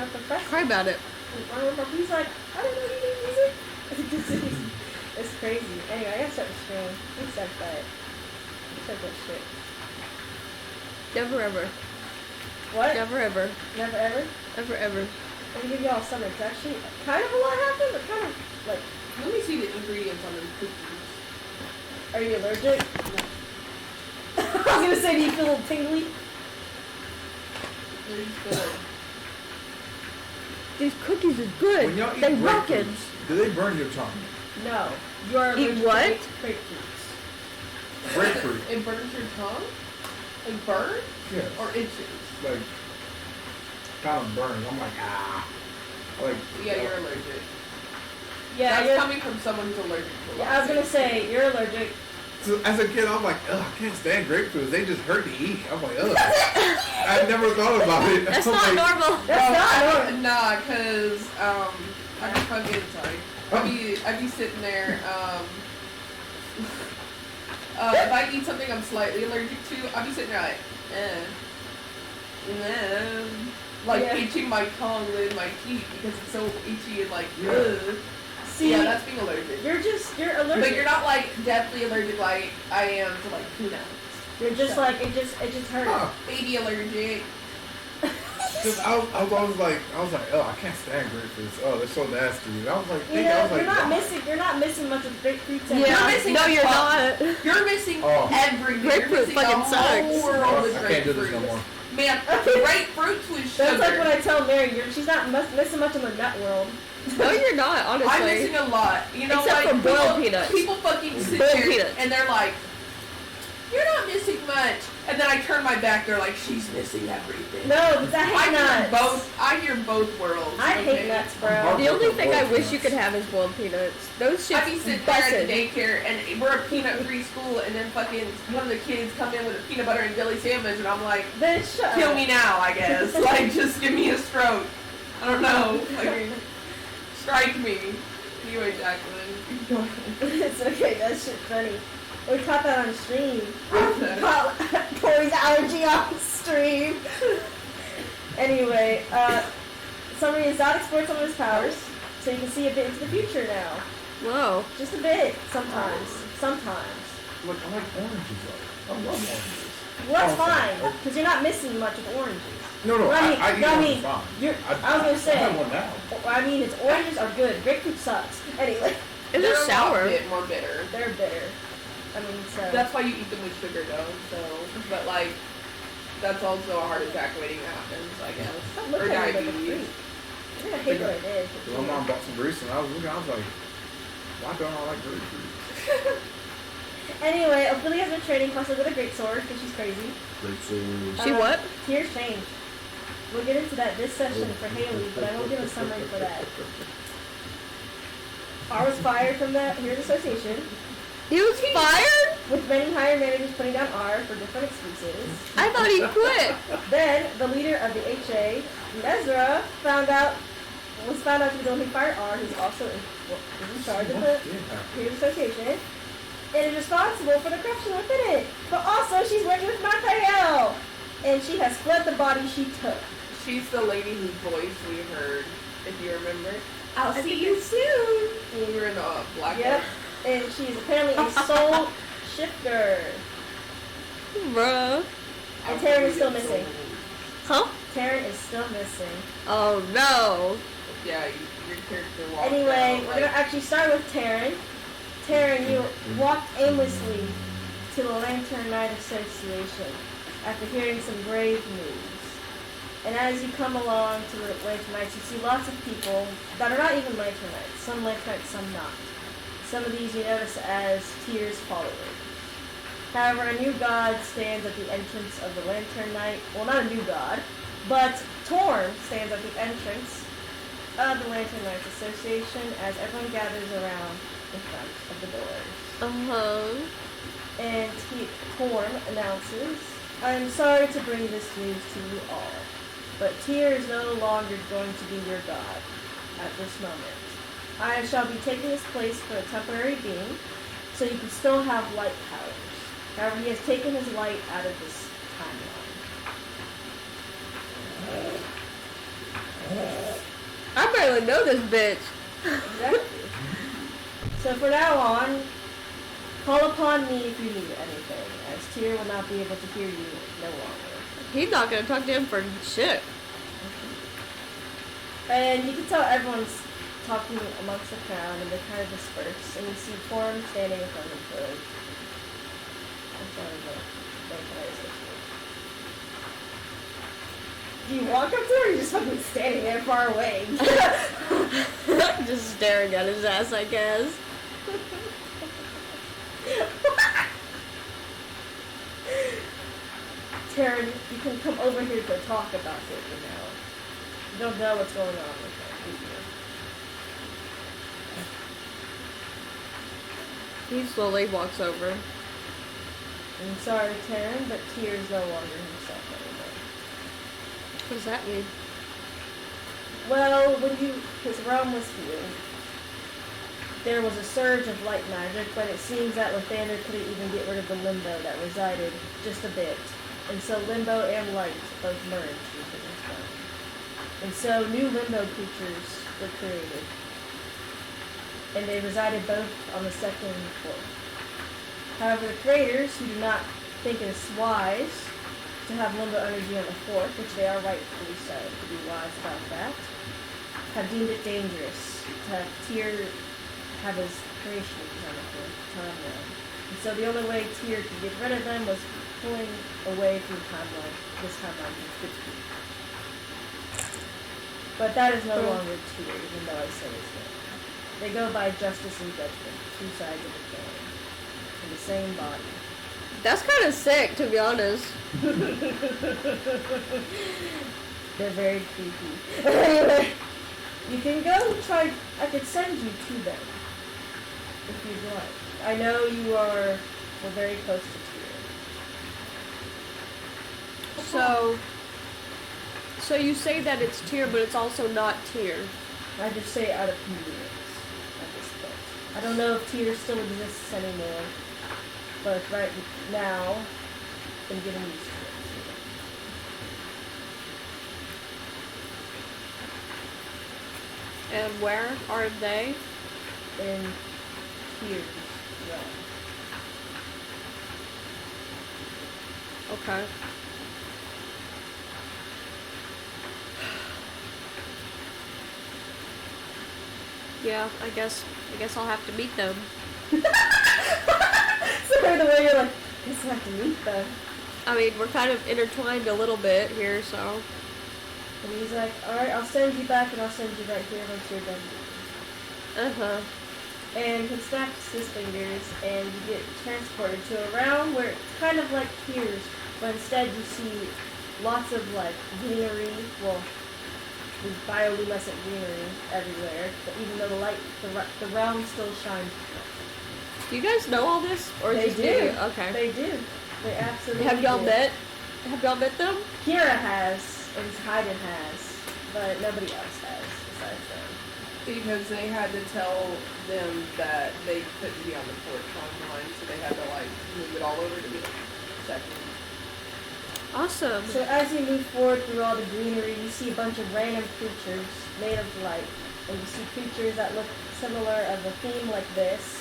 our professor. Cry about it. He's like, I don't know any music. It's crazy. Anyway, I gotta start the stream. Let's start that. Let's start that shit. Never ever. What? Never ever. Never ever? Ever ever. Let me give y'all some. It's actually kind of a lot happened, but kind of like. Let me see the ingredients on the cookies. Are you allergic? No. I was gonna say, do you feel a little tingly? These cookies are good. When y'all eat they rockin'. do they burn your tongue? No. You are eat what? Grapefruits. Grapefruit. It burns your tongue? Like burn? Yes. Or itches? Like, kind of burns. I'm like, ah. Like, yeah, you're allergic. Yeah, that's coming from someone who's allergic to yeah, I was gonna say, you're allergic. So as a kid, I'm like, ugh, I can't stand grapefruits. They just hurt to eat. I'm like, ugh. I never thought about it. That's not like, normal. That's not normal. Nah, cause I just fucking sorry. I'd be sitting there. If I eat something I'm slightly allergic to, I'd be sitting there like, itching my tongue with my teeth because it's so itchy and like, ugh. See, yeah, that's being allergic. You're allergic. But you're not like deathly allergic like I am to like peanuts. You're just like, it just hurts. Huh. Baby allergic. Cause I was always like, oh, I can't stand grapefruits. Oh, they're so nasty. And I was like, you're not missing much of grapefruits. Yeah, you're missing no, you're not. You're missing everything. Grapefruit you're missing fucking the whole sucks. world with I can't do this no more. Man, grapefruits with sugar. That's like what I tell Mary. She's not missing much in the nut world. No, you're not, honestly. I'm missing a lot. You know, except like, for boiled peanuts. People fucking sit boiled there peanuts. and they're like, you're not missing much. And then I turn my back, they're like, she's missing everything. No, because I hate nuts. I hear both worlds. I hate nuts, bro. The only thing I wish you could have is boiled peanuts. Those shits I be sitting there at the daycare, and we're a peanut-free school, and then fucking one of the kids come in with a peanut butter and jelly sandwich, and I'm like, kill me now, I guess. Like, just give me a stroke. I don't know. Like, strike me. Anyway, Jacqueline. It's okay, that shit's funny. We caught that on stream. Caught Corey's allergy on stream. Anyway, summary is Zod explores some of his powers, so you can see a bit into the future now. Whoa. Just a bit, sometimes. Sometimes. Look, I like oranges though. I love oranges. Well, that's fine, because you're not missing much of oranges. No, I eat oranges fine. I was gonna say. I have one now. I mean, it's oranges are good. Grapefruit sucks. Anyway. They're sour. A bit more bitter. They're bitter. I mean, so. That's why you eat them with sugar, though. So, but like, that's also a heart attack waiting to happen, I guess. Or diabetes. I think I hate what I did. My mom bought some grease, and I was looking. I was like, why don't I like grapefruit? Anyway, Ophelia has been training Questa with a great sword because she's crazy. Great sword. She what? Tears change. We'll get into that this session for Haley, but I won't give a summary for that. R was fired from the Heroes Association. He was fired? With many higher managers putting down R for different excuses. I thought he quit. Then, the leader of the HA, Ezra, was found out to be the one who fired R, who's also in charge of the Heroes Association, and is responsible for the corruption within it. But also, she's working with Raphael, and she has fled the body she took. She's the lady whose voice we heard, if you remember. I'll see you soon. When we were in the black. Yep. And she's apparently a soul shifter. Bruh. And Taryn is still missing. Huh? Taryn is still missing. Oh no. Yeah, your character walked Anyway, out, we're gonna actually start with Taryn. Taryn, you walked aimlessly to the Lantern Knight Association after hearing some grave news. And as you come along to the Lantern Knights, you see lots of people that are not even Lantern Knights. Some Lantern Knights, some not. Some of these you notice as Tyr's followers. However, a new god stands at the entrance of the Lantern Knight. Well, not a new god, but Torm stands at the entrance of the Lantern Knights Association as everyone gathers around in front of the doors. And Torm announces, I am sorry to bring this news to you all, but Tyr is no longer going to be your god at this moment. I shall be taking his place for a temporary being, so you can still have light powers. However, he has taken his light out of this timeline. barely know this bitch. Exactly. So for now on, call upon me if you need anything, as Tyr will not be able to hear you no longer. He's not gonna talk to him for shit. And you can tell everyone's talking amongst the crowd, and they kind of disperse, and you see Torm standing in front of the vampire association. Do you walk up to her, or are you just fucking standing there far away? Just staring at his ass, I guess. Taryn, you can come over here to talk about it, you know. You don't know what's going on with it, do you? He slowly walks over. I'm sorry, Taryn, but Tyr's no longer himself anymore. What does that mean? Well, when his realm was healed, there was a surge of light magic, but it seems that Lathander couldn't even get rid of the limbo that resided just a bit. And so limbo and light both merged into this realm. And so new limbo creatures were created. And they resided both on the second floor. However, the creators, who do not think it is wise to have limbo energy on the fourth, which they are rightfully so, to be wise about that, have deemed it dangerous to have Tyr have his creations on the fourth timeline. And so the only way Tyr could get rid of them was pulling away from this timeline from 50. But that is no longer Tyr, even though I say his name. They go by justice and judgment, two sides of the coin, in the same body. That's kind of sick, to be honest. They're very creepy. Anyway, you can go try. I could send you to them if you'd like. I know you are very close to Tyr. So you say that it's Tyr, but it's also not Tyr. I just say it out of convenience at this point. I don't know if Tyr still exists anymore, but right now, I'm getting used to it. And where are they? In Tyr's realm. Okay. Yeah, I guess I'll have to meet them. Sorry, the way you're like, I guess I have to meet them. I mean, we're kind of intertwined a little bit here, so. And he's like, alright, I'll send you back and I'll send you right here once you're done. Uh-huh. And he snaps his fingers and you get transported to a realm where it's kind of like Tears, but instead you see lots of like greenery, well, there's bioluminescent greenery everywhere, but even though the realm still shines. Do you guys know all this? Or They just do. me? Okay. They do. They absolutely Have y'all do. met them? Kira has, and Hyden has, but nobody else has besides them. Because they had to tell them that they couldn't be on the fourth timeline, so they had to like move it all over to the second. Awesome. So as you move forward through all the greenery, you see a bunch of random creatures made of light. And you see creatures that look similar of a theme like this.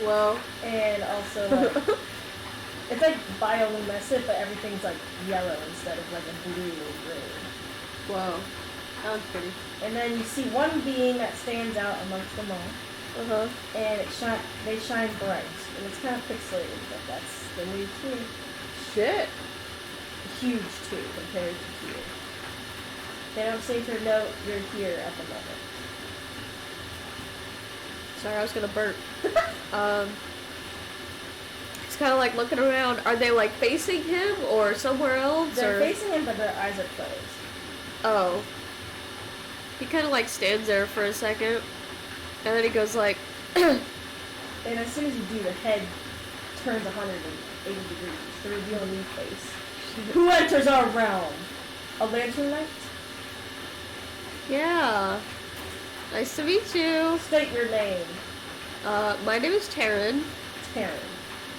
Well. And also like, it's like bioluminescent, but everything's like yellow instead of like a blue or green. Whoa. Sounds pretty. And then you see one being that stands out amongst them all. Uh-huh. And they shine bright. And it's kind of pixelated, but that's the new Tyr. Shit. Huge too compared to here. They don't seem to know you're here at the moment. Sorry, I was gonna burp. It's kind of like looking around. Are they like facing him or somewhere else? They're or? facing him, but their eyes are closed. Oh. He kind of like stands there for a second, and then he goes like. And as soon as you do, the head turns 180 degrees to reveal a new face. Who enters our realm? A lantern knight? Yeah. Nice to meet you. State your name. My name is Taryn. Taryn.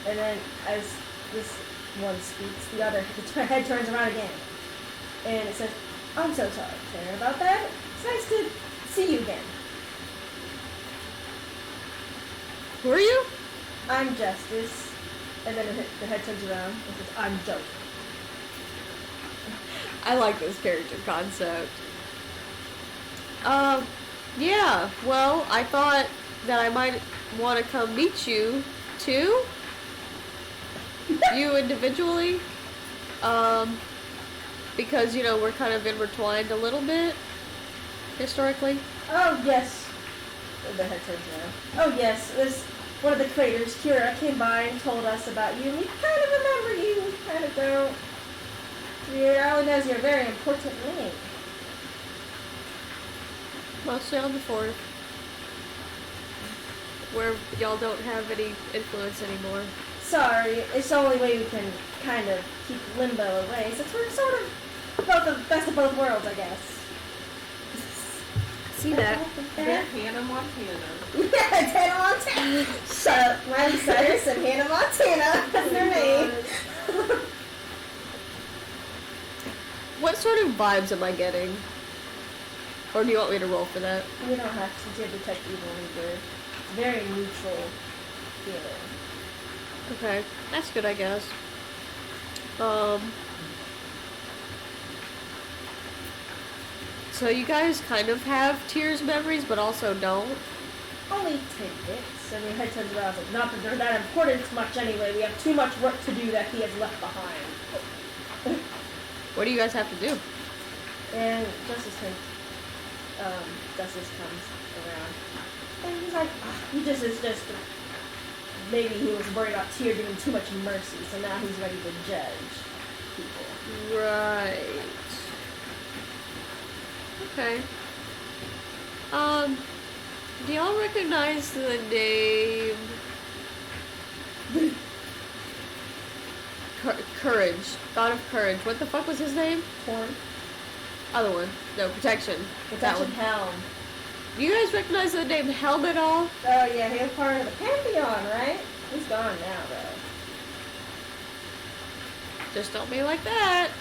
And then as this one speaks, the head turns around again. And it says, I'm so sorry, Taryn, about that. It's nice to see you again. Who are you? I'm Justice. And then the head turns around and says, I'm Joker. I like this character concept. Yeah, well, I thought that I might want to come meet you, too. You individually. Because, you know, we're kind of intertwined a little bit, historically. Oh, yes. The head turns around. Oh, yes. This one of the creators, Kira, came by and told us about you. And we kind of remember you. We kind of don't. I only knows you're a very important link. Mostly on the 4th. Where y'all don't have any influence anymore. Sorry, it's the only way we can kind of keep Limbo away, since we're sort of both the best of both worlds, I guess. See that? They're Hannah Montana. Yeah, it's Hannah Montana. Shut up, Miley Cyrus and Hannah Montana. That's their name. What sort of vibes am I getting? Or do you want me to roll for that? You don't have to detect evil either. It's very neutral feeling. Okay, that's good, I guess. So you guys kind of have Tears memories, but also don't? Only tidbits. And your head turns around and says, not that they're that important much anyway. We have too much work to do that he has left behind. What do you guys have to do? And Justice comes around. And he's like, it's just, maybe he was worried about Tyr giving too much mercy, so now he's ready to judge people. Right. Okay. Do y'all recognize the name? Courage. God of Courage. What the fuck was his name? Torn. Other one. No, Protection. That one. Helm. Do you guys recognize the name Helm at all? Oh yeah, he was part of the Pantheon, right? He's gone now, though. Just don't be like that.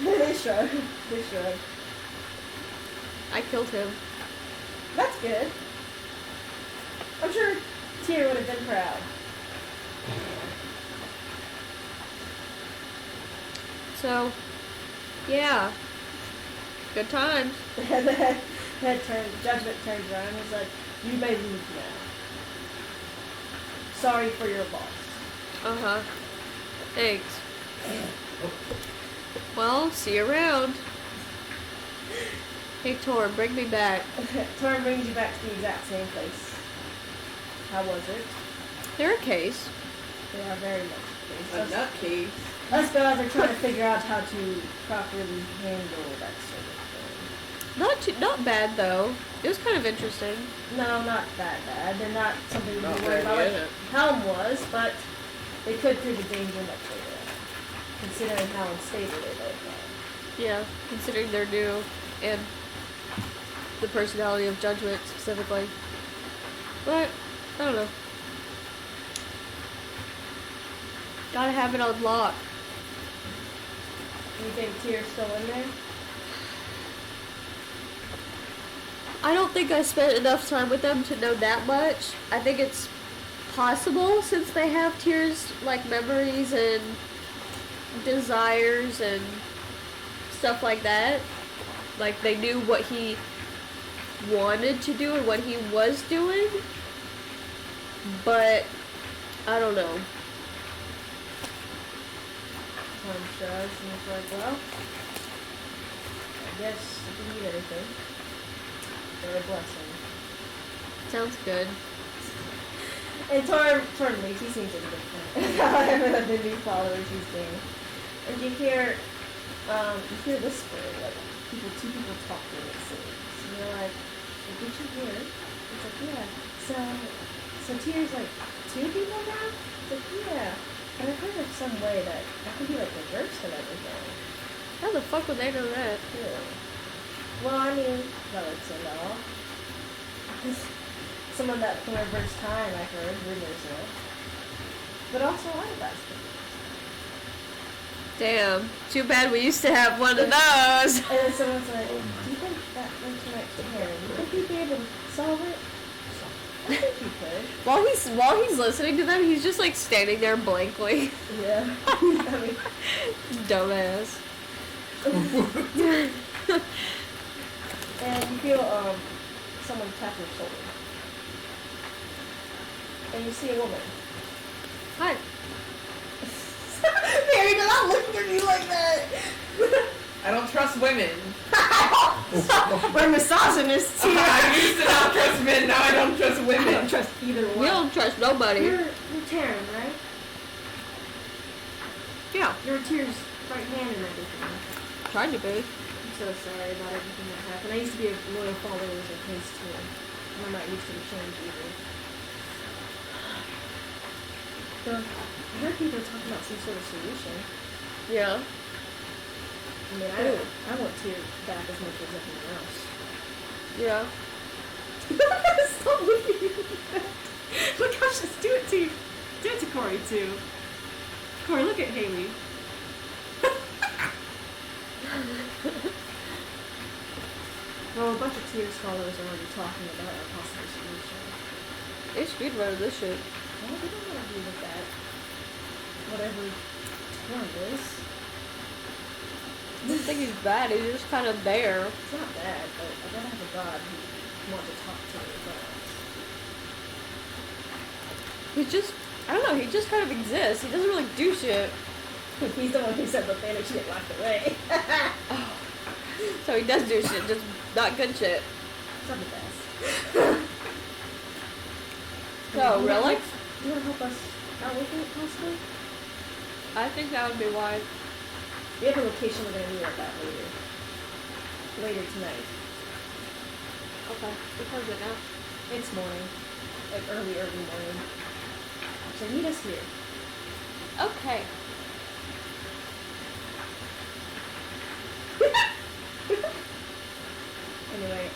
They should. They should. I killed him. That's good. I'm sure Tyr would have been proud. So, yeah. Good times. Judgment turns around and is like, you may leave now. Sorry for your loss. Uh-huh. Thanks. Well, see you around. Hey, Tor, bring me back. Torn brings you back to the exact same place. How was it? They're a case. They are very much A nutcase. Us guys are trying to figure out how to properly handle that sort of thing. Not bad, though. It was kind of interesting. No, not that bad. They're not something to be Not worried bad about yet. like Helm was, but they could prove a danger much later on, considering how unstable they both are. Yeah, considering they're new and the personality of Judgment specifically. But, I don't know. Gotta have it on lock. Do you think Tyr's still in there? I don't think I spent enough time with them to know that much. I think it's possible since they have Tyr's like memories and desires and stuff like that. Like they knew what he wanted to do and what he was doing. But I don't know. Tom shrugs and is like, well, I guess if you need anything, they're a blessing. Sounds good. And Torm leaves. He seems like a good friend. The new followers he's gaining. And you hear whispering, like two people talking. It seems. And you're like, well, did you hear? It's like, yeah. So Tyr's like, 2 people now? It's like, yeah. And I've heard of some way that can be like reversed and everything. How the fuck would they know that? Yeah. Well, I mean, relics and all. Someone that can reverse time, I heard, rumors of. But also artifacts. Damn. Too bad we used to have one of those. And then someone's like, do you think that internet's Karen? Do you think you'd be able to solve it? I think you could. While he's listening to them, he's just like standing there blankly. Yeah. I mean, Dumbass. and you feel someone tap your shoulder. And you see a woman. Hi. Mary, you're not looking at me like that. I don't trust women. We're misogynists here. I used to not trust men, now I don't trust I women. don't trust either one. We don't trust nobody. You're Taryn, right? Yeah. You're Tyr's right hand and everything. Tried to be. I'm so sorry about everything that happened. I used to be a loyal follower of his too. And I'm not used to the change either. So, I heard people talking about some sort of solution. Yeah. I mean, I want Tyr back as much as everyone else. Yeah. Stop looking at me. Look how she's do it to you. Do it to Corey too. Corey, look at Haley. Well, a bunch of Tyr scholars are already talking about a possible solution. They speedrunning this shit. Well, we don't want to deal with that. Whatever term is. I don't think he's bad. He's just kind of there. It's not bad, but I gotta have a god who wants to talk to me gods. He's just, I don't know, he just kind of exists. He doesn't really do shit. He's the one who said the Spanish shit locked away. So he does do shit, just not good shit. It's not the best. So, relic? Do you want to help us out with it, possibly? I think that would be wise. We have a location we're going to meet at that later. Later tonight. Okay, what time is it now? It's morning. Like early morning. So meet us here. Okay. Anyway.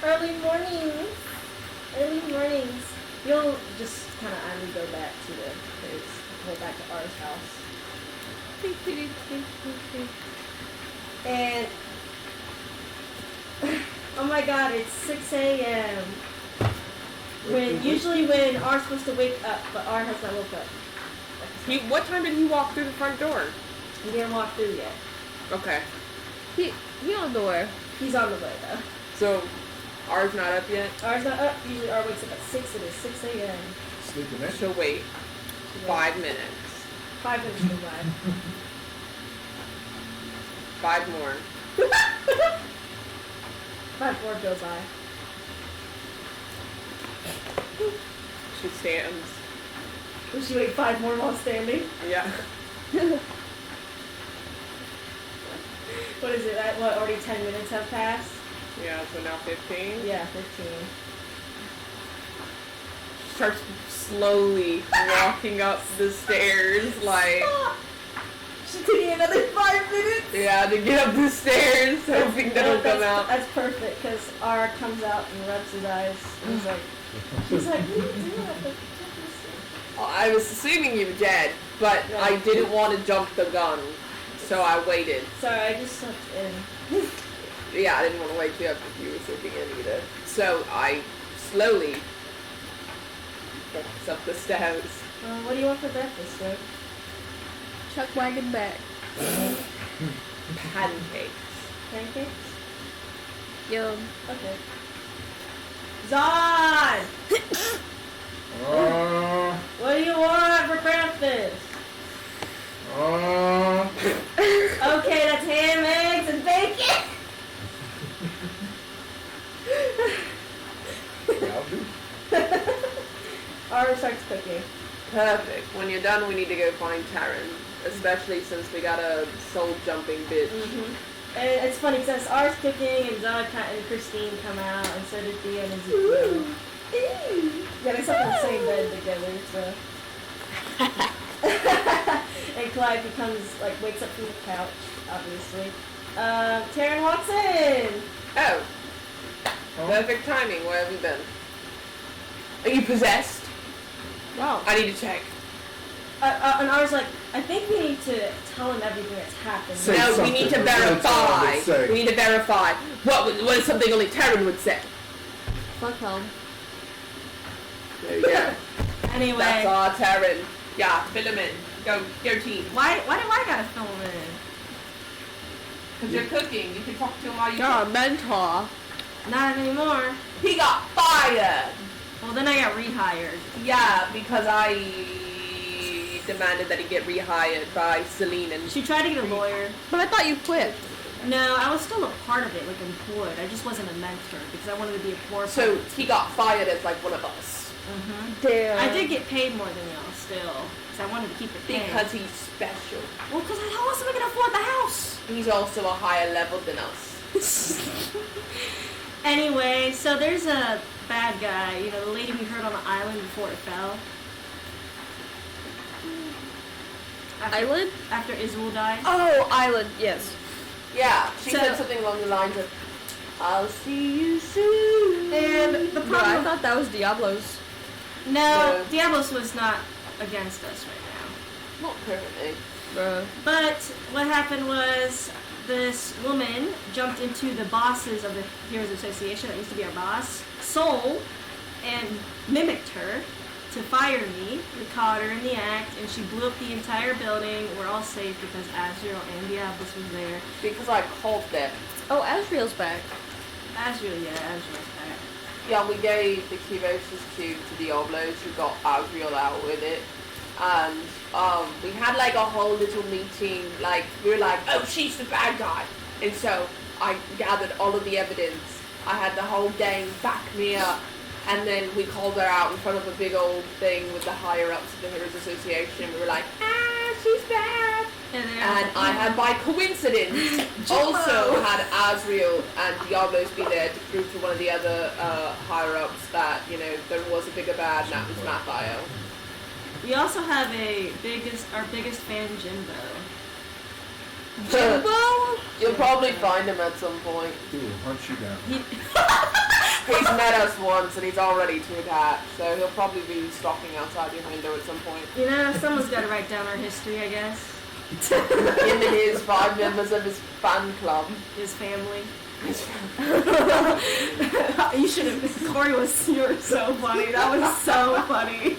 Early mornings. You'll just kind of idly go back to the place. Go back to R's house. And oh my god, it's 6 a.m. Usually when R's supposed to wake up, but R has not woke up. What time did he walk through the front door? He didn't walk through yet. Okay. He on the way. He's on the way though. So, R's not up yet? R's not up. Usually R wakes up at 6. It is 6 a.m. Sleeping that She'll wait 5 minutes. 5 minutes go by. 5 more. 5 more goes by. She stands. Will she wait 5 more while standing? Yeah. What is it? Already 10 minutes have passed? Yeah, so now 15. Yeah, 15. Starts slowly walking up the stairs, like, Stop! She's taking another 5 minutes? yeah, to get up the stairs, hoping that it'll come out. That's perfect, because R comes out and rubs his eyes. And he's like, what are you doing at the top of the stairs? I was assuming you were dead, but No. I didn't want to jump the gun, so I waited. Sorry, I just slept in. Yeah, I didn't want to wake you up if you were sleeping in either. So I slowly walks up the stairs. What do you want for breakfast, Joe? Chuck wagon back. Pancakes. Pancakes? Yum. Okay. Zod! What do you want for breakfast? Okay, that's ham, eggs, and bacon! I'll do. R starts cooking. Perfect. When you're done, we need to go find Taryn. Especially since we got a soul jumping bitch. And it's funny because R's cooking and Zod and Christine come out, and so did Thea and Ezekiel. Yeah, they slept in the same bed together, so. And Clyde wakes up from the couch, obviously. Taryn walks in. Oh. Perfect timing. Where have you been? Are you possessed? Wow. I need to check. And I was like, I think we need to tell him everything that's happened. Say No, we something. need to That's all I verify. would say. We need to verify. What is something only Taryn would say? Fuck home. There you go. Anyway. That's all, Taryn. Yeah, fill him in. Go team. Why do I gotta fill him in? Because you're cooking. You can talk to him while you You're cook. a mentor. Not anymore. He got fired. Well, then I got rehired. Yeah, because I demanded that he get rehired by Celine and She tried to get a lawyer. But I thought you quit. No, I was still a part of it, like employed. I just wasn't a mentor because I wanted to be a core. so he got fired as like one of us. Damn. I did get paid more than y'all still, because I wanted to keep it paid. Because he's special. Well, because how else am I gonna afford the house? He's also a higher level than us. Anyway, so there's a bad guy. You know, the lady we heard on the island before it fell. Island? After Israel died. Oh, island. Yes. Yeah, she So- said something along the lines of, "I'll see you soon." And the No, I problem. thought that was Diablos. No, Diablos was not against us right Not currently. Bruh. now. But what happened was this woman jumped into the bosses of the Heroes Association that used to be our boss, Soul, and mimicked her to fire me. We caught her in the act, and she blew up the entire building. We're all safe because Azrael and Diablos was there. Because I called them. Oh, Asriel's back. Azrael, yeah, Azrael's back. Yeah, we gave the Kirosis cube to Diablos, who got Azriel out with it. And we had like a whole little meeting, like we were like, oh, she's the bad guy. And so I gathered all of the evidence. I had the whole gang back me up. And then we called her out in front of a big old thing with the higher ups of the Heroes Association. We were like, she's bad. And then And I had, by coincidence, also had Azriel and Diablos be there to prove to one of the other higher-ups that, you know, there was a bigger bad, and that was Raphael. we also have our biggest fan, Jimbo. Jimbo? You'll probably find him at some point. He will hunt you down. He, He's met us once, and he's already too attached, so he'll probably be stalking outside your window at some point. you know, someone's got to write down our history, I guess. Him and his 5 members of his fan club. His family. You should have. Corey you were so funny. That was so funny.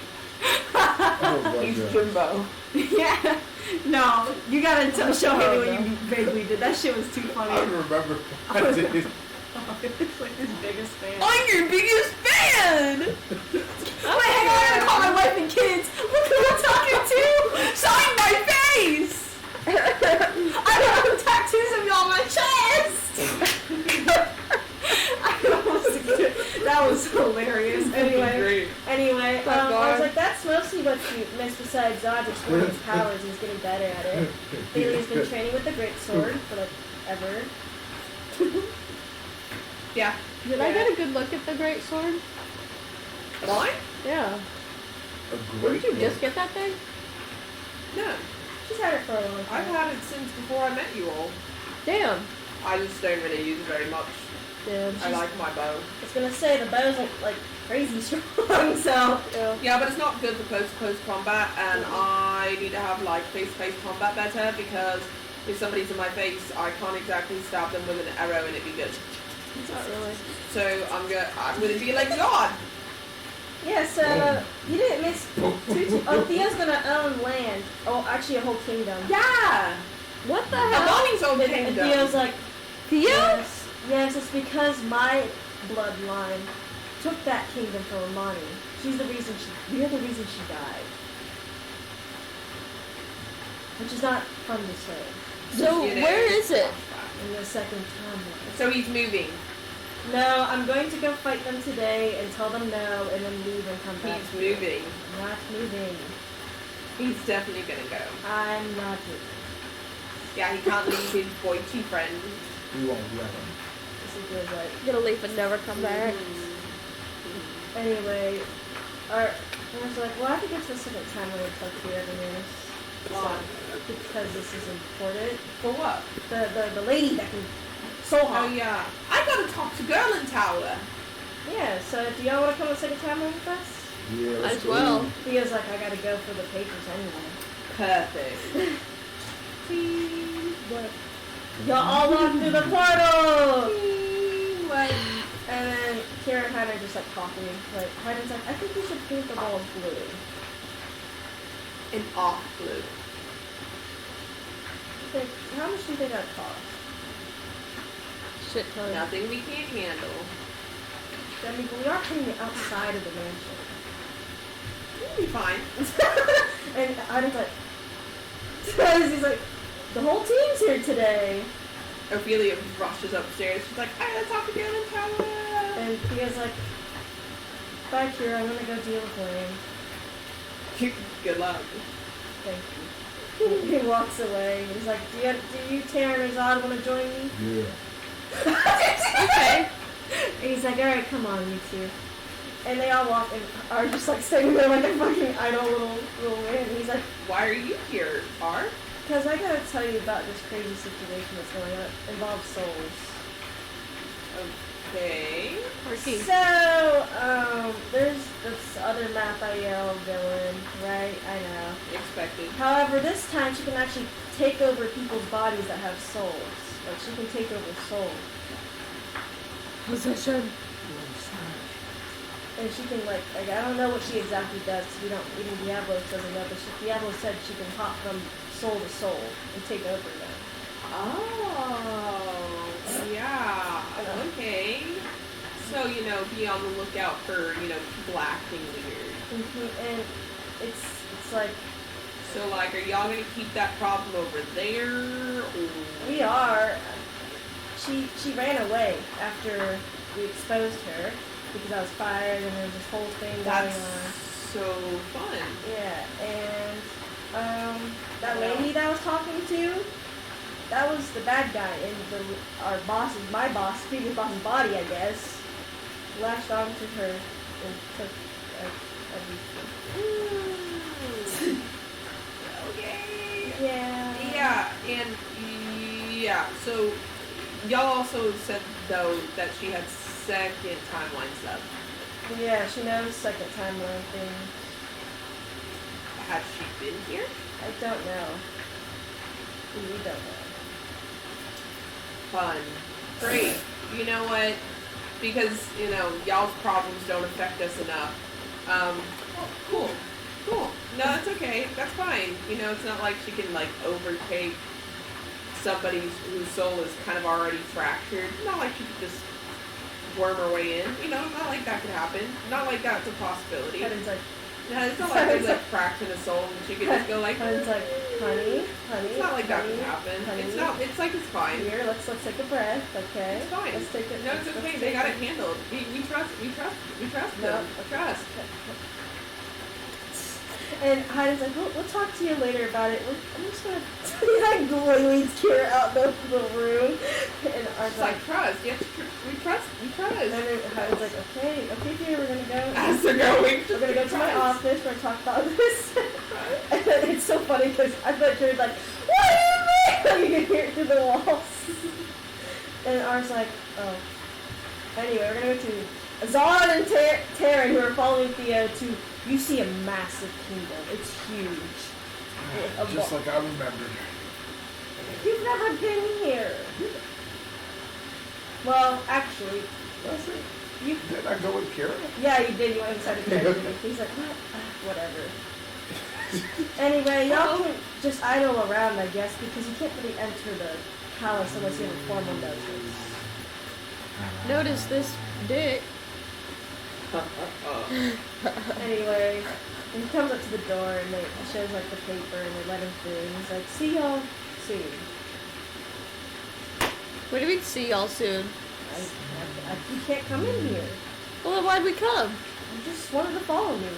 Oh, my He's God. Jimbo. Yeah. No, you gotta show Haley what you vaguely did. That shit was too I funny. remember. I did. It's like his biggest fan. I'm your biggest fan! Wait, hang on, I'm gonna call my wife and kids. Look who I'm talking to! Sign my face! I have tattoos of you on my chest! That was hilarious. Anyway, I was like, that's mostly what you miss besides Zod exploring his powers. He's getting better at it. Bailey's been training with the great sword for like ever. Yeah. Did I get a good look at the great sword? Mine? Yeah. A great Did you just get that thing? No. She's had it for a long I've time. had it since before I met you all. Damn. I just don't really use it very much. Damn. I like my bow. I was gonna say the bow's like crazy strong, so Yeah, but it's not good for close combat, and I need to have like face-to-face combat better, because if somebody's in my face, I can't exactly stab them with an arrow and it'd be good. Not really. So I'm gonna be like God. yeah. So you didn't miss. Oh, Theo's gonna own land. Oh, actually a whole kingdom. Yeah. What the The hell? Bonnie's own And kingdom. Theo's like, Theo? yes, it's because my bloodline took that kingdom from Amani. We're the reason she died. Which is not fun to say. So You know. where is it? In the second timeline. So he's moving. No, I'm going to go fight them today and tell them no, and then leave and come back. He's moving. I'm not moving. He's definitely gonna go. I'm not moving. Yeah, he can't leave his boity friend. We won't let him. This is good, right? Gonna leave and never come back. Anyway, I was like, well, I have to get to the second timeline and talk to the other news. Why? Because this is important. For what? The lady that can soul Oh hop. yeah. I gotta talk to Girl in Tower. Yeah, so do y'all want to come to the second timeline with us? Yeah, Might let's as go. well. Theo's like, I gotta go for the papers anyway. Perfect. But y'all all walk through the portal! What? And then Kira and Hyder just like talking. Like, Hyder's like, I think you should paint the walls blue. An off blue. How much do you think that cost? Shit ton. Nothing we can't handle. I mean, we are painting the outside of the mansion. We'll be fine. And Hyder's like, he's like, the whole team's here today. Ophelia rushes upstairs. She's like, I gotta talk to Galen Tower. And Theo's like, bye Kira, I'm gonna go deal with Lane. Good luck. Thank you. He walks away. He's like, do you Tara and Azad want to join me? Yeah. Okay. And he's like, alright, come on, you two. And they all walk and are just like standing there like a fucking idle little man. And he's like, Why are you here, R? because I gotta tell you about this crazy situation that's going on. It involves souls. Okay. Arky. So, there's this other map I yelled villain, right? I know. Expected. However, this time she can actually take over people's bodies that have souls. Like, she can take over souls. Possession. And she can, like, I don't know what she exactly does, because even Diablos doesn't know, but Diablos said she can hop from soul to soul and take over them. Oh, yeah. Okay. So, be on the lookout for, people acting weird. And it's like, So, like, are y'all gonna keep that problem over there, or? we are. She ran away after we exposed her, because I was fired, and there was this whole thing going That's on. so fun. Yeah, and that lady that I was talking to, that was the bad guy in my previous boss's body, I guess. Latched onto her and took everything. Okay. Yeah. Yeah, and yeah, so y'all also said though that she had second timeline stuff. Yeah, she knows second timeline things. Has she been here? I don't know. We don't know. Fun. Great. You know what? Because, y'all's problems don't affect us enough. Cool. Cool. No, that's okay. That's fine. It's not like she can, overtake somebody whose soul is kind of already fractured. Not like she could just worm her way in. Not like that could happen. Not like that's a possibility. And it's like, No, it's not like there's cracks in a soul and she could just go like. and it's like, honey. It's not like that honey, could happen. honey. It's not. It's like it's fine. Here, let's take a breath, okay? It's fine. Let's take it. No, it's okay. They got it handled. We trust No, them. okay. Trust. And Heidi's like, we'll talk to you later about it. I'm just gonna he leads Kira out the room, and Art's It's like, like trust. Yes, we trust. and then Heidi's like, okay, Kira, we're gonna go. As they're going. We're gonna go to my office. We're gonna talk about this. And then it's so funny because I thought Kira's like, what do you mean? You can hear it through the walls. And Art's like, oh. Anyway, we're gonna go to Azad and Taryn, who are following Theo to. You see a massive kingdom. It's huge. Just like I remembered. You've never been here. Well, actually, That's it. you. Did I go with Kira? Yeah, you did. You went inside the bedroom. He's like, what? Whatever. Anyway, y'all can just idle around, I guess, because you can't really enter the palace unless you have a formal notice. Notice this dick. Anyway, and he comes up to the door and he shows like the paper and they let him through. And he's like, see y'all soon. What do you mean, see y'all soon? You can't come in here. Well, then why'd we come? You just wanted to follow me.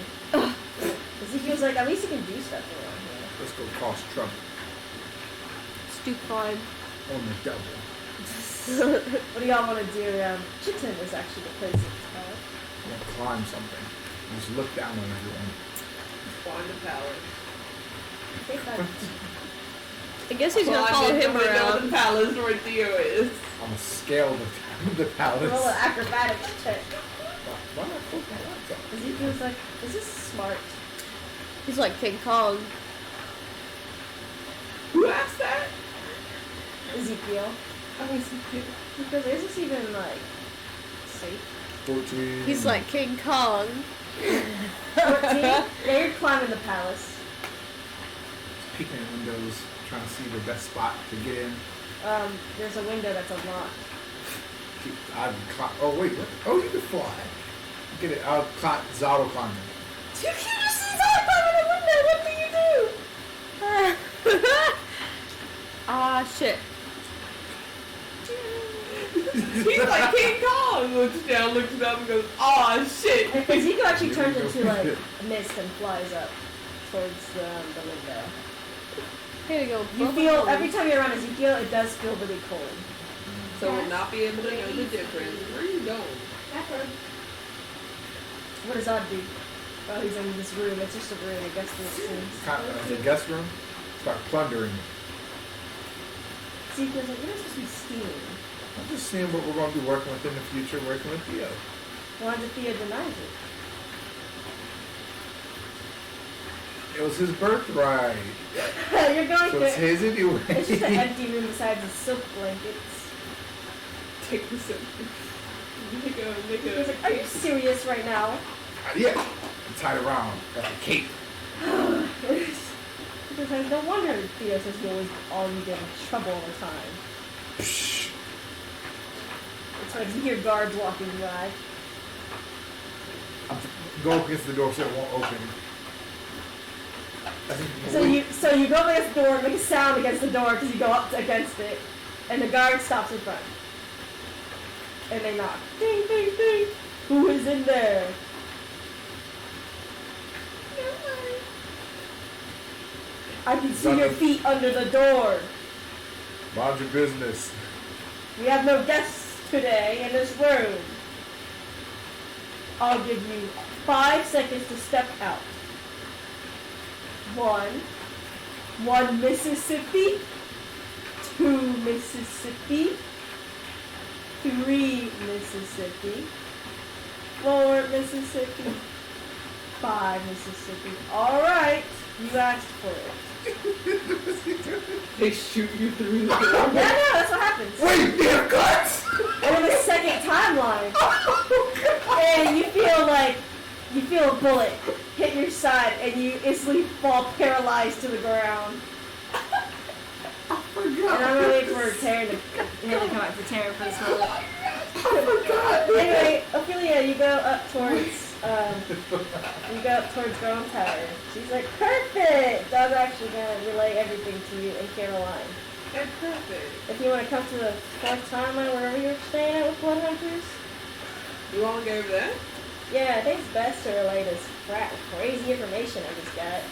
Ezekiel's like, at least you can do stuff around here. Let's go cause trouble Stoop climb. on the double. What do y'all want to do? Chitin is actually the place it's called. I'm gonna climb something. Just look down on everyone. Climb the tower. I think that's... I guess he's gonna Climb follow in him the window of around. the palace where Theo is. I'm gonna scale the Roll an palace. acrobatics check. Why not close my laptop? Ezekiel's like, is this smart? He's like King Kong. Who asked that? Ezekiel. Oh, Ezekiel. Because is this even like safe? 14. He's like King Kong. 14? Yeah, you're climbing the palace. Peeking at windows, trying to see the best spot to get in. There's a window that's unlocked. Oh, wait, what? Oh, you can fly. Get it. It's auto climbing. You can just see Zod climbing the window. What do you do? Ah, shit. He's like King Kong. Looks down, looks up, and goes, "Aw, shit." Ezekiel actually turns into like a mist and flies up towards the window. Here you go. You feel every time you're around Ezekiel, it does feel really cold. So we'll not be able to know the difference. Where are you going? What does Zod do? Oh, he's in this room. It's just a room. I guess this seems. The guest room. Start plundering. Ezekiel's like, you're supposed to be skiing. I'm just seeing what we're going to be working with in the future, working with Theo. Why did Theo deny it? It was his birthright. You're going So to. it's his anyway. It's just an empty room besides the silk blankets. Take this in. Make He's a. like, are you serious right now? Yeah. I'm tied around. Got the cape. Because no wonder Theo says you always get in trouble all the time. Psh. It's like you hear guards walking by. Go up against the door so it won't open. So you go up against the door, make a sound against the door because you go up against it, and the guard stops in front. And they knock. Ding, ding, ding. Who is in there? I can see your feet under the door. Mind your business. We have no guests today in this room. I'll give you 5 seconds to step out. 1 Mississippi. 2 Mississippi. 3 Mississippi. 4 Mississippi. 5 Mississippi. All right, you asked for it. They shoot you through the door. Yeah, no, that's what happens. Wait, they're guts! And in the second timeline, and you feel a bullet hit your side, and you instantly fall paralyzed to the ground. And I'm gonna wait for Taryn to come out for Taryn for this moment. I forgot! Anyway, Ophelia, you go up towards Grone Tower. She's like, perfect! I was actually gonna relay everything to you in Caroline. That's perfect. If you want to come to the 4th timeline, wherever you're staying at with Bloodhunters. You want to go over there? Yeah, I think it's best to relay this crazy information I just got.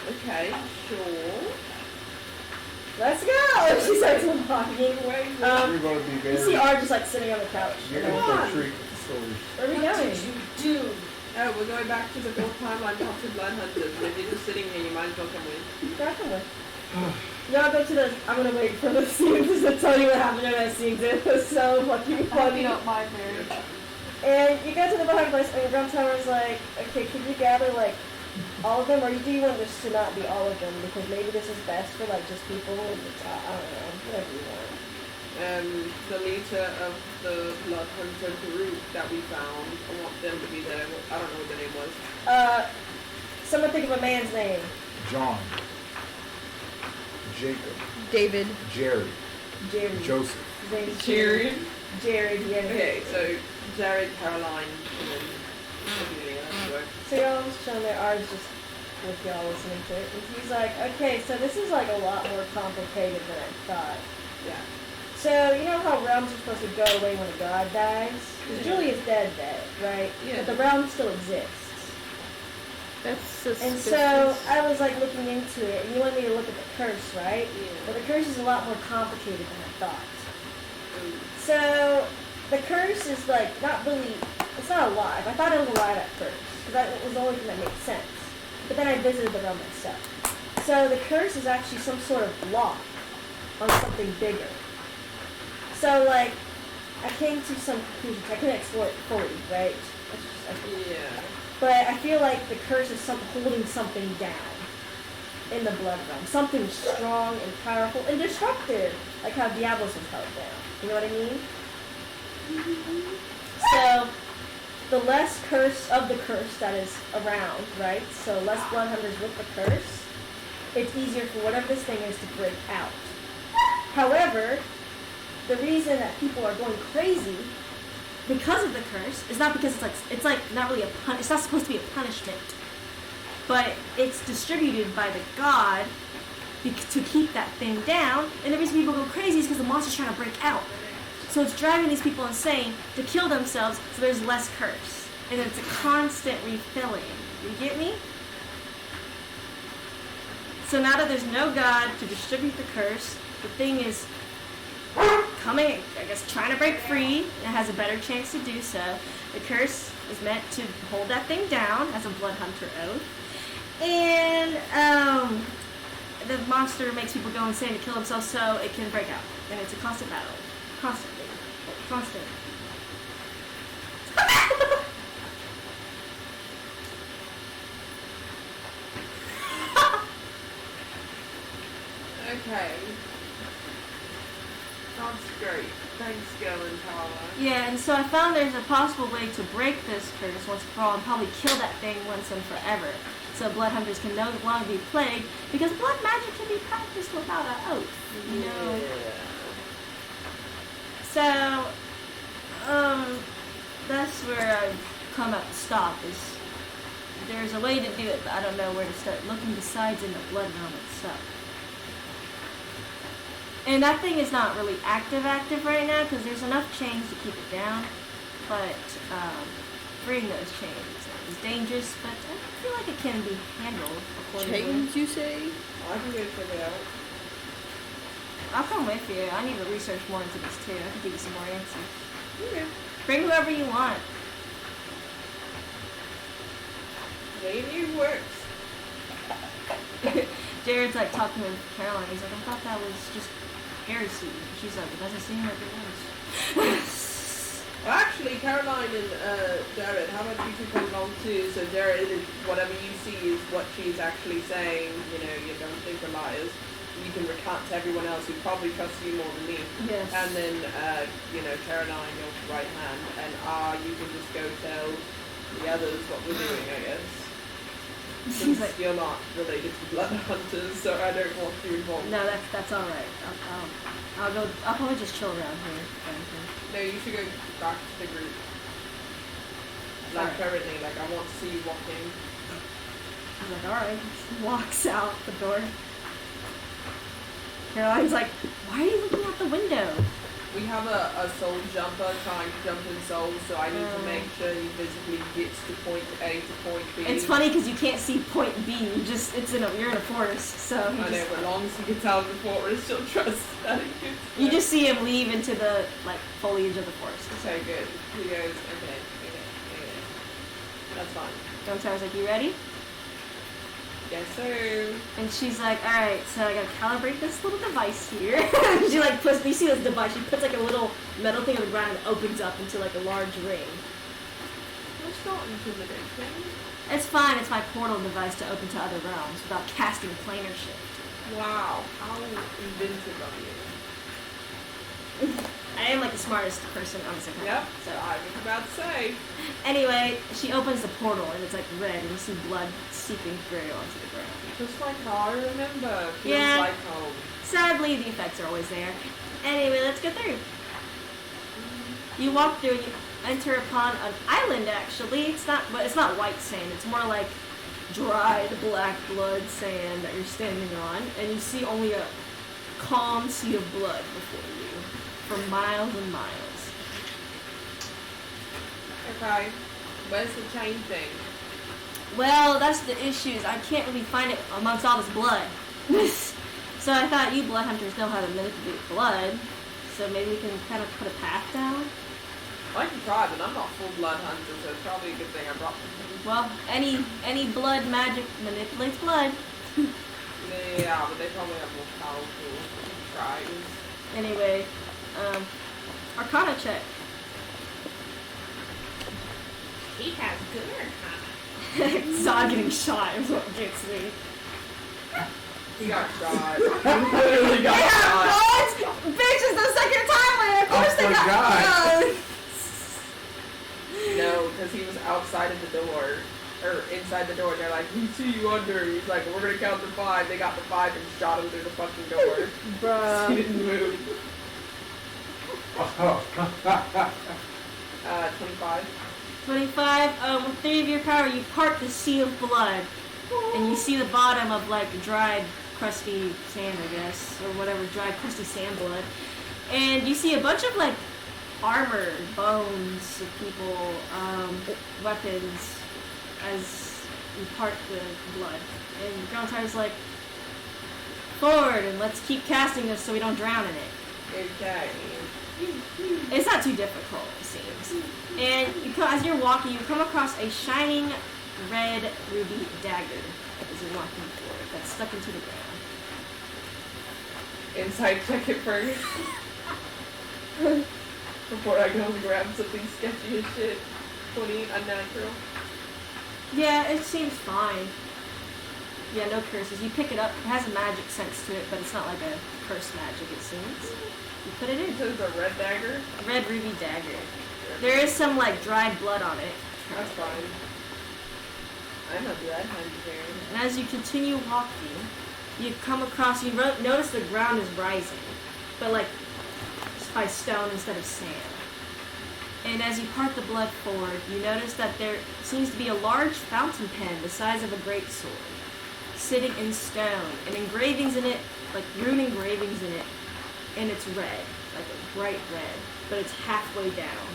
Okay, sure. Let's go! She starts walking. We're going to be You very... see R just like sitting on the couch. You're You in know? for a treat with the story. Where are we going? Oh, we're going back to the 4th timeline to help the blood hunters. And if you're just sitting here, you might as well come with. Grab them with. No, I'll go to the. I'm gonna wait for the scene just to tell you what happened in that scene. It was so fucking funny. don't mind, Mary. And you go to the behind place, and Grump Tower's like, okay, could you gather like all of them, or do you want this to not be all of them because maybe this is best for like just people in the top. I don't know, whatever you want. The leader of the blood hunter group that we found, I want them to be there. I don't know what the name was. Someone think of a man's name. John. Jacob. David. Jerry. Jerry. Joseph. His name's Jared. Jared, yeah. Okay, so Jared, Caroline, and then Ophelia. That's right. So y'all just chilling there. R's just with y'all listening to it. And he's like, okay, so this is like a lot more complicated than I thought. Yeah. So, you know how realms are supposed to go away when a god dies? Because Julia's dead, right? Yeah. But the realm still exists. That's suspicious. And so, I was like looking into it, and you wanted me to look at the curse, right? Yeah. But the curse is a lot more complicated than I thought. Mm. So, the curse is like not really, it's not alive. I thought it was alive at first, because that was the only thing that made sense. But then I visited the realm myself. So, the curse is actually some sort of block on something bigger. So, like, I came to some conclusions. I couldn't explore it fully, right? Yeah. But I feel like the curse is holding something down in the blood realm. Something strong and powerful and destructive. Like how Diablos was held down. You know what I mean? So, the less curse of the curse that is around, right? So less blood hunters with the curse, it's easier for whatever this thing is to break out. However, the reason that people are going crazy because of the curse is not because it's like not really it's not supposed to be a punishment, but it's distributed by the god to keep that thing down. And the reason people go crazy is because the monster's trying to break out. So it's driving these people insane to kill themselves so there's less curse. And it's a constant refilling. You get me? So now that there's no god to distribute the curse, the thing is coming, I guess, trying to break free. It has a better chance to do so. The curse is meant to hold that thing down as a blood hunter oath. And the monster makes people go insane to kill themselves so it can break out. And it's a constant battle. Constantly. Constant. Okay. Sounds great. Thanks, Gil and Tala. Yeah, and so I found there's a possible way to break this curse once for all and probably kill that thing once and forever. So blood hunters can no longer be plagued because blood magic can be practiced without an oath. You know? So, that's where I've come up to stop is there's a way to do it, but I don't know where to start looking besides in the blood realm itself. And that thing is not really active right now because there's enough chains to keep it down, but freeing those chains is dangerous, but I feel like it can be handled accordingly. Chains, you say? I can go check it out. I'll come with you. I need to research more into this too. I can give you some more answers. Okay. Bring whoever you want. Maybe works. Jared's like talking with Caroline. He's like, I thought that was just heresy. She's like, it doesn't seem like it was. Well, actually, Caroline and Jared, how about you two come along too? So Jared, whatever you see is what she's actually saying. You know, you don't think we're liars. You can recount to everyone else who probably trusts you more than me. Yes. And then, Caroline, your right hand, and you can just go tell the others what we're doing, I guess. Since like, you're not related to blood hunters, so I don't want you involved. no, that's all right. I'll probably just chill around here. No, you should go back to the group. Like currently, like I want to see you walking. He's like, all right. He walks out the door. Caroline's like, why are you looking out the window? We have a soul jumper trying to jump in souls, so I need to make sure he physically gets to point A to point B. It's funny because you can't see point B. You're in a forest, so I know, but as long as he gets out of the forest, she'll trust that he gets you just see him leave into the foliage of the forest. Okay, good. He goes, okay. That's fine. Gonzalo's like, you ready? Yes, sir. And she's like, all right, so I gotta calibrate this little device here. She puts, you see this device, she puts a little metal thing on the ground and opens up into a large ring. That's not intimidating. It's fine, it's my portal device to open to other realms without casting planar shift. Wow, how inventive of you. I am the smartest person on this account. Yep, So I was about to say. anyway, she opens the portal and it's red and you see blood seeping through onto the ground. Just like how I remember. Feels Yeah. like home. Sadly, the effects are always there. Anyway, let's go through. You walk through and you enter upon an island. Actually, it's not white sand. It's more like dried black blood sand that you're standing on, and you see only a calm sea of blood before you for miles and miles. Okay. Where's the chain thing? Well, that's the issue. I can't really find it amongst all this blood. So I thought you blood hunters know how to manipulate blood. So maybe we can kind of put a path down. I can try, but I'm not full blood hunter, so it's probably a good thing I brought them. Well, any blood magic manipulates blood. Yeah, but they probably have more powerful tries. Anyway, Arcana check. He has good arcana. Zod getting shot is what gets me. He got shot. He literally got shot. What? Bitch, it's the second time when of course they got shot. No, because he was outside of the door. Or inside the door. They're like, we see you under. He's like, we're going to count to 5. They got to 5 and shot him through the fucking door. Bruh. He didn't move. 25. 25. With 3 of your power, you part the sea of blood. And you see the bottom of like dried, crusty sand, I guess. Or whatever, dried, crusty sand blood. And you see a bunch of like armor, bones of people, weapons, as you part the blood. And Gromtri's like, forward, and let's keep casting this so we don't drown in it. Okay. It's not too difficult, it seems. And as you're walking, you come across a shining red ruby dagger as you're walking forward that's stuck into the ground. Inside check it first. Before I go and grab something sketchy as shit. 20 unnatural. Yeah, it seems fine. Yeah, no curses. You pick it up. It has a magic sense to it, but it's not like a cursed magic, it seems. You put it in. So it's a red dagger? A red ruby dagger. There is some, like, dried blood on it. That's fine. I'm a bloodhunter. And as you continue walking, you come across, notice the ground is rising, but, like, just by stone instead of sand. And as you part the blood forward, you notice that there seems to be a large fountain pen the size of a great sword, sitting in stone, and engravings in it, like rune engravings in it, and it's red, like a bright red, but it's halfway down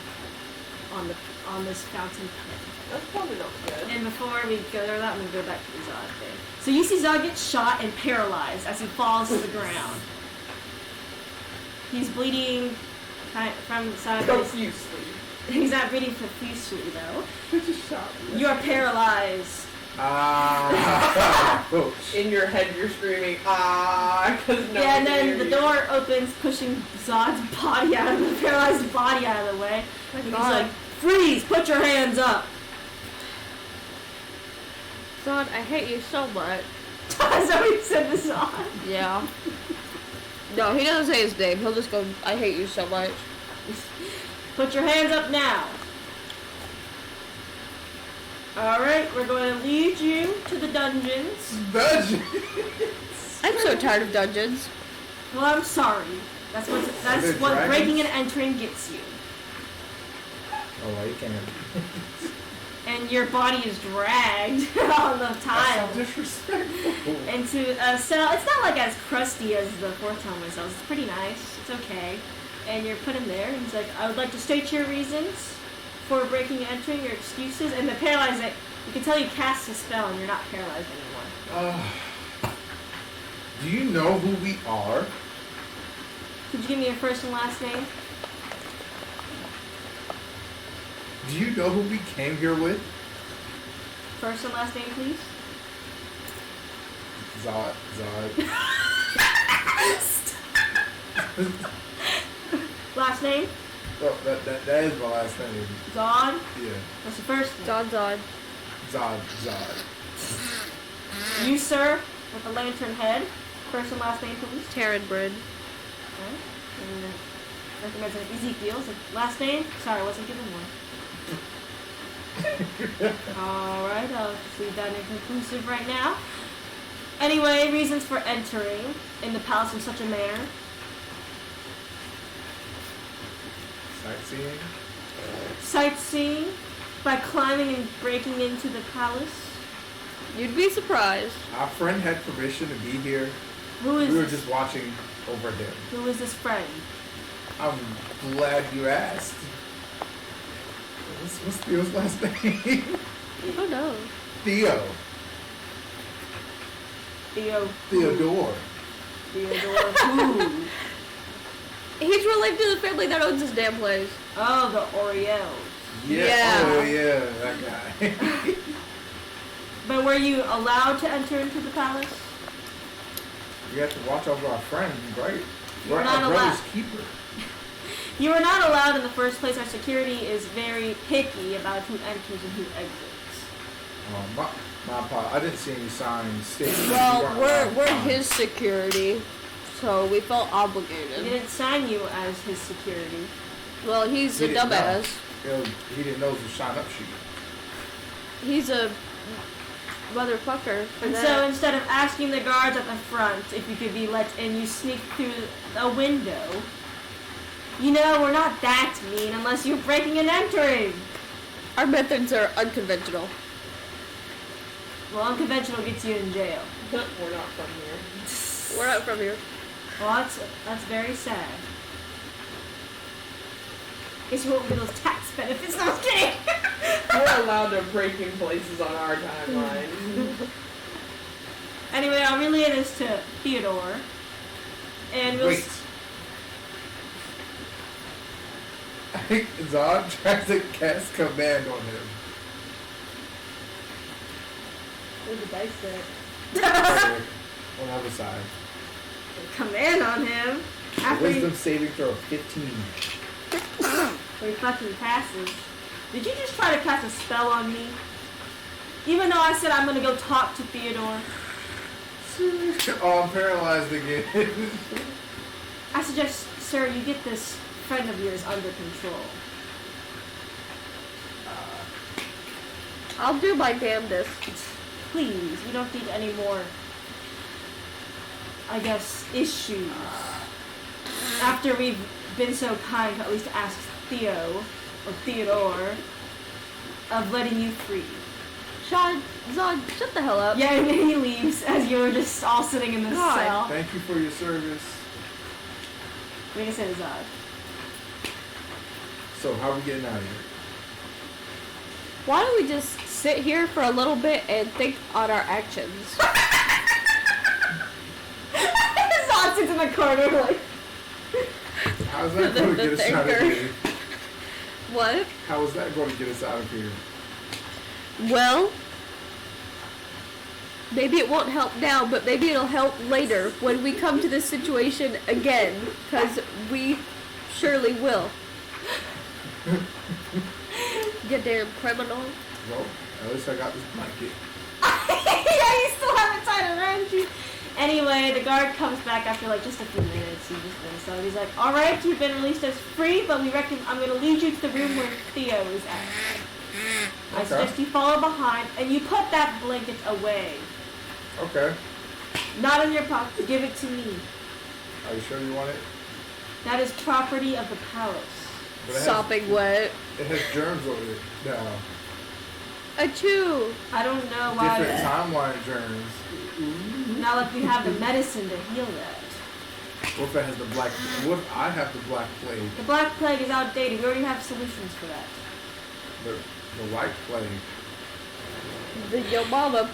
on this fountain pen. That's probably not good. And before we go there, I'm gonna go back to the Zod thing. So you see Zod get shot and paralyzed as he falls to the ground. He's bleeding from the side of his... Profusely. He's not bleeding profusely, though. Just shot me. You are paralyzed. In your head, you're screaming, because no Yeah, and one can then hear the you. door opens, pushing Zod's body out of the paralyzed body out of the way. My And he's God. like, freeze! Put your hands up! Zod, I hate you so much. That's how he said this on. Yeah. No, he doesn't say his name. He'll just go, I hate you so much. Put your hands up now. Alright, we're going to lead you to the dungeons. Dungeons. I'm so tired of dungeons. Well, I'm sorry. That's there what dragons? breaking and entering gets you. Oh, well, you can't. And your body is dragged on the That's tile so disrespectful. into a cell. It's not like as crusty as the fourth home cells. It's pretty nice. It's okay. And you're put in there. And he's like, I would like to state your reasons for breaking and entering, your excuses. And the paralyzed, you can tell you cast a spell and you're not paralyzed anymore. Do you know who we are? Could you give me your first and last name? Do you know who we came here with? First and last name, please. Zod. Last name? Oh, that is my last name. Zod. Yeah. What's the first name? Zod. Zod. You, sir, with the lantern head. First and last name, please. Taryn Bryn. Okay. And recommends Ezekiel's last name. Sorry, I wasn't given one. Alright, I'll just leave that inconclusive right now. Anyway, reasons for entering in the palace in such a manner. Sightseeing. Sightseeing by climbing and breaking into the palace. You'd be surprised. Our friend had permission to be here. Who is We were this? just watching over him. Who is this friend? I'm glad you asked. What's Theo's last name? Oh no. Theo. Theodore. Theodore who? He's related to the family that owns this damn place. Oh, the Oriels. Yeah. Oh yeah, that guy. But were you allowed to enter into the palace? We have to watch over our friend, right? You're We're not our brother's allowed. keeper. You are not allowed in the first place. Our security is very picky about who enters and who exits. I didn't see any signs stating. Well, we're his security, so we felt He obligated. didn't sign you as his security. Well, he's a dumbass. He didn't know the sign up sheet. He's a motherfucker. And so instead of asking the guards at the front if you could be let in, you sneak through a window. You know, we're not that mean unless you're breaking and entering. Our methods are unconventional. Well, unconventional gets you in jail. We're not from here. We're not from here. Well, that's very sad. Guess you won't get those tax benefits. No, I'm kidding. We're allowed to break in places on our timeline. Anyway, I'll relay this to Theodore. And we'll... Wait. I think Zod tries to cast command on him. Where's the dice at? On the other side. Command on him. After Wisdom saving throw of 15. he fucking passes. Did you just try to cast a spell on me? Even though I said I'm gonna go talk to Theodore. Oh, I'm paralyzed again. I suggest, sir, you get this friend of yours under control. I'll do my damnedest. Please, we don't need any more, I guess, issues. After we've been so kind to at least ask Theo, or Theodore, of letting you free. Zod, shut the hell up. Yeah, and then he leaves as you're just all sitting in the God. cell. Thank you for your service. Like I said, Zod. So, how are we getting out of here? Why don't we just sit here for a little bit and think on our actions? Zod sits in the corner like... How's that going to get us out of thinker. here? What? How is that going to get us out of here? Well, maybe it won't help now, but maybe it'll help later when we come to this situation again, because we surely will. You damn criminal. Well, at least I got this blanket. Yeah, you still have it tied around you. Anyway, the guard comes back after like just a few minutes. He's just been so he's like, "All right, you've been released as free, but we reckon I'm going to lead you to the room where Theo is at. I suggest you follow behind and you put that blanket away. Okay. Not in your pocket. Give it to me. Are you sure you want it? That is property of the palace. But it has- Sopping wet. It has germs over it now. Achoo. I don't know why. Different timeline germs. Not like we have the medicine to heal that. What if it has the black... What if I have the black plague? The Black Plague is outdated. We already have solutions for that. The white plague. Yo mama,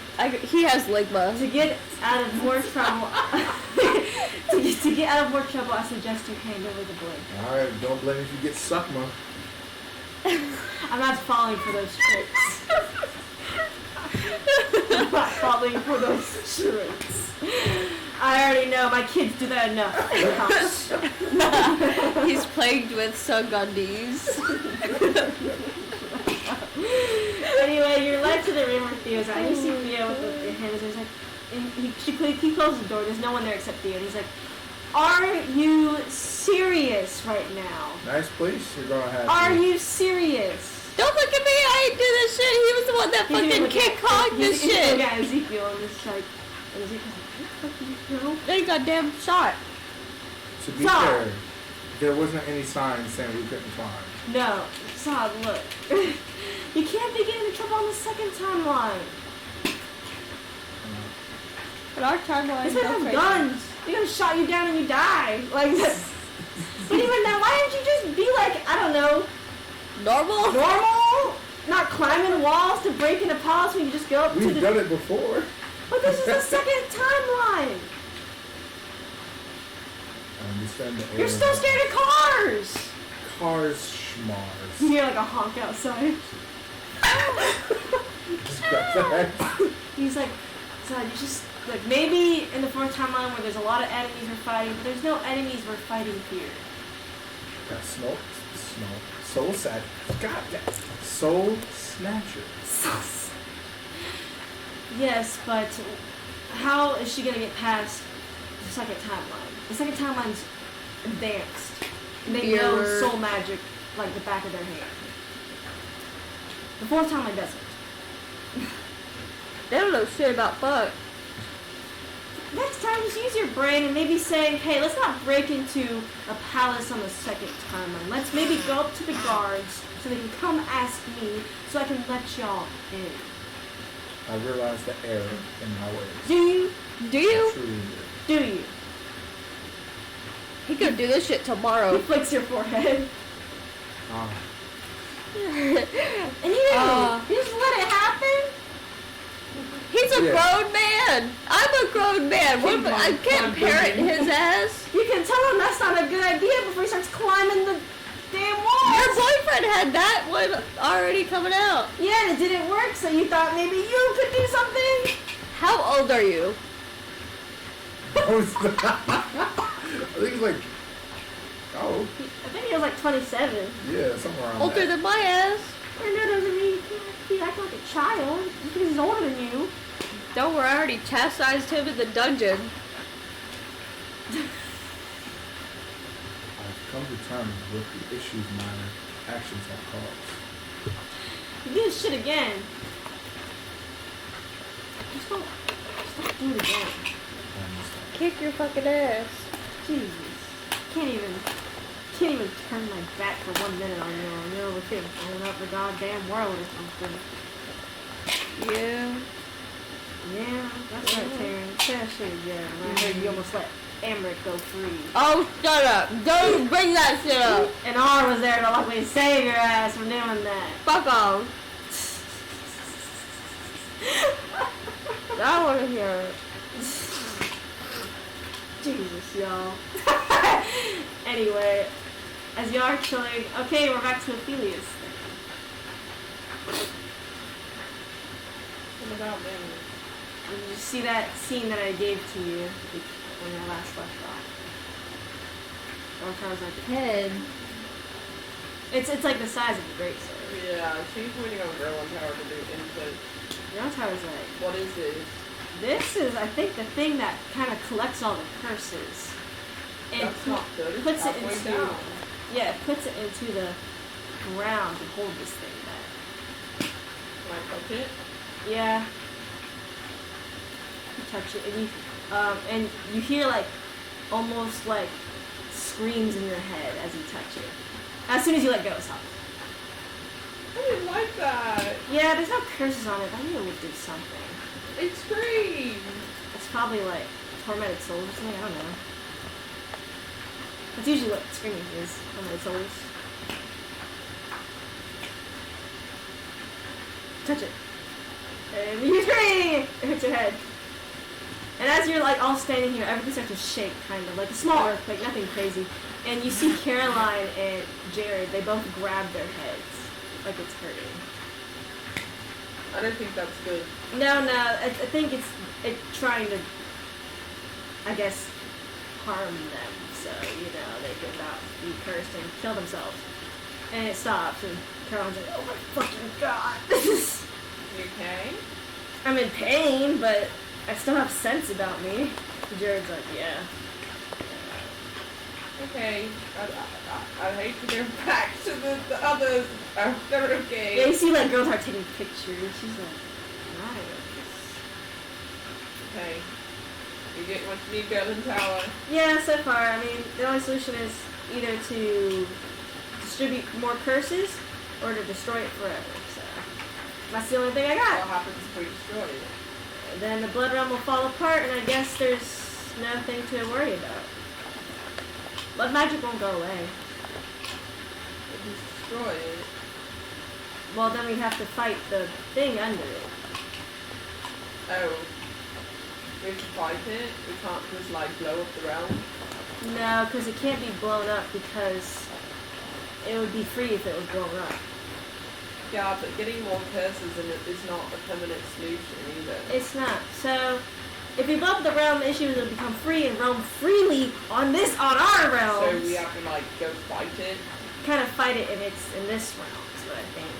he has ligma. To get out of more trouble, to get out of more trouble, I suggest you hand over the blade. Alright, don't blame me if you get suckma. I'm not falling for those tricks. I'm not falling for those tricks. I already know my kids do that enough in the house. He's plagued with Sugandis. Anyway, you're led to the room where Theo's at. You see Theo with the hands. He's like, and he closes the door. There's no one there except Theo. And he's like, "Are you serious right now? Nice place you're gonna have. Are here. you serious?" Don't look at me, I ain't do this shit. He was the one that fucking King Kong this shit. Yeah, Ezekiel and it's like, and Ezekiel's like, "What the fuck you know?" They got damn shot. To be Stop. fair, there wasn't any sign saying we couldn't climb. No, Saad, look. You can't be getting in trouble on the second timeline. But our timeline This is man has guns. They're gonna shot you down and you die. Like, but even then, why didn't you just be like, I don't know, normal. not climbing walls to break into palace when you just go up to We've the... done it before. But this is the second timeline. Understand the You're still scared of cars. Cars schmars. You hear like a honk outside. Just got that. He's like, so you just, like, maybe in the fourth timeline where there's a lot of enemies we're fighting, but there's no enemies we're fighting here. Got Soul Snatcher. God damn. Soul Snatcher. Yes, but how is she gonna get past the second timeline? The second timeline's advanced. And they know Mirror. soul magic like the back of their hand. The fourth timeline doesn't. They don't know shit about fuck. Next time, just use your brain and maybe say, hey, let's not break into a palace on the second timeline. Let's maybe go up to the guards so they can come ask me so I can let y'all in. I realize the error in my ways. Do you? Do you? Truly Do you? He could do this shit He tomorrow. flicks your forehead. He's And you just let it happen? a Yeah. grown man. I'm a grown man. What if I can't parent his ass? You can tell him that's not a good idea before he starts climbing the damn Your walls. boyfriend had that one already coming out. Yeah, and it didn't work, so you thought maybe you could do something? How old are you? I think it's like, oh, I think he was like 27. yeah, somewhere around Older that. than my ass. And that doesn't mean you can't be acting like a child just because he's older than you. Don't worry, I already chastised him in the dungeon. I've come to terms with the issues my actions have caused. You do this shit again. Just don't do it again. I understand. Kick your fucking ass. Jesus. Can't even turn my back for 1 minute on you. You're over here blowing up the goddamn world or something. Yeah. Yeah, that's right, Terrence. Say that shit again. I heard you almost let Emmerich go free. Oh, shut up. Don't bring that shit up. And R was there to luckily save your ass from doing that. Fuck off. I want to hear it. Jesus, y'all. Anyway, as you are chilling, okay, we're back to Ophelia's thing. Oh my god, man. Did you see that scene that I gave to you when I last left off? Or I was like, Head. it's like the size of a great sword. Yeah, she's waiting on Girl and Tower to do input. Your tower's like, What is this? this is, I think, the thing that kind of collects all the curses. And That's not good. It's puts it halfway into, down. yeah, it puts it into the ground to hold this thing back. Can I touch it? Yeah. You touch it, and you hear like almost like screams in your head as you touch it. As soon as you let go, it stops. I didn't like that. Yeah, there's no curses on it, but I knew it would do something. It screamed. It's probably like tormented souls or something. I don't know. That's usually what screaming is. Tormented souls. Touch it. And you scream! It hits your head. And as you're like all standing here, everything starts to shake, kind of like a small earthquake, nothing crazy. And you see Caroline and Jared, they both grab their heads, like it's hurting. I don't think that's good. No, I think it's trying to, I guess, harm them, so, you know, they could not be cursed and kill themselves. And it stops, and Caroline's like, oh my fucking god. You okay? I'm in pain, but I still have sense about me. Jared's like, yeah. Okay. I hate to go back to the others. They're okay. Yeah, you see, like, girls are taking pictures. She's like, nice. Okay. You get what you need, Girl and Tower. Yeah, so far, I mean, the only solution is either to distribute more curses or to destroy it forever, so that's the only thing I What got. happens if we destroy it? Then the blood realm will fall apart, and I guess there's nothing to worry about. Blood magic won't go away. If we destroy it, Well, then we have to fight the thing under it. oh. We have to fight it? We can't just like blow up the realm? No, because it can't be blown up because it would be free if it was blown up. Yeah, but getting more curses in it is not a permanent solution either. It's not. So If we blow up the realm, the issue is it'll become free and roam freely on our realm. So we have to like go fight it. Kind of fight it in this realm, is what I think.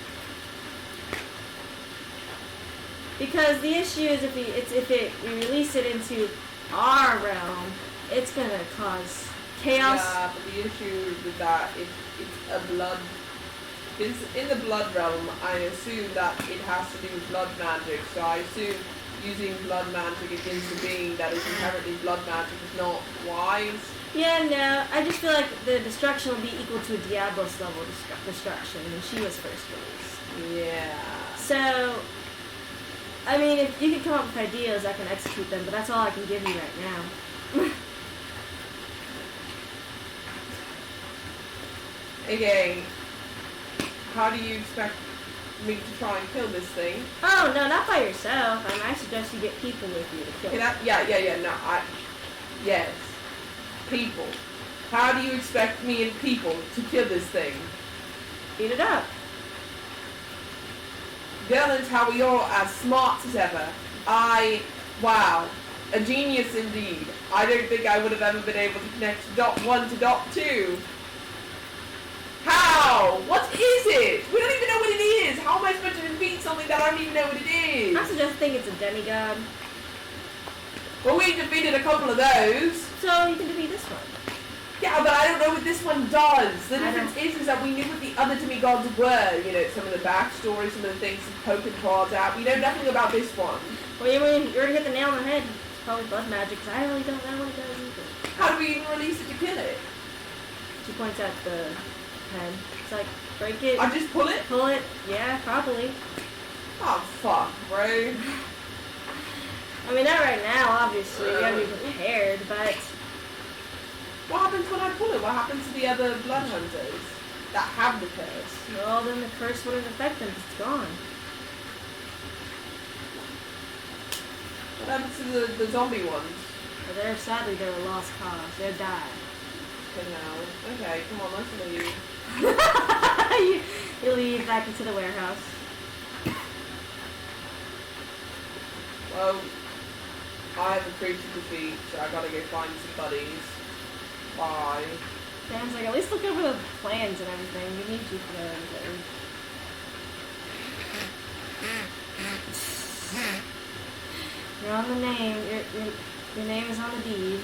Because the issue is if we release it into our realm, it's gonna cause chaos. Yeah, but the issue with that it's a blood. It's in the blood realm. I assume that it has to do with blood magic. So I assume using blood magic against a being that is inherently blood magic is not wise. Yeah, no. I just feel like the destruction will be equal to a Diablos level destruction when she was first released. Yeah. So, I mean, if you can come up with ideas, I can execute them, but that's all I can give you right now. Okay. How do you expect me to try and kill this thing? Oh, no, not by yourself. I suggest you get people with you to kill it. Yes. People. How do you expect me and people to kill this thing? Beat it up. Villains, how we all as smart as ever. Wow. A genius indeed. I don't think I would have ever been able to connect dot 1 to dot 2. How? What is it? We don't even know what it is. How am I supposed to defeat something that I don't even know what it is? I suggest think it's a demigod. Well, we defeated a couple of those. So you can defeat this one. Yeah, but I don't know what this one does. The difference is that we knew what the other demigods were. You know, some of the backstory, some of the things poke and prods out. We know nothing about this one. Well, you're going to hit the nail on the head. It's probably blood magic, because I really don't know what it does either. How do we even release it to kill it? She points at the pen. It's like, break it. I just pull it? Pull it. Yeah, probably. Oh, fuck, bro. I mean, not right now, obviously. You gotta be prepared, but... What happens when I pull it? What happens to the other blood hunters that have the curse? Well, then the curse wouldn't affect them, 'cause it's gone. What happens to the zombie ones? Well, sadly, they're a lost cause. They'll die. Okay, come on, let's leave. you leave back into the warehouse. Well, I have a creature to defeat, so I gotta go find some buddies. Bye. Dan's like, at least look over the plans and everything. We need you for everything. You're on the name. Your name is on the deed.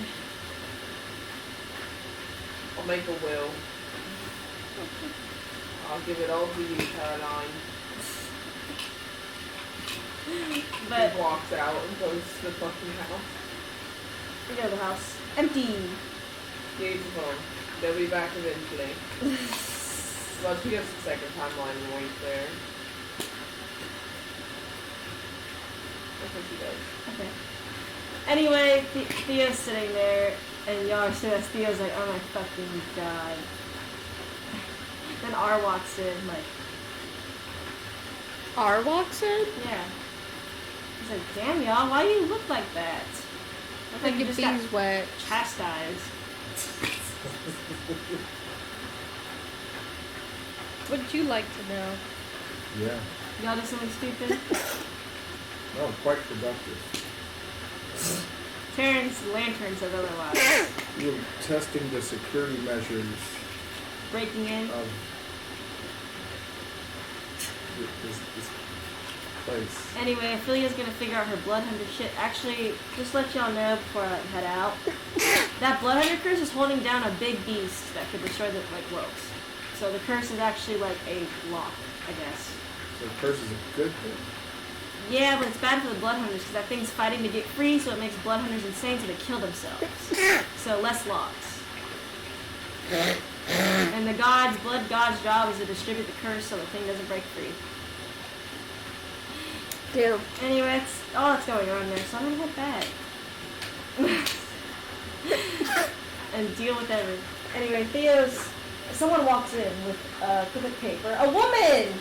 I'll make a will. I'll give it all to you, Caroline. But he walks out and goes to the fucking house. We go to the house. Empty. Beautiful. They'll be back eventually. Well, she gets the second timeline and wait there. That's what she does. Okay. Anyway, Theo's sitting there, and y'all so Theo's like, oh my fucking god. Then R walks in, like... R walks in? Yeah. He's like, damn y'all, why do you look like that? Look Like you your just got feet's wet. chastised. Would you like to know? Yeah. Y'all do something stupid? No, quite productive. Terrence Lantern says otherwise. We were testing the security measures Breaking in. of this place. Anyway, Ophelia's gonna figure out her blood hunter shit. Actually, just let y'all know before I head out. That blood hunter curse is holding down a big beast that could destroy the ropes. So the curse is actually like a block, I guess. So the curse is a good thing. Yeah, but it's bad for the blood hunters because that thing's fighting to get free, so it makes blood hunters insane, so they kill themselves. So less locks. And the blood god's job is to distribute the curse so the thing doesn't break free. Damn. Anyway, that's all that's going on there, so I'm gonna head back. And deal with everything. Anyway, someone walks in with a piece of paper. A woman!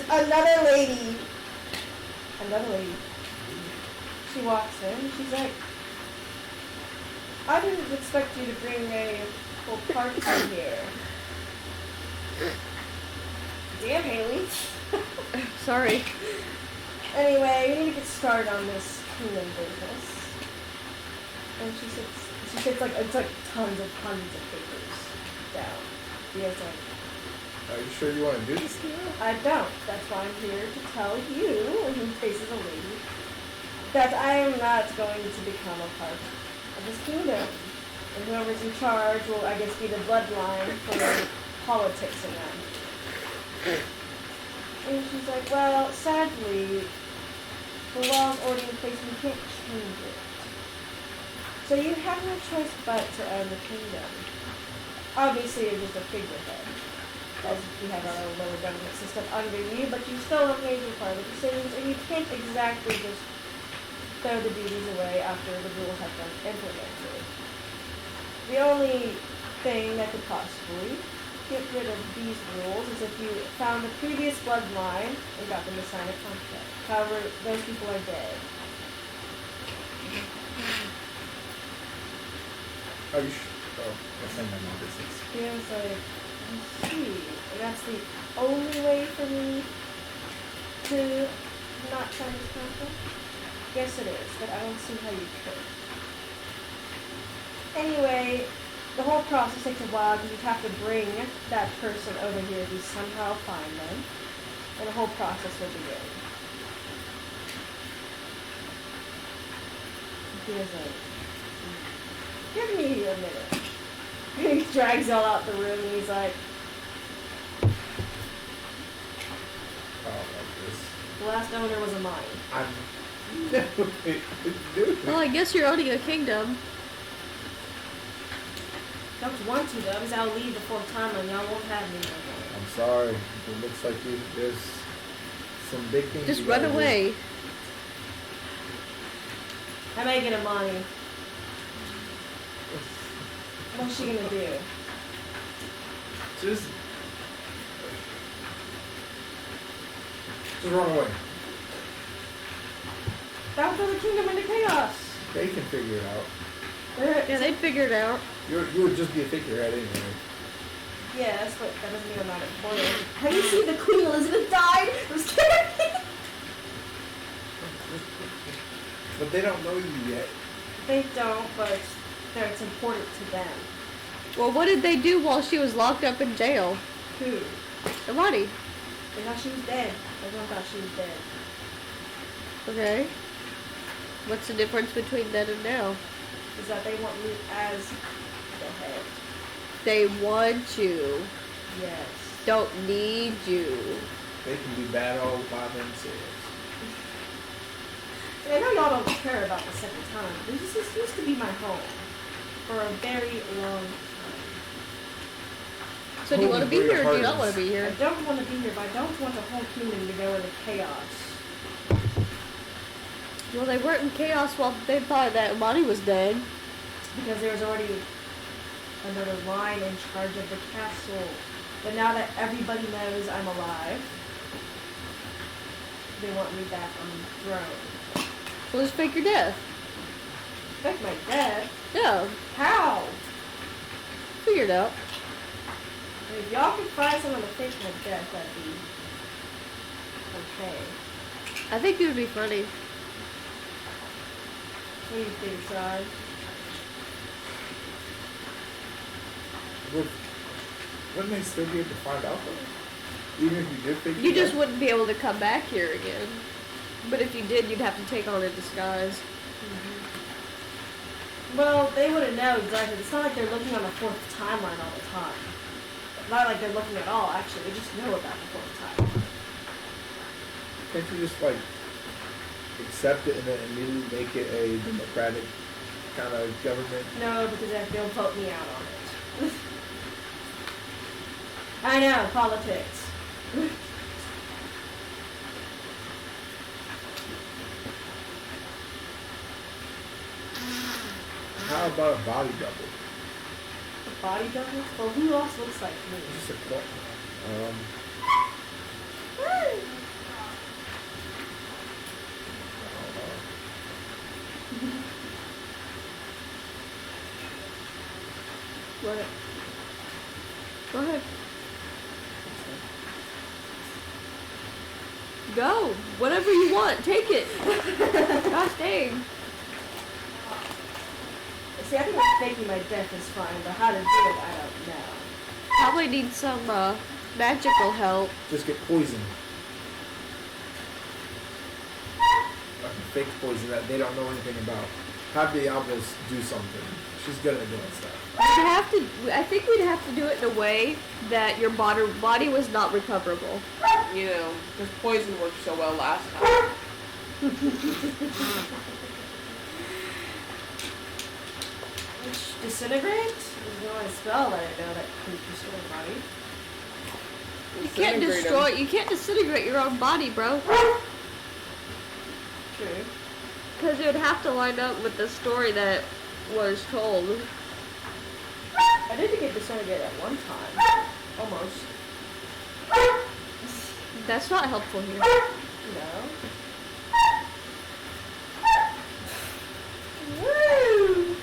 Another lady. She walks in, she's like, I didn't expect you to bring a whole party here. Damn, Haley. Sorry. Anyway, we need to get started on this human business. And she sits like, it's like tons of papers down. Dia's like, Are you sure you want to do this now? I don't. That's why I'm here to tell you, and he faces a lady, that I am not going to become a part of this kingdom. And whoever's in charge will, I guess, be the bloodline for politics and that. And she's like, well, sadly, the law's already in place and you can't change it. So you have no choice but to own the kingdom. Obviously, you're just a figurehead, as we have our own little government system under you, but you still have major part of the decisions, and you can't exactly just throw the duties away after the rules have been implemented. The only thing that could possibly get rid of these rules is if you found a previous bloodline and got them to sign a contract. However, those people are dead. Are you sure? Oh, that's none of my business. Yeah, it's like, I see. And that's the only way for me to not sign this contract? Yes, it is, but I don't see how you could. Anyway, the whole process takes a while because you have to bring that person over here to somehow find them, and the whole process will begin. Here's give me a minute. He drags y'all out the room and he's like, Oh, like this. the last owner was a mine. I'm. Dude. Well, I guess you're owning a kingdom. Don't want to though, because I'll leave before time and y'all won't have me no more. I'm sorry. It looks like there's some big things. Just you run gotta do. away. I'm making a money. What's she gonna do? Just run away. That would throw the kingdom into chaos. They can figure it out. Yeah, they'd figure it out. You would just be a figurehead anyway. Yes, but that doesn't mean I'm not important. Have you seen the Queen Elizabeth died? I'm scared. But they don't know you yet. They don't, but it's important to them. Well, what did they do while she was locked up in jail? Who? Imani. They thought she was dead. Everyone thought she was dead. Okay. What's the difference between then and now? Is that they want me as the head. They want you. Yes. Don't need you. They can be bad all by themselves. And I know y'all don't care about the second time. This used to be my home for a very long time. So do you want to be here or do you not want to be I here? don't want to be here, but I don't want the whole kingdom to go into chaos. Well, they weren't in chaos while they thought that Imani was dead. Because there was already another line in charge of the castle. But now that everybody knows I'm alive, they want me back on the throne. Well, just fake your death. Fake my death? Yeah, How? figure it out. If y'all can find someone to fake my death, that'd be okay. I think it would be funny. What do you think, Sai? Wouldn't they still be able to find out though? Even if you did figure You it just out? wouldn't be able to come back here again. But if you did, you'd have to take on a disguise. Well, they wouldn't know exactly. It's not like they're looking on the fourth timeline all the time. Not like they're looking at all, actually. They just know about the fourth timeline. Can't you just like accept it and then immediately make it a democratic kind of government? No, because they'll vote me out on it. I know, politics. How about a body double? A body double? Well, who else looks like me? Just a clock. What? Go ahead. Go. Whatever you want. Take it. Gosh dang. See, I think faking my death is fine, but how to do it, I don't know. Probably need some magical help. Just get poisoned. Fake poison that they don't know anything about. Have Diablos do something. She's good at doing stuff. We'd have to. I think we'd have to do it in a way that your body was not recoverable. You know, because poison worked so well last time. Which disintegrate is the only spell that I know that can destroy the body. You can't destroy. You can't disintegrate your own body, bro. True. Because it would have to line up with the story that was told. I did get disintegrate at one time. Almost. That's not helpful here. No. Woo!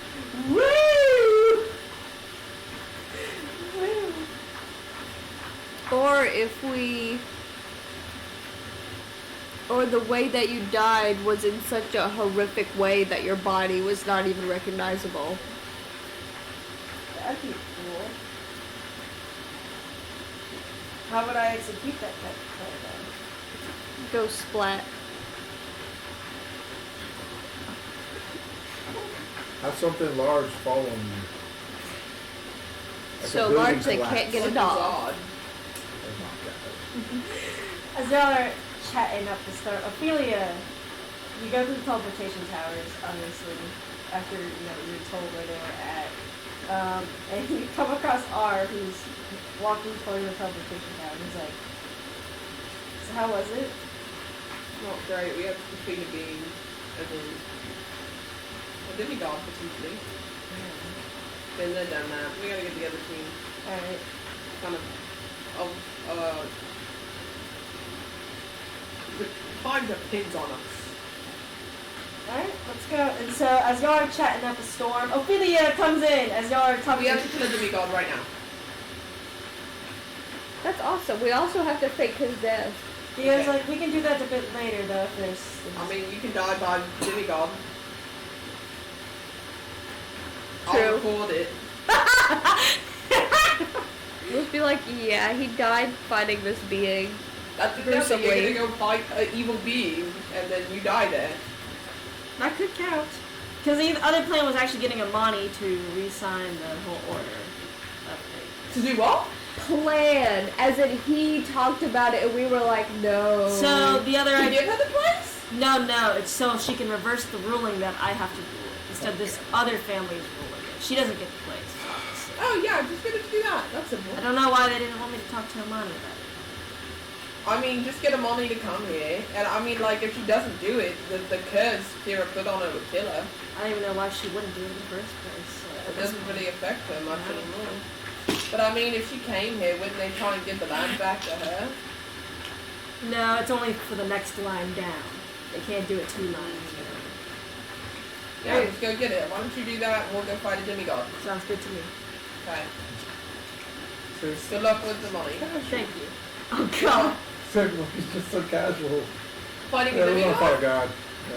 Woo! Woo! Or if we... Or the way that you died was in such a horrific way that your body was not even recognizable. That'd be cool. How would I execute that kind of thing? Go splat. Have something large following you. Like So a building large they collapse. can't get a Which is dog. odd. Oh As y'all are chatting up the start, Ophelia, you go through the teleportation towers, obviously, after you're told where they were at. And you come across R, who's walking toward the teleportation tower. He's like, so how was it? Not great. We have to defeat a being, and then a demigod potentially. Been there, done that. We gotta get the other team. Alright. Kind of the time depends on us. Alright, let's go. And so, as y'all are chatting up a storm, Ophelia comes in as y'all are talking. We have to kill a demigod right now. That's awesome. We also have to fake his death. He was like, we can do that a bit later, though, if there's... I mean, you can die by demigod. True. I'll record it. We'll be like, yeah, he died fighting this being. That's the thing. You're gonna go fight an evil being, and then you die there. That could count. Because the other plan was actually getting Amani to re-sign the whole order of things. To do what? Plan, as in he talked about it and we were like, no. So the other To idea... give her the place? No, it's so she can reverse the ruling that I have to rule it. Instead of this other family's ruling it. She doesn't get the place, obviously. Oh yeah, just get her to do that. That's simple. I don't know why they didn't want me to talk to Amani about it. I mean, just get Amani to come here, and I mean, like, if she doesn't do it, the curse Kira put on her would kill her. I don't even know why she wouldn't do it in the first place. It doesn't really affect her much anymore. But I mean, if she came here, wouldn't they try and give the land back to her? No, it's only for the next line down. They can't do it 2 lines down. Yeah, just go get it. Why don't you do that, and we'll go fight a demigod. Sounds good to me. Okay. Seriously. Good luck with the money. Thank you. Oh god. He's just so casual. Fighting Yeah, a we're gonna fight a demigod? god.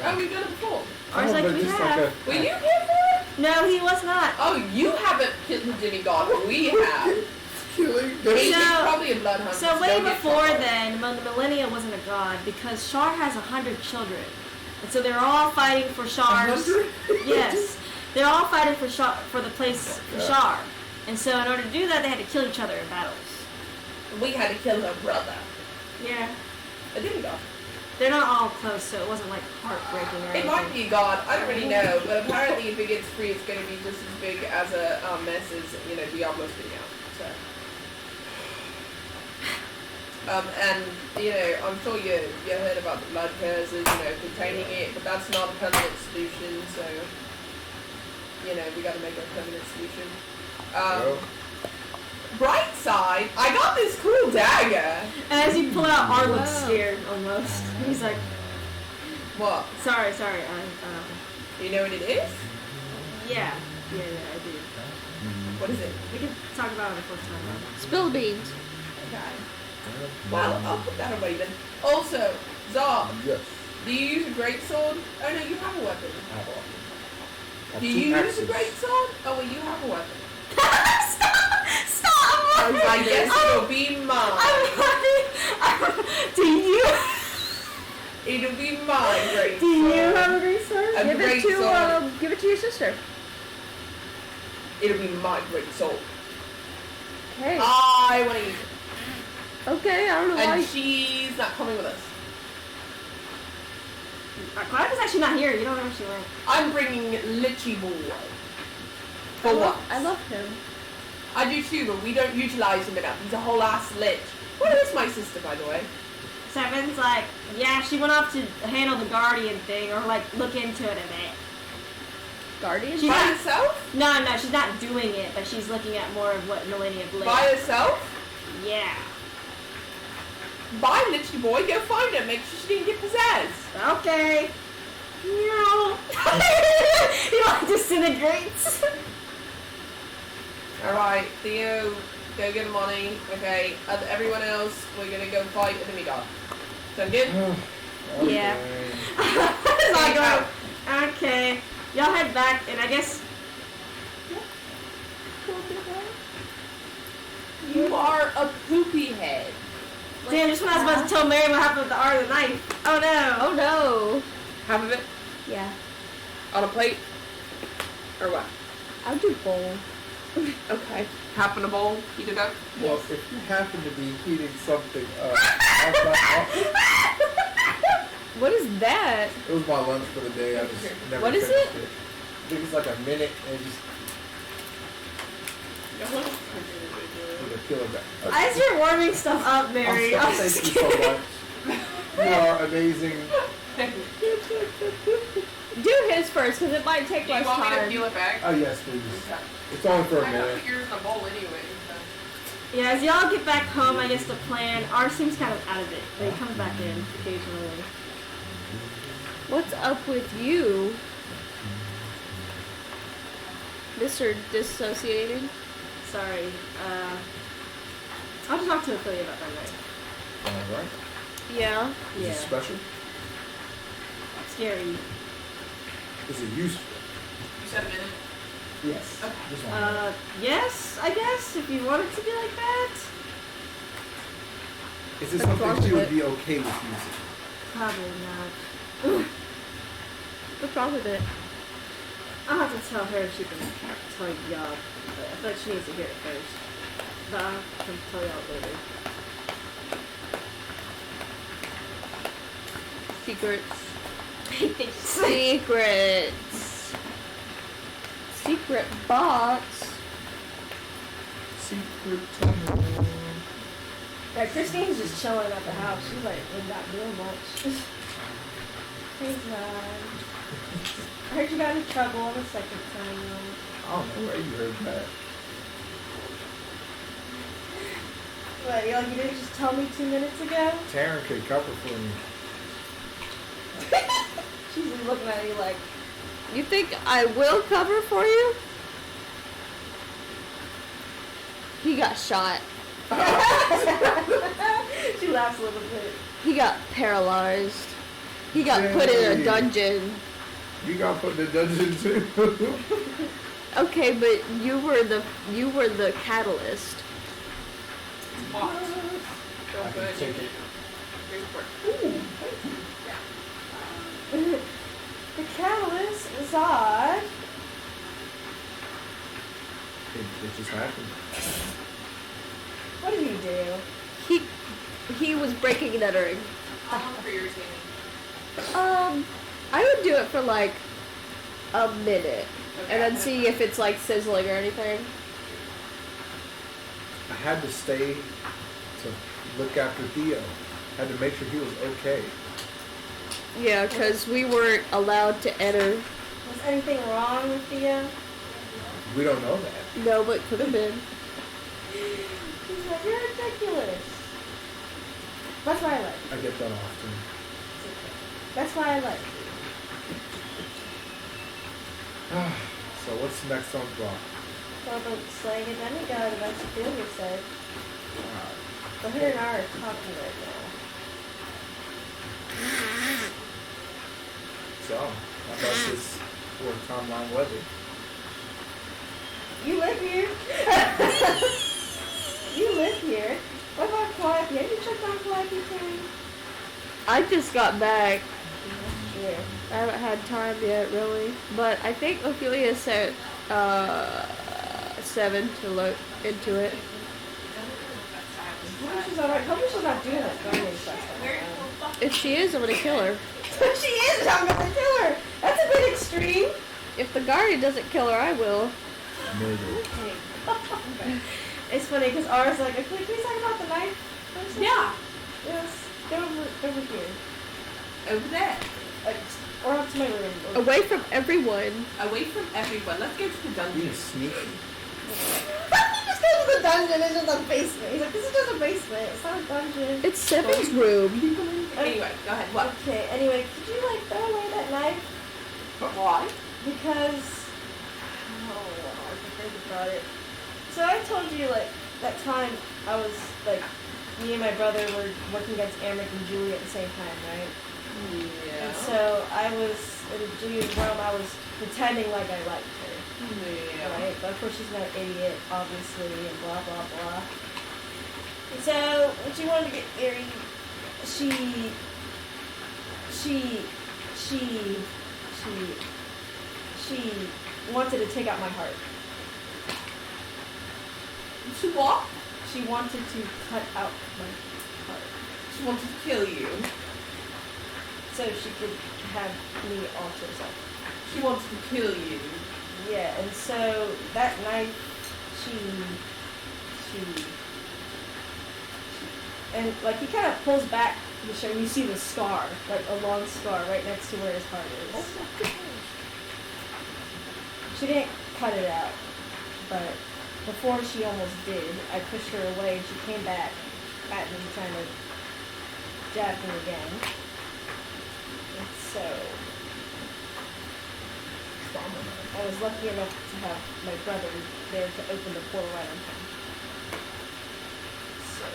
Oh, we've done it before. Ours like but we just have. Were you here for it? No, he was not. Oh, you haven't killed the demigod, but we have. Killing He's So- probably a blood hunter. So way don't get before caught. then, when the millennia wasn't a god, because Shar has 100 children, and so they're all fighting for Shar's. 100? Yes, they're all fighting for for the place for Shar, and so in order to do that, they had to kill each other in battles. We had to kill her brother. Yeah, A demigod. they're not all close, so it wasn't like heartbreaking or It anything. might be a god. I don't really know, but apparently if it gets free, it's going to be just as big as a mess as Diablos being out. So. And I'm sure you heard about the blood curses, containing it, but that's not a permanent solution. So, we got to make a permanent solution. Well, Bright side, I got this cool dagger. And as you pull it out, R looks Wow. scared almost. He's like, What? sorry, You know what it is? yeah, I do. What is it? We can talk about it the first time. Spill beans. Okay. Well, I'll put that away then. Also, Zar, yes. do you use a greatsword? Oh no, you have a weapon. I have a Have Do two you use a axes. great sword? Oh, well, you have a weapon. Stop! I guess it'll be mine. Do you? It'll be mine, great Do you sword. have a great sword? A great sword. Give it to your sister. It'll be my great sword. Okay. I want to use it. Okay, I don't know why. And she's not coming with us. Claudia's actually not here. You don't know where she went. I'm bringing Litchy Boy. For what? I love him. I do too, but we don't utilize him enough. He's a whole ass lich. What is my sister, by the way? Seven's like, yeah, she went off to handle the guardian thing or like look into it a bit. Guardian? She's By not, herself? no, she's not doing it, but she's looking at more of what Millennia Blade. By herself? Yeah. Bye, Litchy Boy. Go find her. Make sure she didn't get possessed. Okay. No. He like disintegrates. Alright, Theo, go get money. Okay, everyone else, we're gonna go fight a demigod. Sound good? Yeah. Okay. Like, okay. Y'all head back, and I guess. You are a poopy head. Damn, just when I was about to tell Mary what happened with the art of the knife. Oh no. Oh no. Half of it Yeah. on a plate? Or what? I'll do bowl. Okay. Half in a bowl, heat it up. Well, if you happen to be heating something up, What is that? it was my lunch for the day. I just never What is finished it. I think it's like a minute and just with a kilogram. As you're warming stuff up, Mary, I'm I'm sorry, just thank you so kidding. much. You are amazing. Do his first, because it might take Do you less want me to time. peel it back? Oh yes, please. Okay. It's only for a I got minute. figures in a bowl anyway. So. Yeah, as y'all get back home, I guess the plan. R seems kind of out of it, but he comes back in occasionally. What's up with you? Mr. Dissociating? Sorry. I'll just talk to Ophelia about that night. All right. Yeah. Is Yeah. it special? Scary. Is it useful? You said a minute? Yes. Okay. Just one. Yes, I guess, if you want it to be like that. Is it what's wrong something she with would be okay with using? Probably not. What's wrong with it? I'll have to tell her if she can tell y'all, but I feel like she needs to hear it first. But I'll come tell y'all later. Secrets. Secrets. Secret box. Secret tunnel. Yeah, Christine's just chilling at the house. She's like, we're not doing much. Hey, God. I heard you got in trouble the second time. I don't know where you heard that. What, you didn't just tell me 2 minutes ago? Taryn could cover for me. She's just looking at you like, You think I will cover for you? He got shot. she laughs a little bit. He got paralyzed. He got put in a Yay. dungeon. You got put in the dungeon too. Okay, but you were the catalyst. Hot. I Don't can put take it. The catalyst is odd. It just happened. What did he do? He was breaking and entering. How long for yours, Amy? I would do it for like a minute, Okay. and then see if it's like sizzling or anything. I had to stay to look after Theo. Had to make sure he was okay. Yeah, because we weren't allowed to enter. Was anything wrong with Theo? We don't know that. No, but could have been. He's like, you're ridiculous. That's why I like you. I get that often. That's why I like you. So what's next on block? Well, the slaying a demigod, that's what Ophelia said. But her and I are talking right now. So, how about this Or timeline weather. You live here. You live here. What about Calliope? Have you checked on Calliope, Terry? I just got back. Yeah. I haven't had time yet, really. But I think Ophelia said 7 to look into it. Hopefully she's not doing that gardening stuff. If she is, I'm gonna kill her. She is. I'm gonna kill her. That's a bit extreme. If the guardian doesn't kill her, I will. Murder. It's funny because ours like, can we please talk about the knife? First? Yeah. Yes. Go over here. Over there. Or up to my room. Away from everyone. Away from everyone. Let's go to the Being dungeon. sneaky. Just go to the dungeon. It's just a basement. He's like, this is just a basement. It's not a dungeon. It's Seven's room. Anyway, go ahead. What? Okay. Anyway, could you like throw away that knife? But why? Because I can think about it. So I told you like that time I was like me and my brother were working against Amric and Julie at the same time, right? Yeah. And so I was in Julie's room. I was pretending like I liked her, Yeah. right? But of course she's not an idiot, obviously, and blah blah blah. And so when she wanted to get married, she wanted to take out my heart. She what? She wanted to cut out my heart She wants to kill you. so she could have me all to herself. She wants to kill you. Yeah, and so that night and like he kind of pulls back the shirt and you see the scar, like a long scar right next to where his heart is. Oh my gosh. She didn't cut it out, but before she almost did, I pushed her away and she came back at me trying to jab me again. And so I was lucky enough to have my brother there to open the portal right on time. So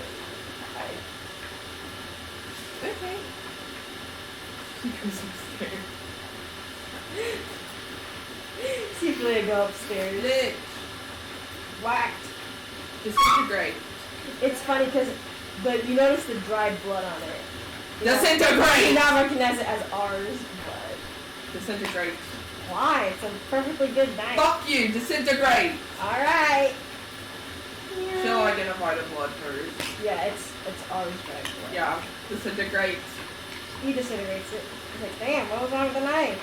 Okay. She goes upstairs. see if Leah go upstairs. Lit. Whacked. Disintegrate. It's funny because you notice the dried blood on it. You Disintegrate. now recognize it as ours, but Disintegrate. why? It's a perfectly good knife. Fuck you. Disintegrate. Alright. She'll identify the blood first. Yeah, it's ours dried blood. Yeah. Disintegrate. He disintegrates it. He's like, damn, what was wrong with the knife?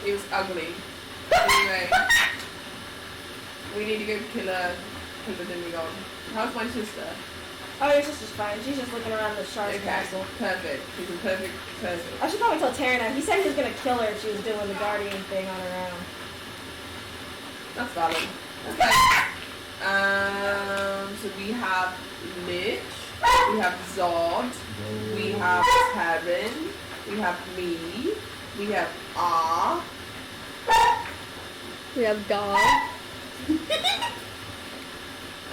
It was ugly. Anyway. We need to go kill her demigod. How's my sister? Oh, your sister's fine. She's just looking around the Shard's castle. Perfect. She's a perfect person. I should probably tell Taryn that. He said he was going to kill her if she was doing the guardian thing on her own. That's valid. Okay. So we have Mitch, we have Zod, we have Kevin, we have me, we have Ah. We have dog. And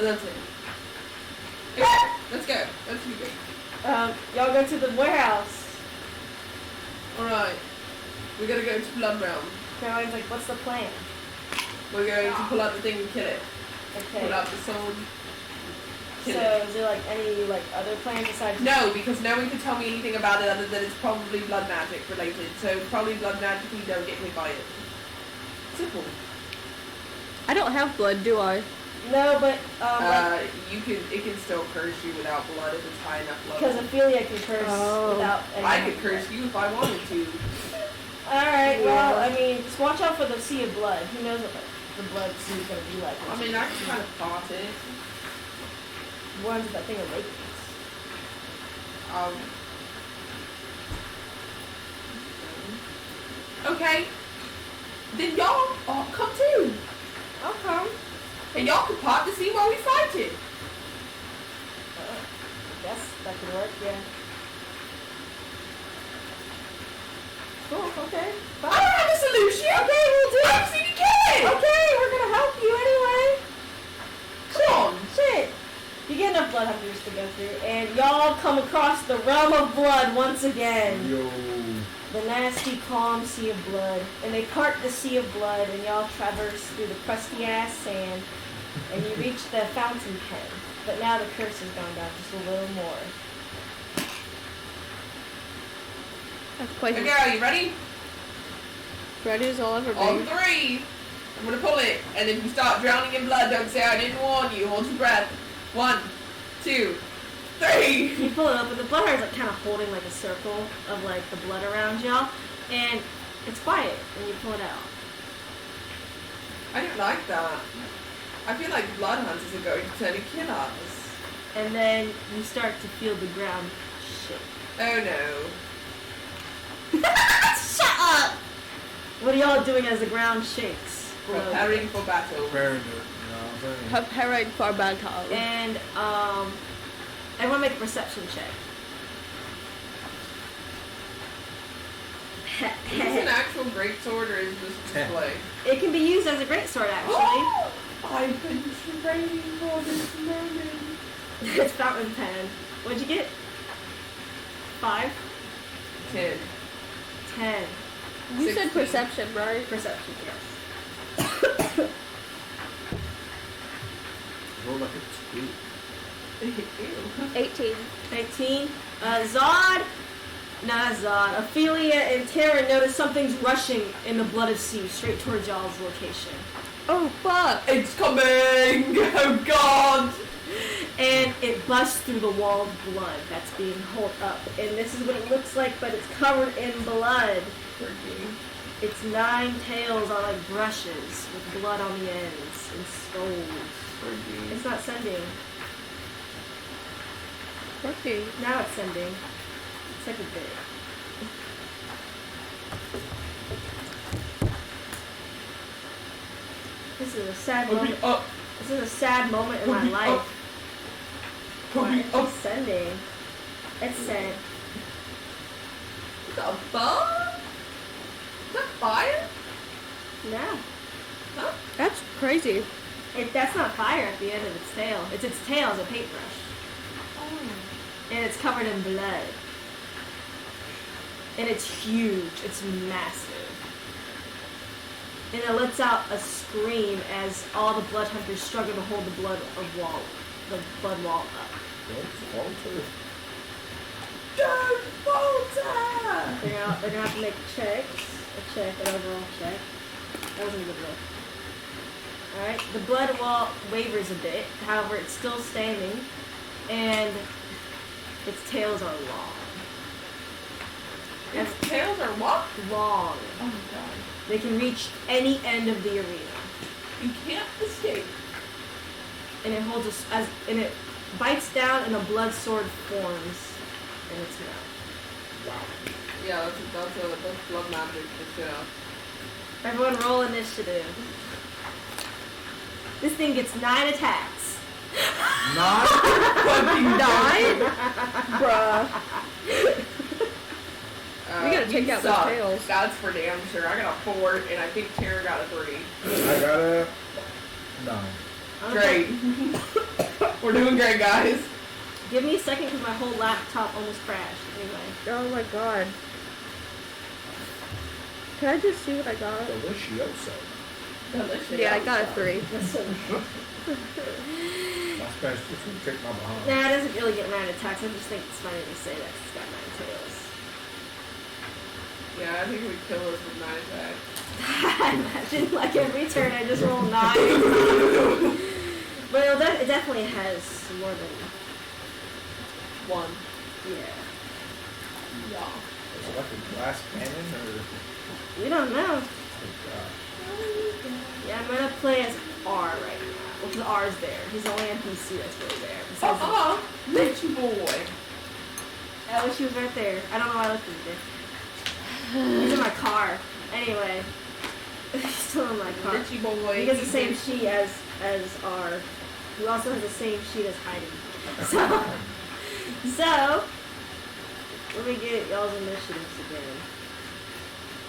that's it. Okay, let's go. Let's be good. Y'all go to the warehouse. Alright. We gotta go to Blood Realm. Caroline's like, what's the plan? We're going to pull out the thing and kill it. Okay. Pull out the sword. So Kill it. is there like any like other plan besides? No, because no one can tell me anything about it other than it's probably blood magic related. So probably blood magic, you don't get hit by it. Simple. I don't have blood, do I? No, but It can still curse you without blood if it's high enough level. because Ophelia can curse without any. I could curse you if I wanted to. Alright, well, I mean, just watch out for the sea of blood. Who knows what the blood sea is going to be like. I mean, I can kind of thought it. One's that thing awakens. Okay. Then y'all come too. I'll come. And y'all can part to see while we fight it. I guess that could work, yeah. Cool, okay. I don't have a solution. Okay, we'll do I it. just need to kill it. Okay, we're gonna help you anyway. Come on. Shit. You get enough blood hunters to go through, and y'all come across the realm of blood once again. Yo. the nasty, calm sea of blood. And they part the sea of blood, and y'all traverse through the crusty-ass sand, and you reach the fountain pen. But now the curse has gone down just a little more. That's quite Okay, are you ready? ready as I'll ever be. On 3. I'm gonna pull it, and if you start drowning in blood, don't say I didn't warn you. Hold your breath. 1, 2, 3. You pull it up, and the blood is like kind of holding like a circle of like the blood around y'all, and it's quiet when you pull it out. I didn't like that. I feel like blood hunters are going to turn to kill us. And then you start to feel the ground shake. Oh no. Shut up! What are y'all doing as the ground shakes? Preparing for battle. Preparing to, you know what I'm saying? Preparing for battle. And everyone make a perception check. Is this an actual greatsword or is this display? It can be used as a greatsword, actually. I've been training for this moment. It's fountain pen. What'd you get? 5? 10. 10. You said 16. perception, right? Perception, yes. Roll like a 2. Ew. 18. 18. Zod. No, not Zod. Ophelia and Tara notice something's rushing in the blooded sea straight towards y'all's location. Oh, fuck. It's coming! Oh god! And it busts through the wall of blood that's being held up. And this is what it looks like, but it's covered in blood. Its 9 tails are like brushes with blood on the ends and skulls. It's not sending. Okay. Now it's sending. It's like a bit. This is a sad moment. Up! This is a sad moment in my Hurry life. up. Why Hurry is up! it sending? It's sent. Is that a bug? Is that fire? No. Huh? That's crazy. That's not fire at the end of its tail. It's its tail as a paintbrush. And it's covered in blood. And it's huge. It's massive. And it lets out a scream as all the blood hunters struggle to hold the blood wall up. Don't falter. Don't falter! They're gonna have to make checks. An overall check. That wasn't a good roll. Alright, the blood wall wavers a bit, however it's still standing, and its tails are long. Its tails are what? Long. Oh my god. They can reach any end of the arena. You can't escape. And it holds and it bites down and a blood sword forms in its mouth. Wow. Yeah, that's blood magic for sure. Everyone roll initiative. This thing gets 9 attacks. 9? Fucking 9? Bruh. We gotta take you out the suck. tails. That's for damn sure. I got a 4, and I think Tara got a 3. I got a 9. Great. We're doing great, guys. Give me a second because my whole laptop almost crashed. Anyway. Oh my god. Can I just see what I got? Delicioso. Delicious. Yeah, I got a 3. My Spanish just would kick my behind. Nah, it doesn't really get 9 attacks. I just think it's funny to say that it's got 9 tails. Yeah, I think we kill us with 9 attacks. Imagine, like, every turn I just roll 9. But it definitely has more than 1. yeah. Yeah. Is it like a glass cannon or? We don't know. Oh, Yeah, I'm gonna play as R right now. Well, because R is there. He's the only NPC that's really there. Besides Richie boy. I wish he was right there. I don't know why I looked at him. He's in my car. Anyway. He's still in my car. Richie boy. He gets the same sheet as R, who also has the same sheet as Heidi. So, let me get y'all's initiatives again.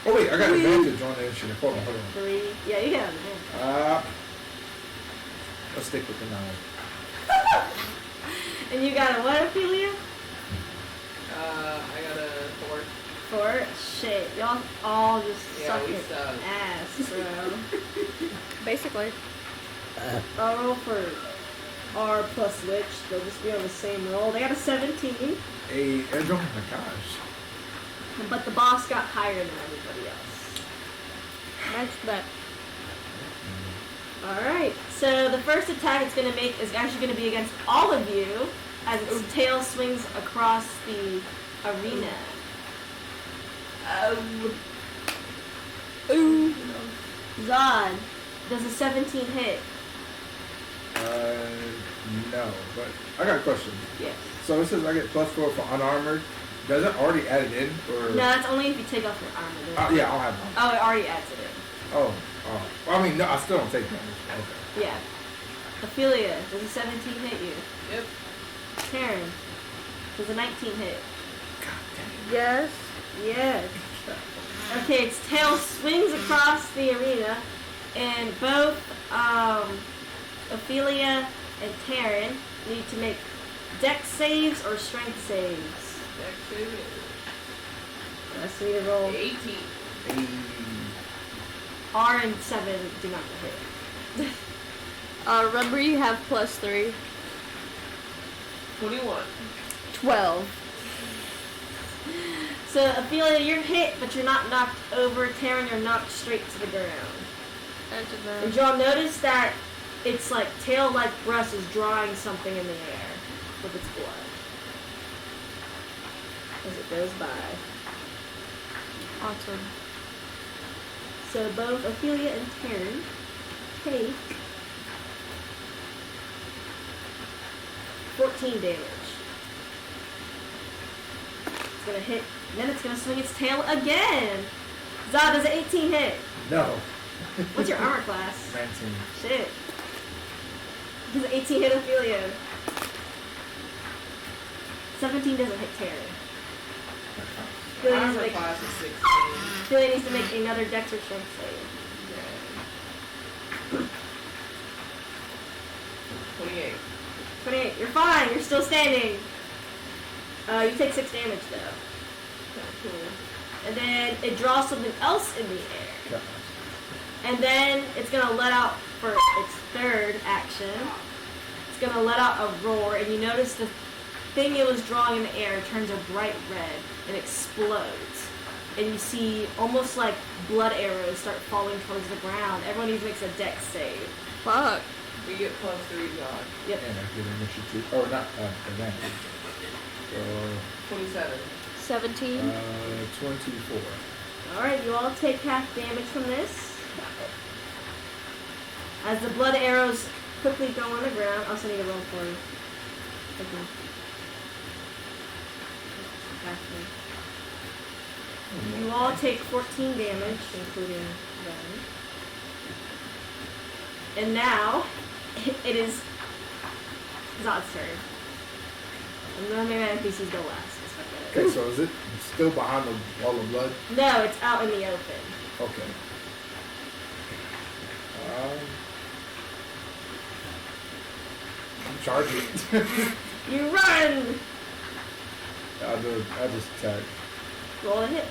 Oh wait, I got advantage on the initiative. Hold on. 3. Yeah, you got it. Let's stick with the 9. And you got a what, Ophelia? I got a 4. 4. Shit. Y'all all just Yeah, we sucking suck. ass, bro. Basically. I'll roll for R plus Witch. They'll just be on the same roll. They got a 17, Oh my gosh. but the boss got higher than everybody else. That's that. Alright, so the first attack it's going to make is actually going to be against all of you as its tail swings across the arena. Ooh. Zod, does a 17 hit? No, but I got a question. Yes. So it says I get +4 for unarmored. Does it already add it in, or? No, that's only if you take off your armor. Yeah, I'll have one. Oh, it already adds it in. Oh. Well, I mean, no, I still don't take damage. Okay. Yeah. Ophelia, does a 17 hit you? Yep. Karen, does a 19 hit? Yes. Yes. Okay, its tail swings across the arena, and both Ophelia and Taryn need to make dex saves or strength saves. Dex save Let's need to roll. 18. Hey. R and 7 do not hit. Remember you have +3. 21. 12. So Ophelia, you're hit, but you're not knocked over. Taryn, you're knocked straight to the ground. And y'all notice that its like tail-like breast is drawing something in the air with its blood as it goes by. Awesome. So both Ophelia and Taryn take 14 damage. It's gonna hit, and then it's gonna swing its tail again. Zod, does an 18 hit? No. What's your armor class? 19. Shit. Does an 18 hit Ophelia? 17 doesn't hit Taryn. Ophelia needs to Armor make, class is 16. Ophelia needs to make another dex or strength save. 28. 28. You're fine. You're still standing. You take 6 damage though. Cool. And then it draws something else in the air. Yeah. And then it's gonna let out for its third action. It's gonna let out a roar, and you notice the thing it was drawing in the air turns a bright red and explodes. And you see almost like blood arrows start falling towards the ground. Everyone needs to make a dex save. Fuck. We get +3, God. Yep. And I get initiative. Or not, advantage. So, 27. 17. 24. Alright, you all take half damage from this. As the blood arrows quickly go on the ground, I also need a roll for you. Thank you. You all take 14 damage, including them. And now, it is Zod's turn. I'm gonna make my NPCs go last. Okay, so is it still behind the wall of blood? No, it's out in the open. Okay. I'm charging. You run! I'll just attack. Roll a hit.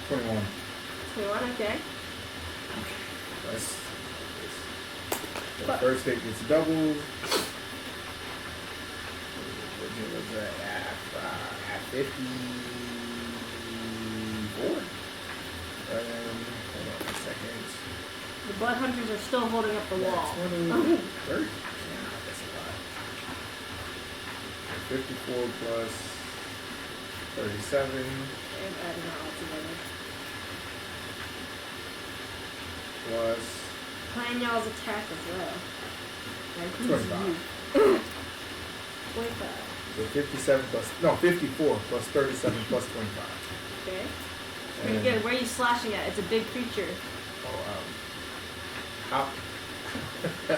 21. 21, okay. That's the first hit gets doubled. What was that? At 54. Hold on a second. The blood hunters are still holding up the wall. 20, 30. Yeah, that's a lot. 54 plus 37 And adding it all together. plus Plan y'all's attack as well. And who's 25. you? 25. So 57 plus, no, 54 plus 37 plus 25. Okay. Pretty good. Where are you slashing at? It's a big creature. Out.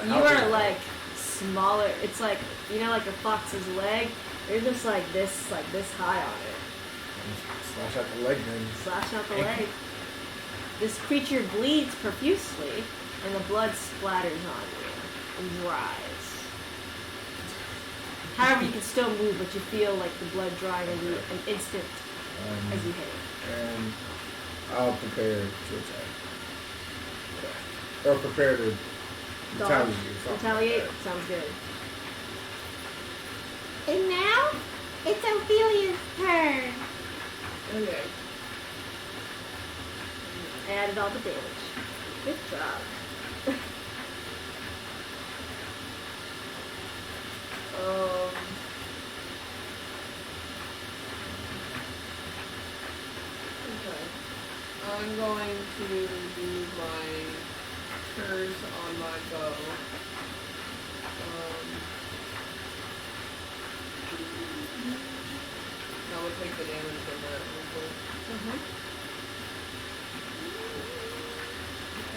You are like smaller. It's like, you know, like a fox's leg. You're just like this high on it. Slash out the leg then. Slash out the leg. This creature bleeds profusely, and the blood splatters on you and dries. However, you can still move, but you feel like the blood drying and an instant as you hit it. And I'll prepare to attack. Or prepare to retaliate. Sounds good. And now, it's Ophelia's turn. Okay. Added all the damage. Good job. Okay. I'm going to do my curse on my bow. I will take the damage from that real quick.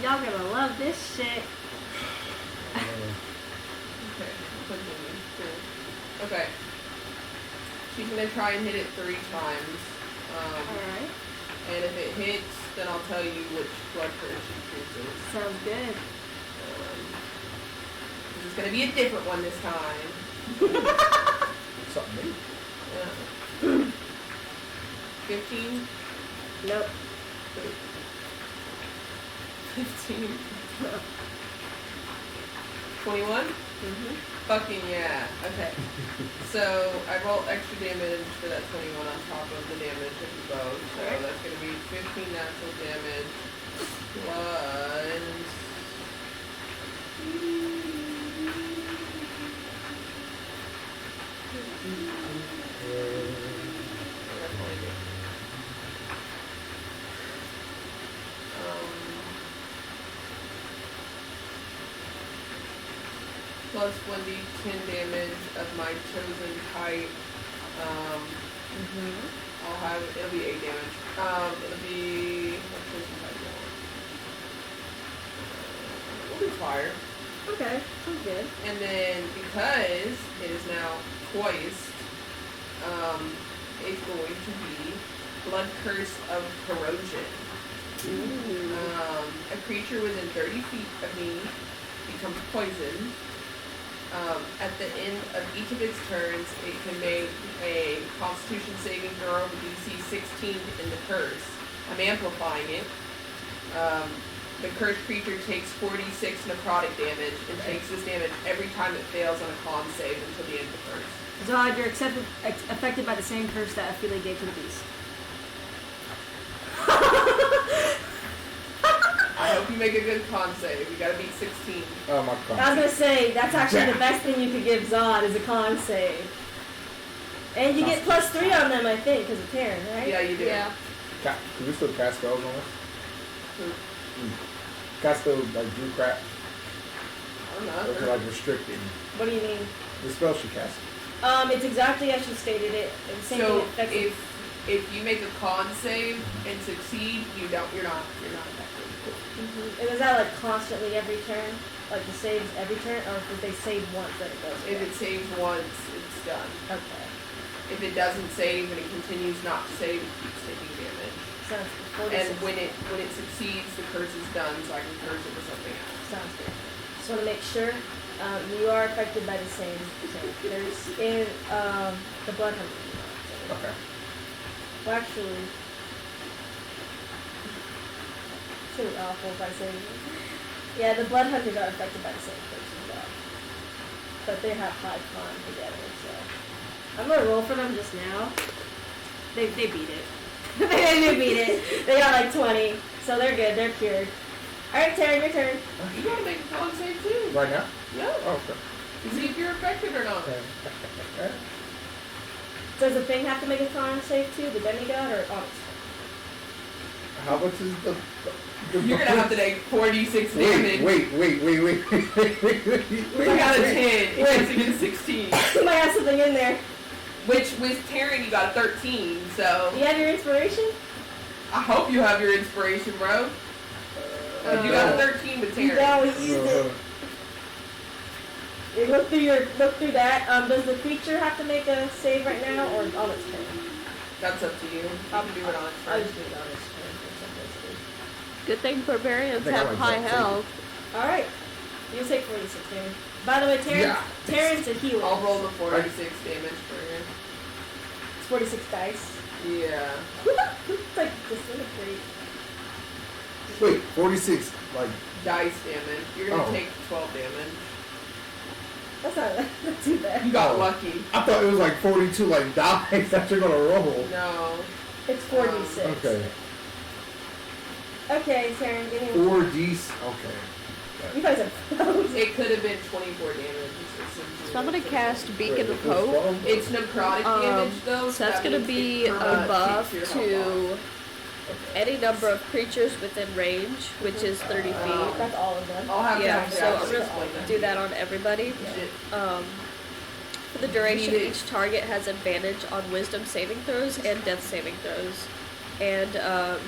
Y'all gonna love this shit. Okay, continue. Cool. Okay. She's gonna try and hit it 3 times. Alright. And if it hits, then I'll tell you which blood curse she chooses. Sounds good. It's gonna be a different one this time. Something new. Yeah. 15? Nope. 15. 21? Fucking yeah. Okay. So I roll extra damage for that 21 on top of the damage of the bow. So that's gonna be 15 natural damage plus. Plus 1d10 damage of my chosen type. I'll have, it'll be 8 damage. It'll be, what chosen type do I want? We'll do fire. Okay, sounds good. And then, because it is now twice, it's going to be Blood Curse of Corrosion. A creature within 30 feet of me becomes poisoned. At the end of each of its turns, it can make a Constitution saving throw with DC 16 in the curse. I'm amplifying it. The cursed creature takes 46 necrotic damage and takes this damage every time it fails on a con save until the end of the curse. Zod, you're affected by the same curse that Ophelia gave to the beast. I hope you make a good con save. You gotta beat 16. Oh, my God. I was gonna say, that's actually the best thing you could give Zod is a con save. And you get +3 on them, I think, because of Terran, right? Yeah, you do. Yeah. Can we still cast spells on us? Can I still, like, do crap? I don't know. Or is it, like, restricted? What do you mean? The spell she cast. It's exactly as you stated it. And the same So thing if you make a con save and succeed, you're not affected. And is that like constantly every turn? Like the saves every turn? Or if they save once, then it goes If away? it saves once, it's done. Okay. If it doesn't save and it continues not to save, it keeps taking damage. Sounds good. And when it succeeds, the curse is done, so I can curse it with something else. Sounds good. Just want to make sure you are affected by the same curse in the blood hunter. Okay. Well, actually, it's really awful if I say this. Yeah, the blood hunters are affected by the same curse as well. But they have 5 con together, so. I'm gonna roll for them just now. They beat it. They did beat it. They got like 20, so they're good. They're cured. Alright, Taryn, your turn. You gotta make a con save too. Right now? Yeah. Oh, okay. To see if you're affected or not. Okay. Does the thing have to make a con save too, the demigod, or Onyx? How much is the You're gonna have to take 46 damage. Wait. I got a 10. It has to get a 16. You might have something in there. Which with Taryn you got a 13, so You have your inspiration? I hope you have your inspiration, bro. You got a 13 with You Taryn. don't use it. You look through that. Does the creature have to make a save right now, or on its turn? That's up to you. You can do it on its I'll turn. just do it on its turn for simplicity. Good thing barbarians I think I have might high just take it. health. Alright. You take 46, man. By the way, Yeah. Terrence a healer. I'll roll the 46 damage for you. It's 46 dice. Yeah. It's like disintegrate. Wait, 46, like, Dice damage. You're gonna Oh. take 12 damage. That's not too bad. You got Oh. lucky. I thought it was like 42, like, dice that you're gonna roll. No. It's 46. Okay. Okay, Taryn, give me 4D, okay. You guys are pros. It could have been 24 damage. So I'm gonna cast Beacon Wait, of Hope. It's necrotic damage though. So that's gonna means be it a perma buff takes your health to any number of creatures within range, which is 30 feet. That's all of them. off. I'll have Yeah, to so I'm explain gonna that. do that on everybody. Shit. For the duration, Need it. each target has advantage on Wisdom saving throws and Death saving throws, and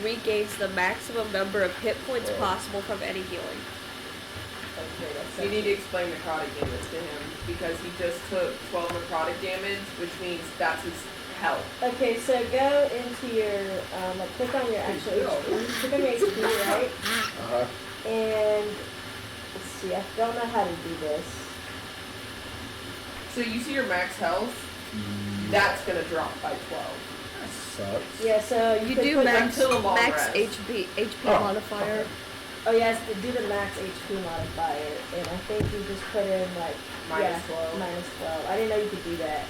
regains the maximum number of hit points possible from any healing. Okay, that's You need to explain necrotic damage to him because he just took 12 necrotic damage, which means that's his health. Okay, so go into your, like, click on your actual HP. Click on your HP, right? Uh-huh. And, let's see, I don't know how to do this. So you see your max health, that's gonna drop by 12. That sucks. Yeah, so You could do put max until a long max rest. HP Oh, modifier. Oh yes, do the max HP modifier, and I think you just put in like Minus 12. minus 12. I didn't know you could do that.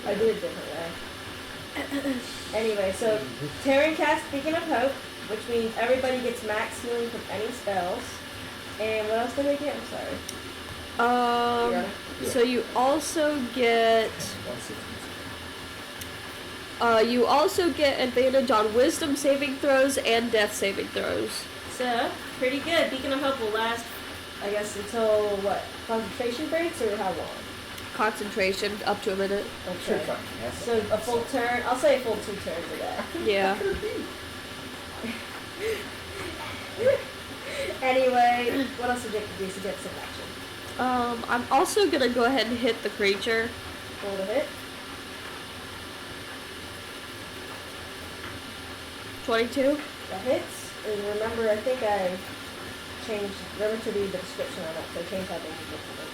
I did it different way. Anyway, so Terran casts Beacon of Hope, which means everybody gets max healing from any spells. And what else did they get? I'm sorry. Yeah. So you also get 160. you also get advantage on Wisdom saving throws and Death saving throws. So pretty good. Beacon of Hope will last, I guess, until what? Concentration breaks or how long? Concentration up to a minute. Sure, Okay. fine. Yes. So a full turn. I'll say a full 2 turns of that. Yeah. Anyway, what else did you have to do to get some action? I'm also gonna go ahead and hit the creature. Roll to hit. 22. That hits. And remember, I think I changed, remember to read the description on that, so I changed how they look at it.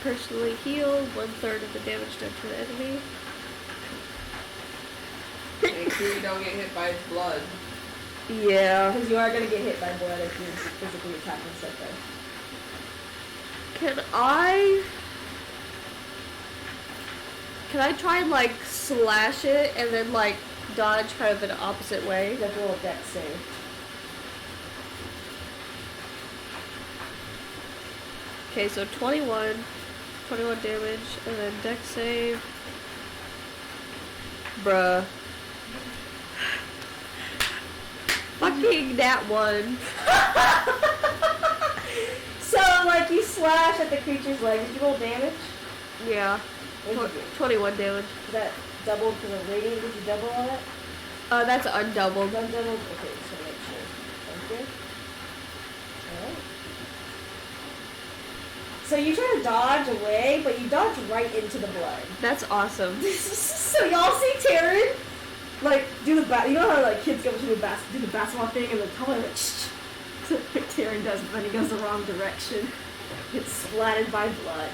Personally heal 1/3 of the damage done to the enemy. Make sure you don't get hit by his blood. Yeah. Because you are going to get hit by blood if you're physically attacking something. Can I try and like slash it and then like dodge kind of in an opposite way? You have to roll a dex save. Okay, so 21 damage, and then dex save. Bruh. Fucking that one. So, like, you slash at the creature's leg. Did you roll damage? Yeah. What did you do? 21 damage. Is that doubled because of radiant? Did you double all that? That's undoubled. Undoubled? Okay, just to make sure. Thank you. Alright. So you try to dodge away, but you dodge right into the blood. That's awesome. So y'all see Taryn, like, do the you know how, like, kids go to do the basketball thing and they're probably like, shh. So Taryn does, but then he goes the wrong direction. Gets splattered by blood.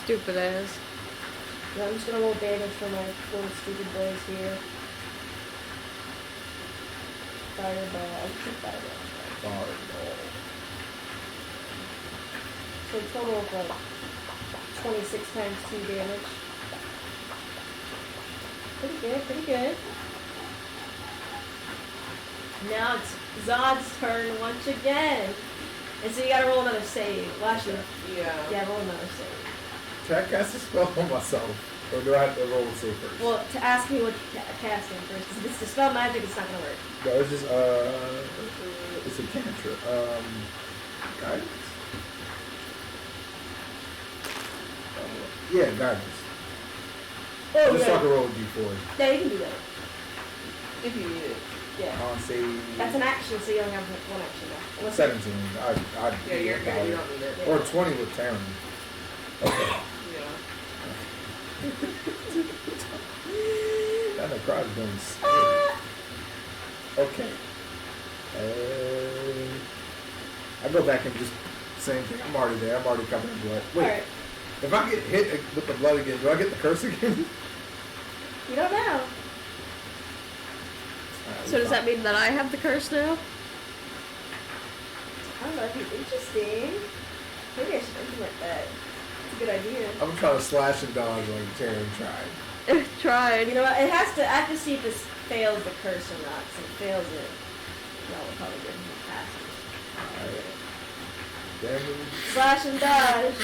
Stupid ass. Now I'm just gonna roll damage for my little stupid boys here. Fireball. I should fireball. Fireball. So a total of like 26 times 2 damage. Pretty good, pretty good. Now it's Zod's turn once again. And so you gotta roll another save. Well, actually, yeah, roll another save. Can I cast a spell on myself? Or do I have to roll a save first? Well, to ask me what you're casting first. If it's dispel magic, it's not gonna work. No, it's just, it's a cantrip. Guidance? Yeah, guidance. Oh, Just so I yeah. can roll a d4. Yeah, you can do that. If you need it. Yeah. Con save. That's an action, so you only have one action left. Unless- 17. Yeah, you're good. You don't need it. Or 20 with Taryn. Okay. Yeah. That necrotic is going to scary. Okay. I go back and just same thing. I'm already there. I'm already covered in blood. Wait, Alright. if I get hit with the blood again, do I get the curse again? You don't know. So does that mean that I have the curse now? I don't know, it'd be interesting. Maybe I should implement that. It's a good idea. I'm trying to slash and dodge like Terry tried. Tried. You know what? It has to. I have to see if this fails the curse or not. So if it fails it, no, we'll probably get him past it. Damage. Slash and dodge.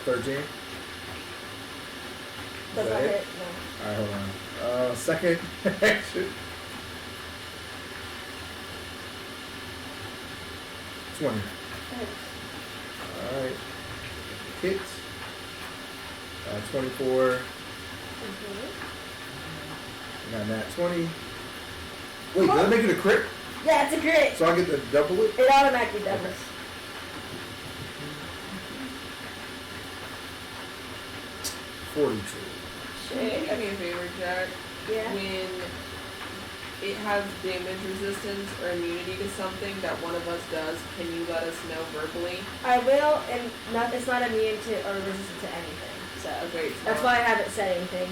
13. Does that not it? hit. No. Alright, hold on. Second action. 20. Alright. Hit. 24. Got that 20. Wait, did I make it a crit? Yeah, it's a crit. So I get to double it? It automatically doubles. Okay. 42. Hey, do me a favor, Jack. Yeah. When it has damage resistance or immunity to something that one of us does, can you let us know verbally? I will, and it's not immune to or resistant to anything. So Okay, so that's why I haven't said anything.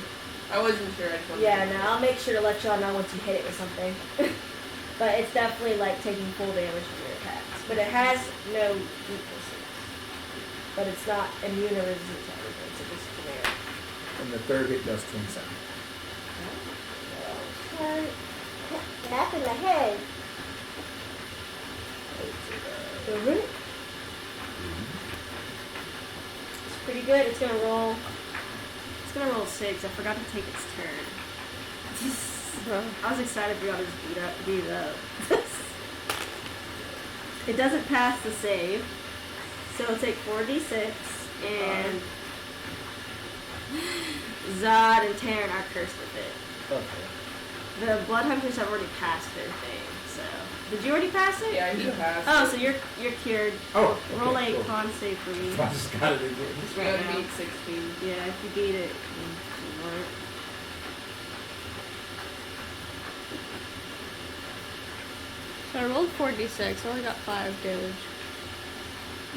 I wasn't sure. I just wanted Yeah, to no, I'll make sure to let y'all know once you hit it with something. But it's definitely like taking full damage from your attacks. But it has no weaknesses. But it's not immune or resistant to anything, so just generic. And the third hit does 27. Back in the head. It's pretty good. It's gonna roll. It's gonna roll 6. I forgot to take its turn. I was excited for y'all to just beat it up. It doesn't pass the save, so it'll take 4d6, and Zod and Taryn are cursed with it. Okay. The Blood Hunters have already passed their thing, so. Did you already pass it? Yeah, you passed. Oh, so you're cured. Oh, okay, Roll a cool. con save for me. I just got it again. We right gotta now. beat 16. Yeah, if you beat it, you won't. So I rolled 4d6. I only got 5 damage.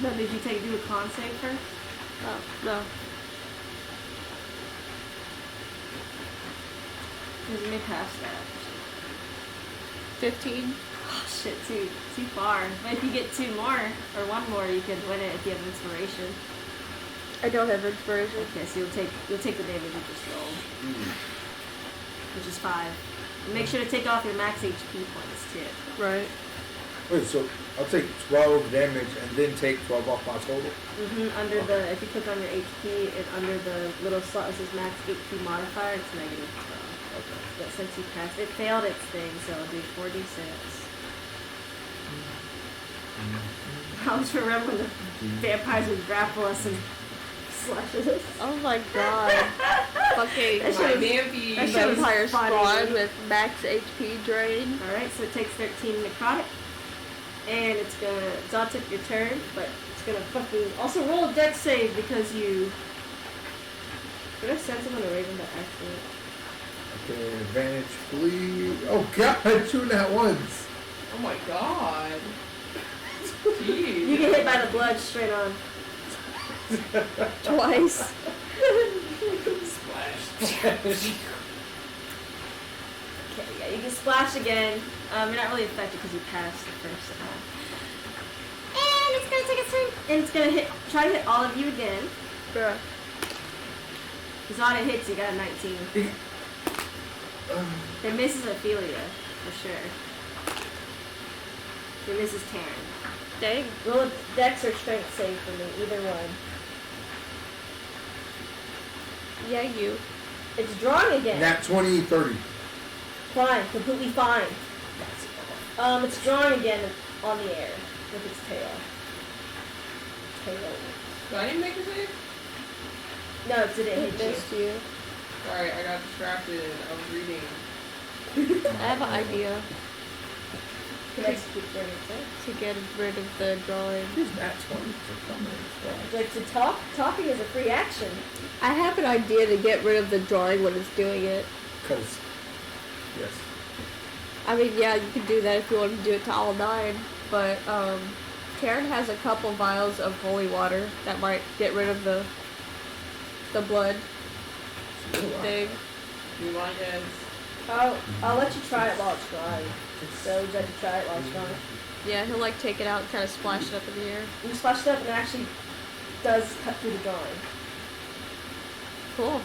No, did you do a con save first? Oh, no. Because you may pass that. 15. Oh shit, too far. But if you get 2 more, or 1 more, you could win it if you have inspiration. I don't have inspiration. Okay, so you'll take the damage you just rolled, which is 5. And make sure to take off your max HP points too. Right. Wait, so I'll take 12 damage and then take 12 off my total? Under the, if you click on your HP and under the little slot that says max HP modifier, it's negative 12. Okay. But since you passed, it failed its thing, so I'll do 4d6. I always remember when the vampires would grapple us and slash us. Oh my god. Fucking That My shit was- vampy. that shit was vampire funny. spawn with max HP drain. Alright, so it takes 13 necrotic. And it's gonna, Zod took your turn, but it's gonna fucking, also roll a dex save because you, did I send someone a raven by accident? Okay, advantage, please. Oh god, 2 nat ones. Oh my god. Jeez. You get hit by the blood straight on. Twice. Okay, yeah, you can splash again. You're not really affected because you passed the first time. And it's gonna take its turn. And it's gonna try to hit all of you again. Bruh. Because on it hits, you got a 19. It misses Ophelia, for sure. It misses Taryn. Dang. Roll a dex or strength save for me, either one. Yeah, you. It's drawing again. Nat 20, 30. Fine, completely fine. It's drawing again on the air with its tail. Do I need to make a save? No, it didn't It hit you. missed you. Sorry, I got distracted. I was reading. I have an idea Can execute during its turn. to get rid of the drawing. Who's nat 20 for coming in? Like to talk? Talking is a free action. I have an idea to get rid of the drawing when it's doing it. Because, yes. I mean, yeah, you can do that if you want to do it to all 9, but, Karen has a couple vials of holy water that might get rid of the blood thing. You want guys? I'll let you try it while it's drying. So would you like to try it while it's drying? Yeah, he'll like take it out and kind of splash it up in the air. You splash it up and it actually does cut through the drawing. Cool.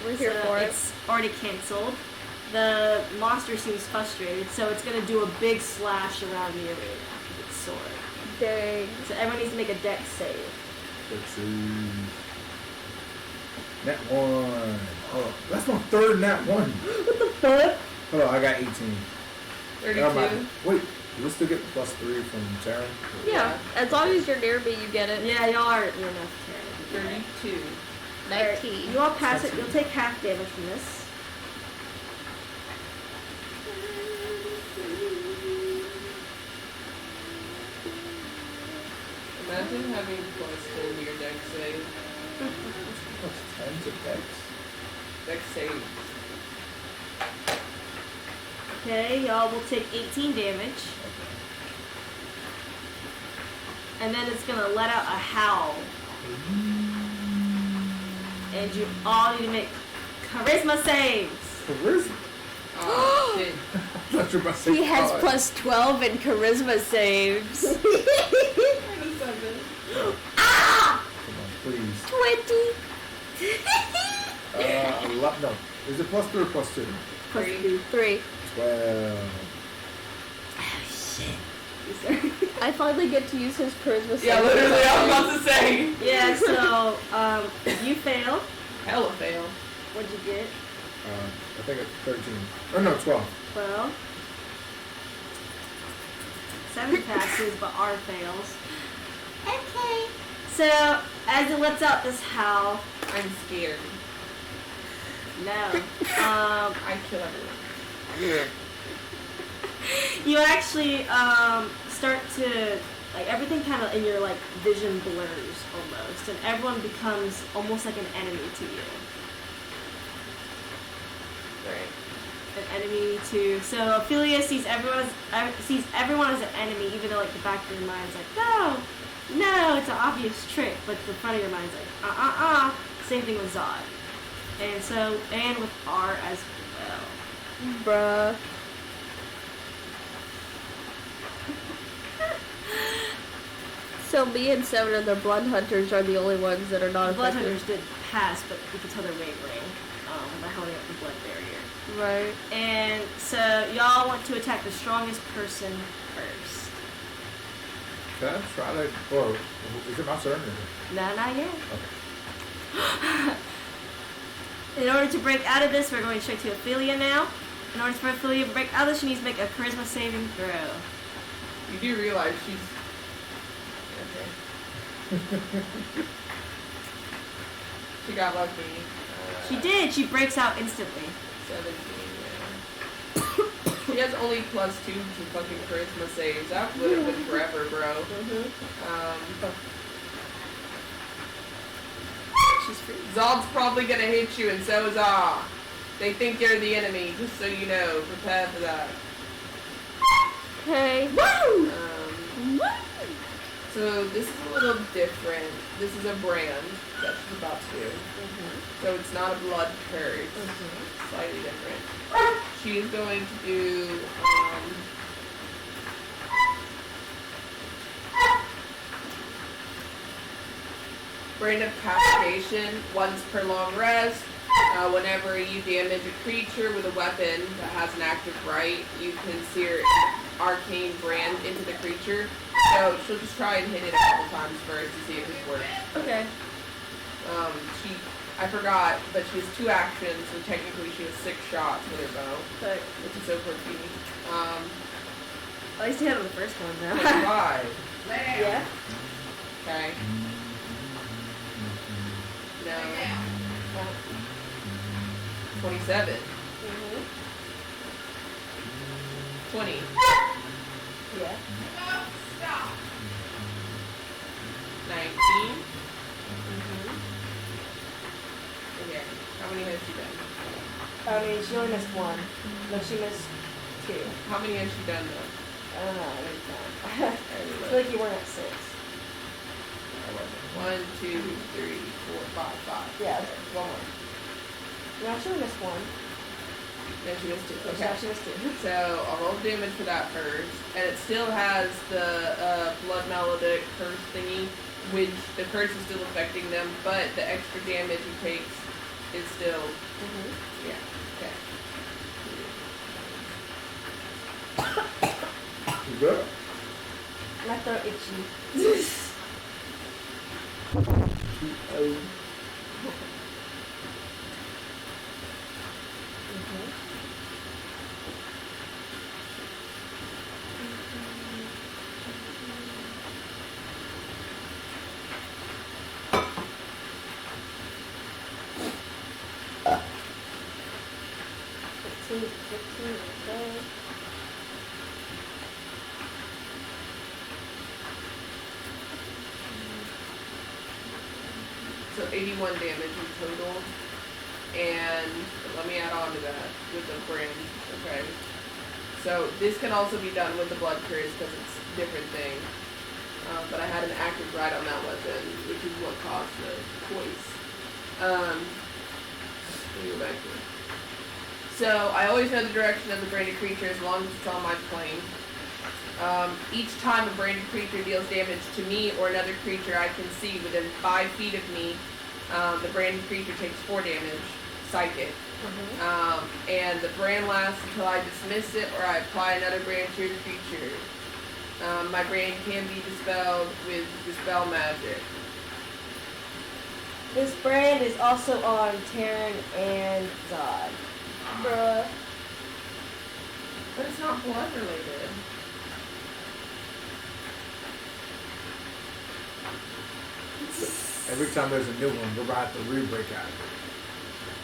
We're here for it. It's already canceled. The monster seems frustrated, so it's gonna do a big slash around the area with its sword. Dang. So everyone needs to make a dex save. Let's see. Nat 1. Oh, that's my third nat 1. What the fuck? Hold on, I got 18. 32. Wait, do we still get +3 from Taryn? Yeah, as long as you're near me, you get it. Yeah, you are near enough, Karen. 32. 19. You all pass it. You'll take half damage from this. Imagine having +10 to your dex save. What's 10 to dex? Dex save. Okay, y'all will take 18 damage. And then it's gonna let out a howl. And you all need to make charisma saves. Charisma? Oh, shit. I thought you were about to say He has God. +12 in charisma saves. 27. Ah! Come on, please. 20. No. Is it +3 or +2? Plus 3. 12. I finally get to use his charisma save. Yeah, literally, I was about to say. Yeah, so you fail. Hella fail. What'd you get? I think it's 13. Oh no, 12. 12. 7 passes, but R fails. Okay. So, as it lets out this howl, I'm scared. no. I kill everyone. You actually start to, like, everything kind of in your, like, vision blurs almost, and everyone becomes almost like an enemy to you. Right. An enemy to, so Ophelia sees everyone as an enemy, even though, like, the back of your mind's like, no, it's an obvious trick, but the front of your mind's like, Same thing with Zod. And so, and with R as well. Bruh. So me and 7 of the Blood Hunters are the only ones that are not The Blood affected. Hunters did pass, but you can tell they're wavering by holding up the blood barrier. Right. And so y'all want to attack the strongest person first. Can I try that? Or is it my turn? Or? No, not yet. Okay. In order to break out of this, we're going straight to Ophelia now. In order for Ophelia to break out of this, she needs to make a charisma saving throw. You do realize she's... Okay. She got lucky. She did. She breaks out instantly. 17, yeah. She has only +2 to fucking charisma saves. That would have been forever, bro. She's free. Zod's probably gonna hit you, and so is Ah. They think you're the enemy, just so you know. Prepare for that. Okay. Woo! So this is a little different. This is a brand that she's about to do. So it's not a blood curse. Slightly different. She's going to do brand of castigation once per long rest. Whenever you damage a creature with a weapon that has an active right, you can sear arcane brand into the creature. So she'll just try and hit it a couple times first to see if it works. Okay. I forgot, but she has 2 actions, so technically she has 6 shots with her bow, But which is so quirky. at least you hit on the first one now. 5. Yeah. Okay. No. 27. 20. Yeah. 19. Okay. How many has she done? I mean, she only missed one. No, she missed 2. How many has she done though? I don't know, I didn't count. I feel like you weren't at 6. 1, 2, 3, 4, 5, 5. Yeah. Okay, one more. No, she only missed 1. Then she missed 2. Yeah, Okay. she missed 2. So I'll roll damage for that first, and it still has the blood maledict curse thingy, which the curse is still affecting them, but the extra damage he takes is still. Yeah. Okay. You good? My throat itchy. Oh. Okay. So 81 damage in total, and let me add on to that with the brand. Okay. So this can also be done with the blood curse because it's a different thing. But I had an active ride on that weapon, which is what caused the choice. Let me go back here. So I always know the direction of the branded creature as long as it's on my plane. Each time a branded creature deals damage to me or another creature I can see within 5 feet of me, the branded creature takes 4 damage, psychic. And the brand lasts until I dismiss it or I apply another brand to the creature. My brand can be dispelled with dispel magic. This brand is also on Terran and Zod. Bruh. But it's not blood related. Every time there's a new one, we're about to re-break out.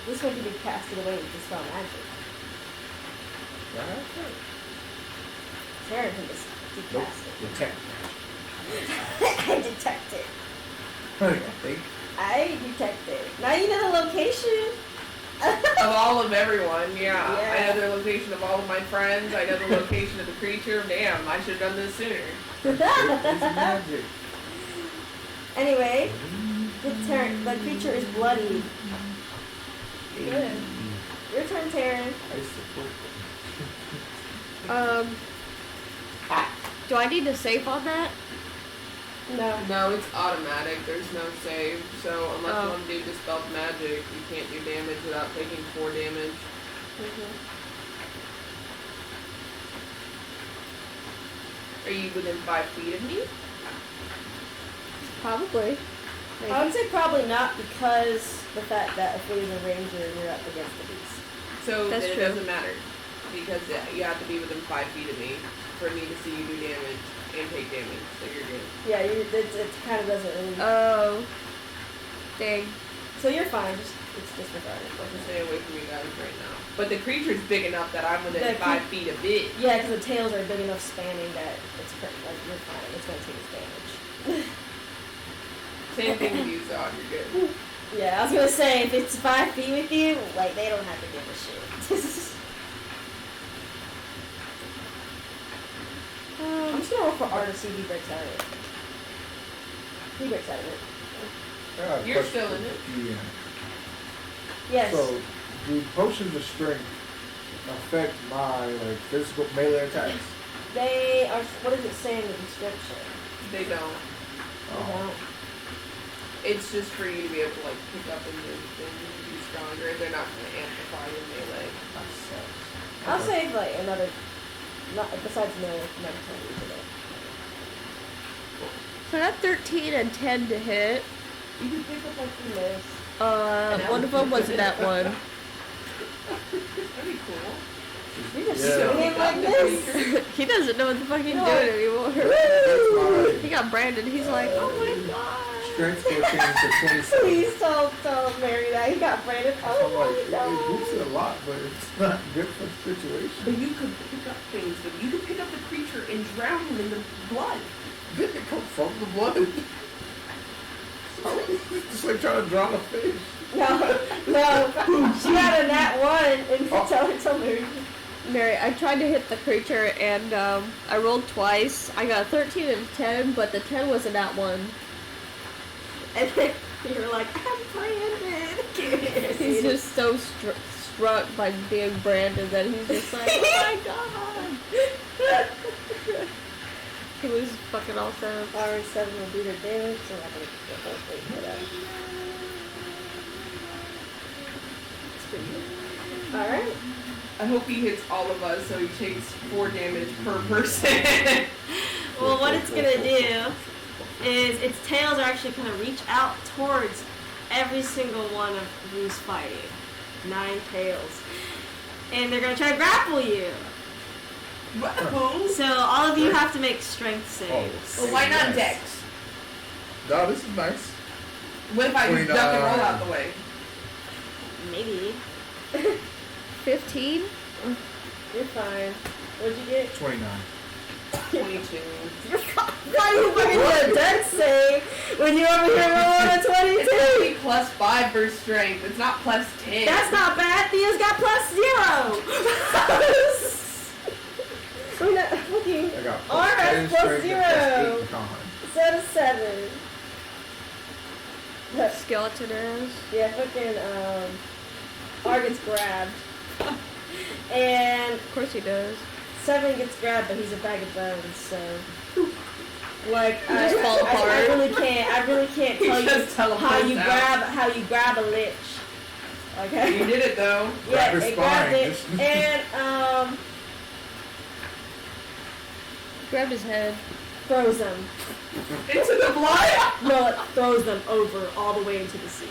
This one can be casted away with dispel magic. Right? Terran can just Nope. decast it. Detect. I detect it. I think. I detect it. Now you know the location. Of all of everyone, yeah. Yeah. I know the location of all of my friends. I know the location of the creature. Damn, I should have done this sooner. It's magic. Anyway, the creature is bloody. Good. Your turn, Terran. I support Do I need to save on that? No. No, it's automatic. There's no save. So unless Oh. you want to do dispelled magic, you can't do damage without taking 4 damage. Are you within 5 feet of me? Probably. Maybe. I would say probably not because the fact that if it is a ranger, you're up against the beast. So That's then it true. doesn't matter. Because you have to be within 5 feet of me for me to see you do damage and take damage. So you're good. Yeah, it kind of doesn't really. Oh. Dang. So you're fine. It's disregarded. Just stay away from you guys right now. But the creature's big enough that I'm within The 5 feet of it. Yeah, because the tails are big enough spanning that it's like you're fine. It's gonna take its damage. Same thing with you, Zod. You're good. Yeah, I was gonna say if it's 5 feet with you, like they don't have to give a shit. I'm just gonna roll for R to see if he breaks out of it. He breaks out of it. I got a You're question still in it. for you. Yes. So, do potions of strength affect my physical melee attacks? They are. What does it say in the description? They don't. They don't. It's just for you to be able to pick up and move things and be stronger. They're not going to amplify your melee. That sucks. I'll Okay. say another. Not besides no another time you do it. So I got 13 and 10 to hit. You can pick up you miss. One of them was that one. That'd be cool. You just Yeah. swing him like this. He doesn't know what the fuck he's No. doing anymore. That's He got Brandon. He's like, oh my god. Strength will change to 27. Please tell Mary that he got Brandon. So I'm Oh like, my it boosts it god. a lot, but it's not good for the situation. But you could pick up things. But you could pick up the creature and drown him in the blood. Didn't it come from the blood? Just like trying to drown a fish. No, she got a nat 1 and Oh. tell Mary. Mary, I tried to hit the creature and I rolled twice. I got a 13 and a 10, but the 10 was a nat 1. And then you're like, I'm branded. He's just so struck by being branded that he's just like, oh my god. He was fucking awesome. R7 will do their damage, so I'm not gonna get those things for that. It's pretty good. Alright. I hope he hits all of us so he takes 4 damage per person. Well, what it's gonna do is its tails are actually gonna reach out towards every single one of who's fighting. 9 tails. And they're gonna try to grapple you. So all of you have to make strength saves. Well, why not Nice. Dex? No, this is nice. What if I just duck and roll out the way? Maybe. 15? You're fine. What'd you get? 29. 22. You're fine. Why you fucking do a dex save when you're over here rolling a It's gonna 22? be plus 5 for strength. It's not plus 10. That's not bad. Thea's got plus 0. We're not fucking. I got All right, 10 plus strength and 0. 8 in con. Set of 7. Skeleton is. Yeah, fucking R gets grabbed. And Of course he does. 7 gets grabbed, but he's a bag of bones, so like Just fall I apart. really can't tell you Just teleports how you grab a lich. Okay. You did it though. Yeah, Grab his it grabbed it, spine. and Grabbed his head. throws them. Into the blood. No, it throws them over all the way into the sea.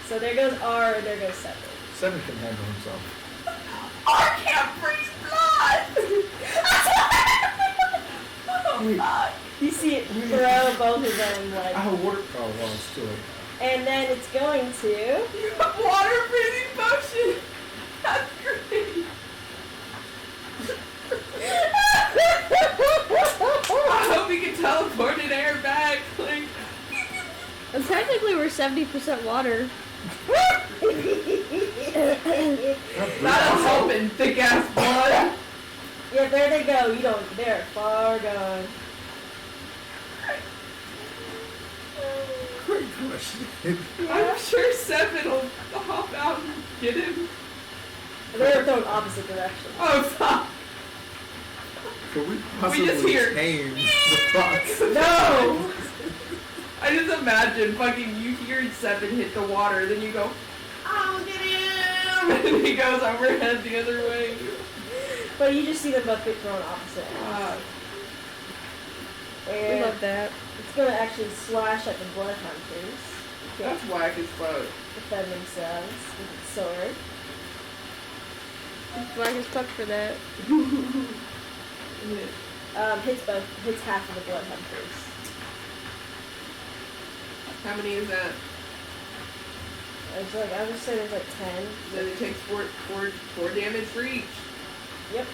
So there goes R, and there goes 7. 7 can handle himself. I can't breathe blood. Oh god. You see it throw both of them, like, Oh, water. Oh, well, it's too late. and then it's going to. You have water breathing potion. That's great. I hope we can teleport an air back. Like, And technically we're 70% water. not a helping thick ass blood. Yeah, there they go. You don't. They're far gone. Great question. I'm sure 7 will hop out and get him. They're thrown opposite directions. Oh, stop. Could we possibly just hear- tame the fox? No! I just imagine fucking you hear 7 hit the water, then you go, I'll get him! And he goes overhead the other way. But you just see them both get thrown opposite. We And love that. it's gonna actually slash at the blood hunters. That's whack as fuck. Defend themselves with its sword. Black as fuck for that. Hits half of the blood hunters. How many is that? It's like, I would say there's like 10. Then it takes 4 damage for each. Yep.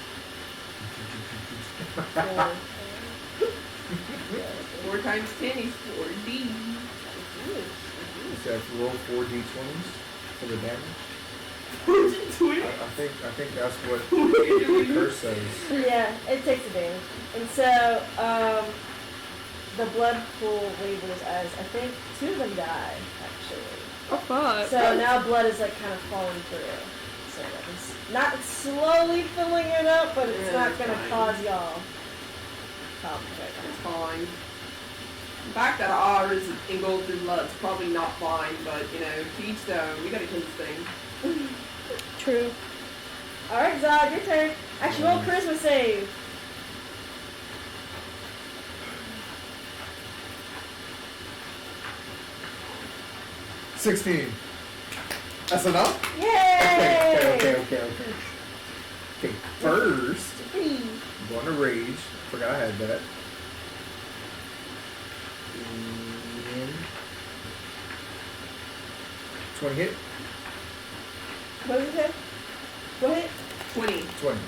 4 times 10 is 4D. So I have to roll 4 d20s for the damage. 4D20? I think that's what the curse says. Yeah, it takes the damage. And so, the blood pool labels as, I think, 2 of them die, actually. Oh fuck. So now blood is like kind of falling through. So it's not slowly filling it up, but it's Yeah, not it's gonna fine. cause y'all problems right It's fine. The fact that R is engulfed in blood is probably not fine, but you know, to each their own. We gotta kill this thing. True. now. Alright, Zod, your turn. Actually, roll charisma save. $16. That's enough? Yay! Okay. Okay, first, I'm going to rage. Forgot I had that. And 20 hit? What did you say? Go ahead. 20. 20.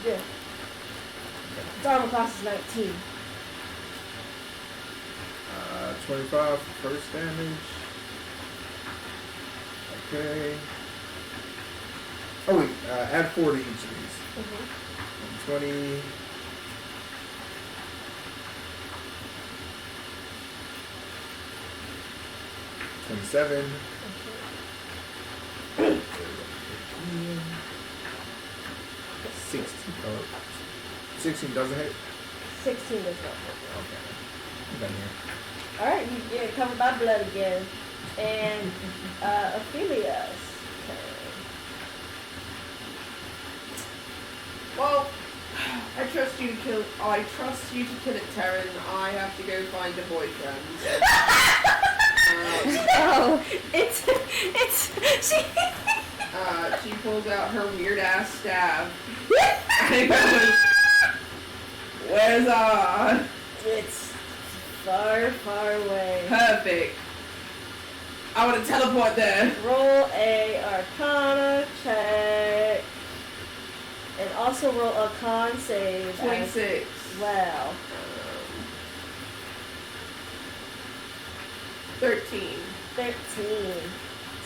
Yeah. Its armor class is 19. 25 first damage. Okay. Oh wait, add 4 to each of these. Mm-hmm. 20. 27. 16. Oh, 16 doesn't hit. 16 is not. Okay. I'm done here. Alright, you get covered by blood again. And Ophelia's turn. Well, I trust you to kill it, Taryn. I have to go find a boyfriend. Oh, She pulls out her weird ass staff. And goes, where's on? It's far, far away. Perfect. I want to teleport there. Roll a Arcana check. And also roll a con save. 26. As well. 13. 13.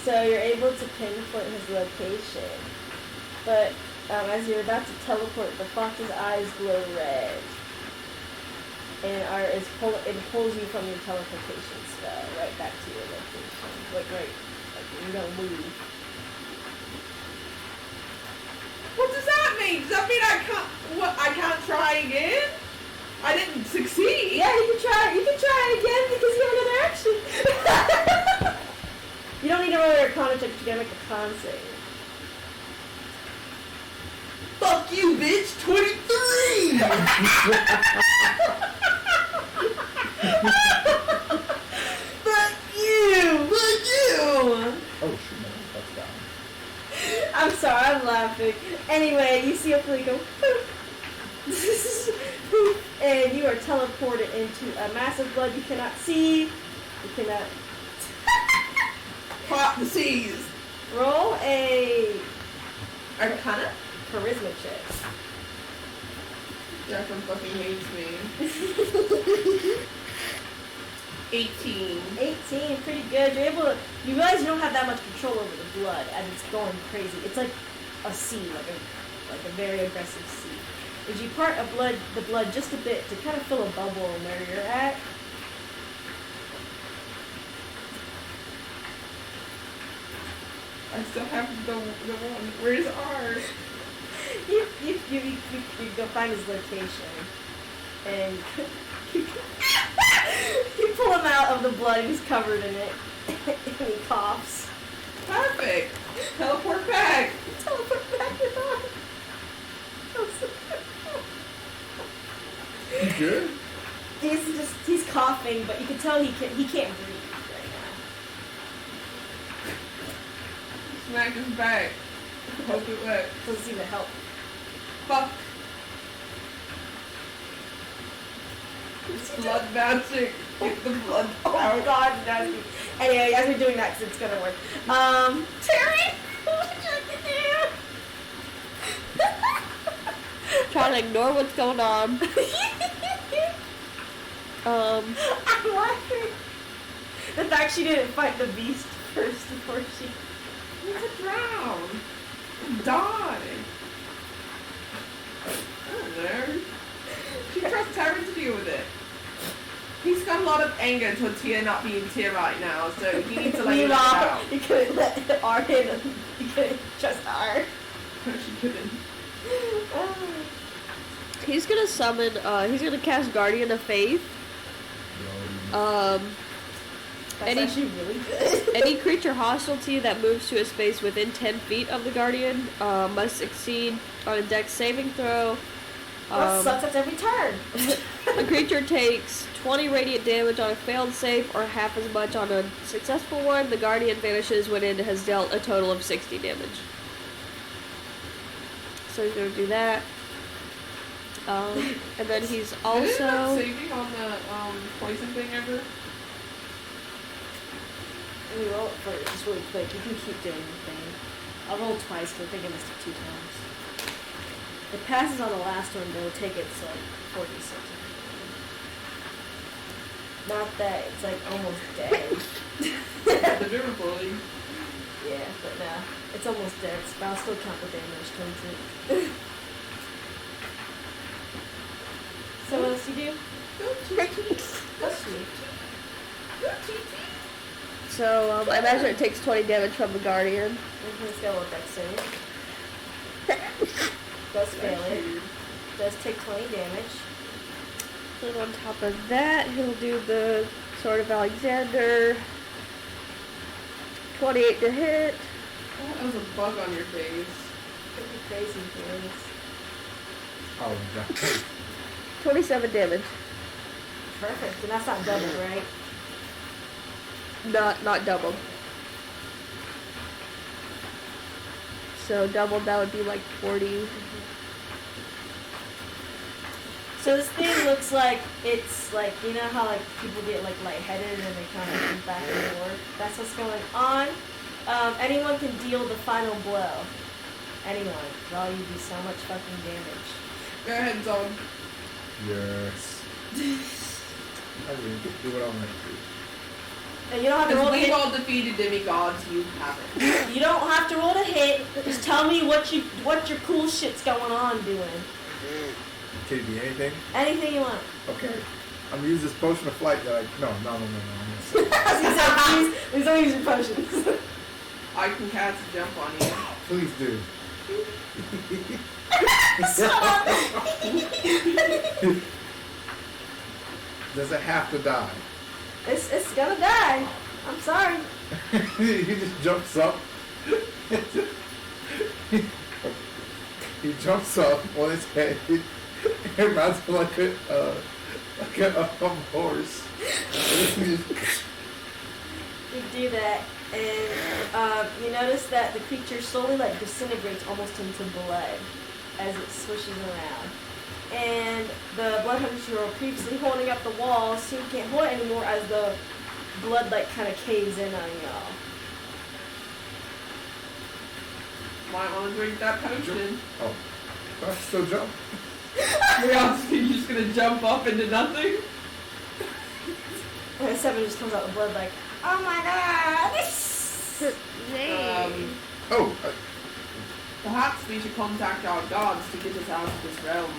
So you're able to pinpoint his location. But as you're about to teleport, the fox's eyes glow red. And it pulls you from your teleportation spell right back to your location. Like you don't move. What does that mean? Does that mean I can't try again? I didn't succeed. Yeah, you can try again because you have another action. You don't need to roll your Arcana check, you gotta make a con save. Fuck you, bitch. 23. Fuck you. Oh shoot, no, that's down. I'm sorry, I'm laughing. Anyway, you see Ophelia go, and you are teleported into a mass of blood you cannot see. You cannot. Pop the seas. Roll a Arcana? charisma check. Jeffrey fucking hates me. 18. 18, pretty good. You realize you don't have that much control over the blood as it's going crazy. It's like a sea, like a very aggressive sea. As you part the blood just a bit to kind of fill a bubble in where you're at. I still have the one. Where's ours? You go find his location, and you pull him out of the blood. He's covered in it, and he coughs. Perfect. Teleport back. Teleport back with on. You good? He's coughing, but you can tell he can't breathe right now. Smack his back. Hope it works. Doesn't seem to help. Fuck. Blood magic. Get the blood Oh out. God, nasty. Anyway, as we're doing that, because it's gonna work. Terry, what would you like to do? trying to ignore what's going on. I'm laughing. The fact she didn't fight the beast first before she. He's a drown. Die. I don't know. She trusts Taryn to deal with it. He's got a lot of anger towards Tia not being Tia right now, so he needs to let it out. You couldn't let R in. You couldn't trust R. No, she couldn't. He's gonna summon, he's gonna cast Guardian of Faith. That's Any- actually really good. Any creature hostile to you that moves to a space within 10 feet of the Guardian must succeed on a dex saving throw. That sucks. That's every turn. The creature takes 20 radiant damage on a failed save or half as much on a successful one. The Guardian vanishes when it has dealt a total of 60 damage. So he's going to do that. And then he's Did it also... not saving on the poison thing ever? Let me roll it for just really quick. You can keep doing the thing. I'll roll twice because I think I missed it 2 times. It passes on the last one, but it'll take it to like 46. Not that it's like almost dead. The river bully. Yeah, but nah. It's almost dead, but I'll still count the damage towards it. So what else you do? That's sweet. So, I imagine it takes 20 damage from the Guardian. It's got a little dex save. Does fail it. Does take 20 damage. And on top of that, he'll do the Sword of Alexander. 28 to hit. Oh, that was a bug on your face. Could be crazy things. Oh, God. 27 damage. Perfect, and that's not double, right? Not doubled. So doubled, that would be like 40. So this thing looks like it's like, you know how like people get like lightheaded and they kind of move back and forth? That's what's going on. Anyone can deal the final blow. Anyone. Y'all, you do so much fucking damage. Go ahead, Zone. Yes. I didn't do what I meant to. And you don't have to Because roll to we've hit. all defeated demigods, you haven't. You don't have to roll to hit. Just tell me what your cool shit's going on doing. Can it be anything? Anything you want. Okay. I'm gonna use this potion of flight that I... No. I'm gonna say Please don't use your potions. I can cast a jump on you. Please do. Does it have to die? It's gonna die. I'm sorry. He just jumps up. He jumps up on his head. It reminds him like a horse. You do that, and you notice that the creature slowly like disintegrates almost into blood as it swishes around. And the blood hunters who were previously holding up the wall soon can't hold it anymore as the blood like kind of caves in on y'all. Might want to drink that potion. Oh, I still jump. You're just gonna jump up into nothing? And Seven just comes out with blood like, oh my god! Oh, Perhaps we should contact our gods to get us out of this realm.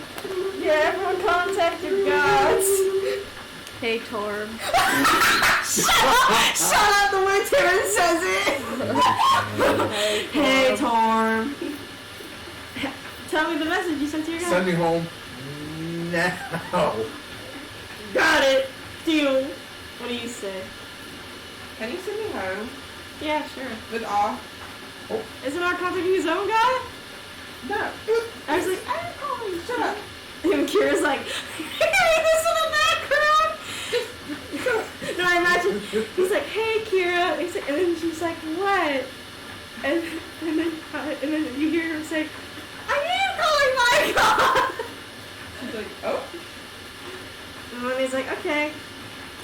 Yeah, everyone contact your gods! Hey, Torm. Shut up the way Taryn says it! Hey, Torm. Tell me the message you sent to your send god. me home now. Got it. Deal. What do you say? Can you send me home? Yeah, sure. With awe? Isn't our contacting his own god? No. I was like, I didn't call him. Shut up. And Kira's like, hey, this in the background. No, I imagine he's like, hey, Kira. He's like, and then she's like, what? And then you hear her say, I am calling my god. She's like, oh. And then he's like, okay.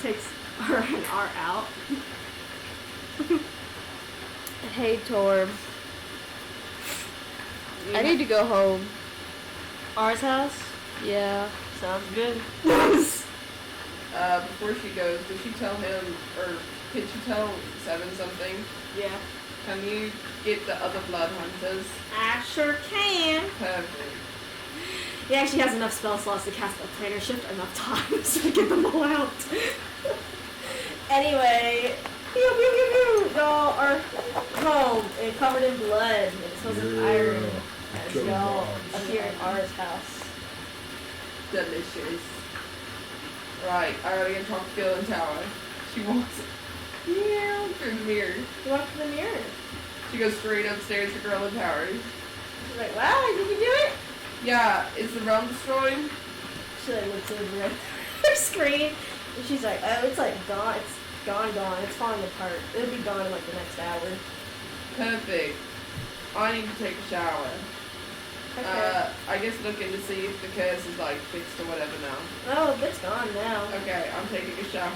Takes her and R out. Hey, Torm. I need to go home. R's house? Yeah. Sounds good. Before she goes, did she tell him, or can she tell Seven something? Yeah. Can you get the other blood hunters? I sure can. Perfect. He actually has enough spell slots to cast a planner shift enough times to get them all out. Anyway, pew, pew, pew, pew. Y'all are home and covered in blood. It smells of iron as Killing y'all dogs. appear in R's house. Delicious. Right, I already got talk to Phil and Tower. She walks through the mirror. You walk to the mirror. She goes straight upstairs to Girl and Tower. She's like, wow, did you do it? Yeah, is the realm destroyed? She like looks over at her screen and she's like, oh, it's like gone. It's gone. It's falling apart. It'll be gone in like the next hour. Perfect. I need to take a shower. Okay. I guess looking to see if the curse is like fixed or whatever now. Oh, it's gone now. Okay, I'm taking a shower.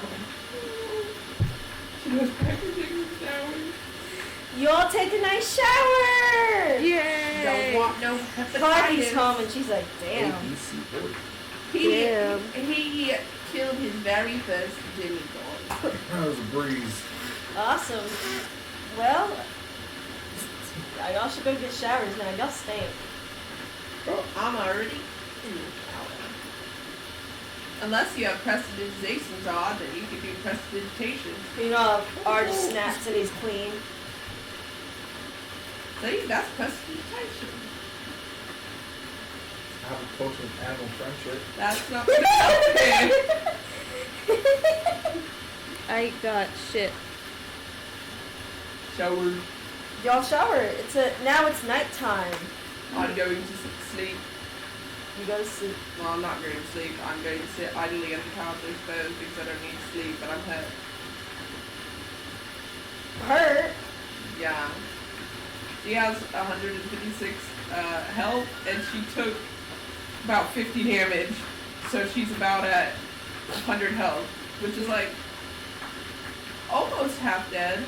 She goes back to taking a shower. You all take a nice shower! Yay! Don't want no Party's hepatitis. home and she's like, damn. ABC boy. Damn. He killed his very first demigod. That was a breeze. Awesome. Well, Yeah, y'all should go get showers now. Y'all stink. Bro, I'm already in the shower. Unless you have prestidigitation, Zod, then you can do prestidigitation. You know, R just snaps and he's clean. See, that's prestidigitation. I have a potion of animal friendship. That's not okay. I ain't got shit. Shower. Y'all shower. Now it's nighttime. I'm going to sleep. You go to sleep. Well, I'm not going to sleep. I'm going to sit idly on the couch, I suppose, because I don't need sleep, but I'm hurt. Hurt? Yeah. She has 156 health, and she took about 50 damage, so she's about at 100 health, which is like almost half dead.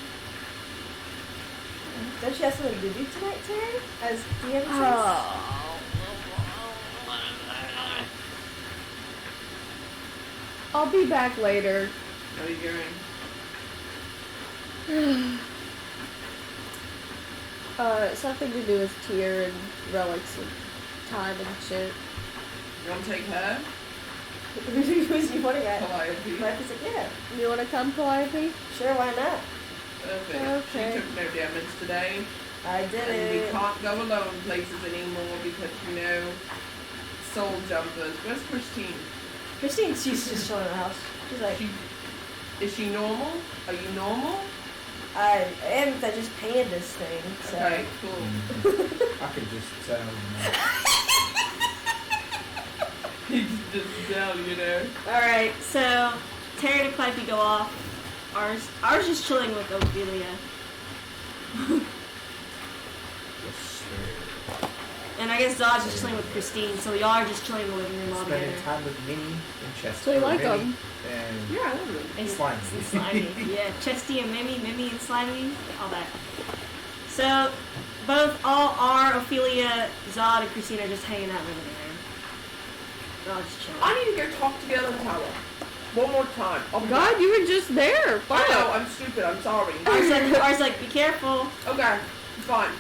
Don't you have something to do tonight, Terry? As DM says? Oh. I'll be back later. What are you doing? Something to do with tier and relics and time and shit. You want to take her? Who's you pointing at? Calliope. Mike is like, yeah. You wanna come, Calliope? Sure, why not? Perfect. Okay. She took no damage today. I did And we it. can't go alone places anymore because, you know, soul jumpers. Where's Christine? Christine, she's just chilling in the house. She's like, Is she normal? Are you normal? I am. I just painted this thing. So. Okay, cool. I could just tell. He's just down, you know. Alright, so Terry and Calliope go off. Ours just chilling with Ophelia. And I guess Dodge is chilling with Christine, so y'all are just chilling in the living room all together. Spending time with Minnie and Chester. So you like Minnie them? And Yeah, I love it. And Slimy. and Slimy. Yeah, Chesty and Mimi and Slimy, all that. So, all R, Ophelia, Zod, and Christine are just hanging out in the living room. They're all just chilling. I need to go talk to the other tower. One more time. Oh God, you were just there. I Fuck. know, I'm stupid, I'm sorry. R's like, be careful. Okay, fine.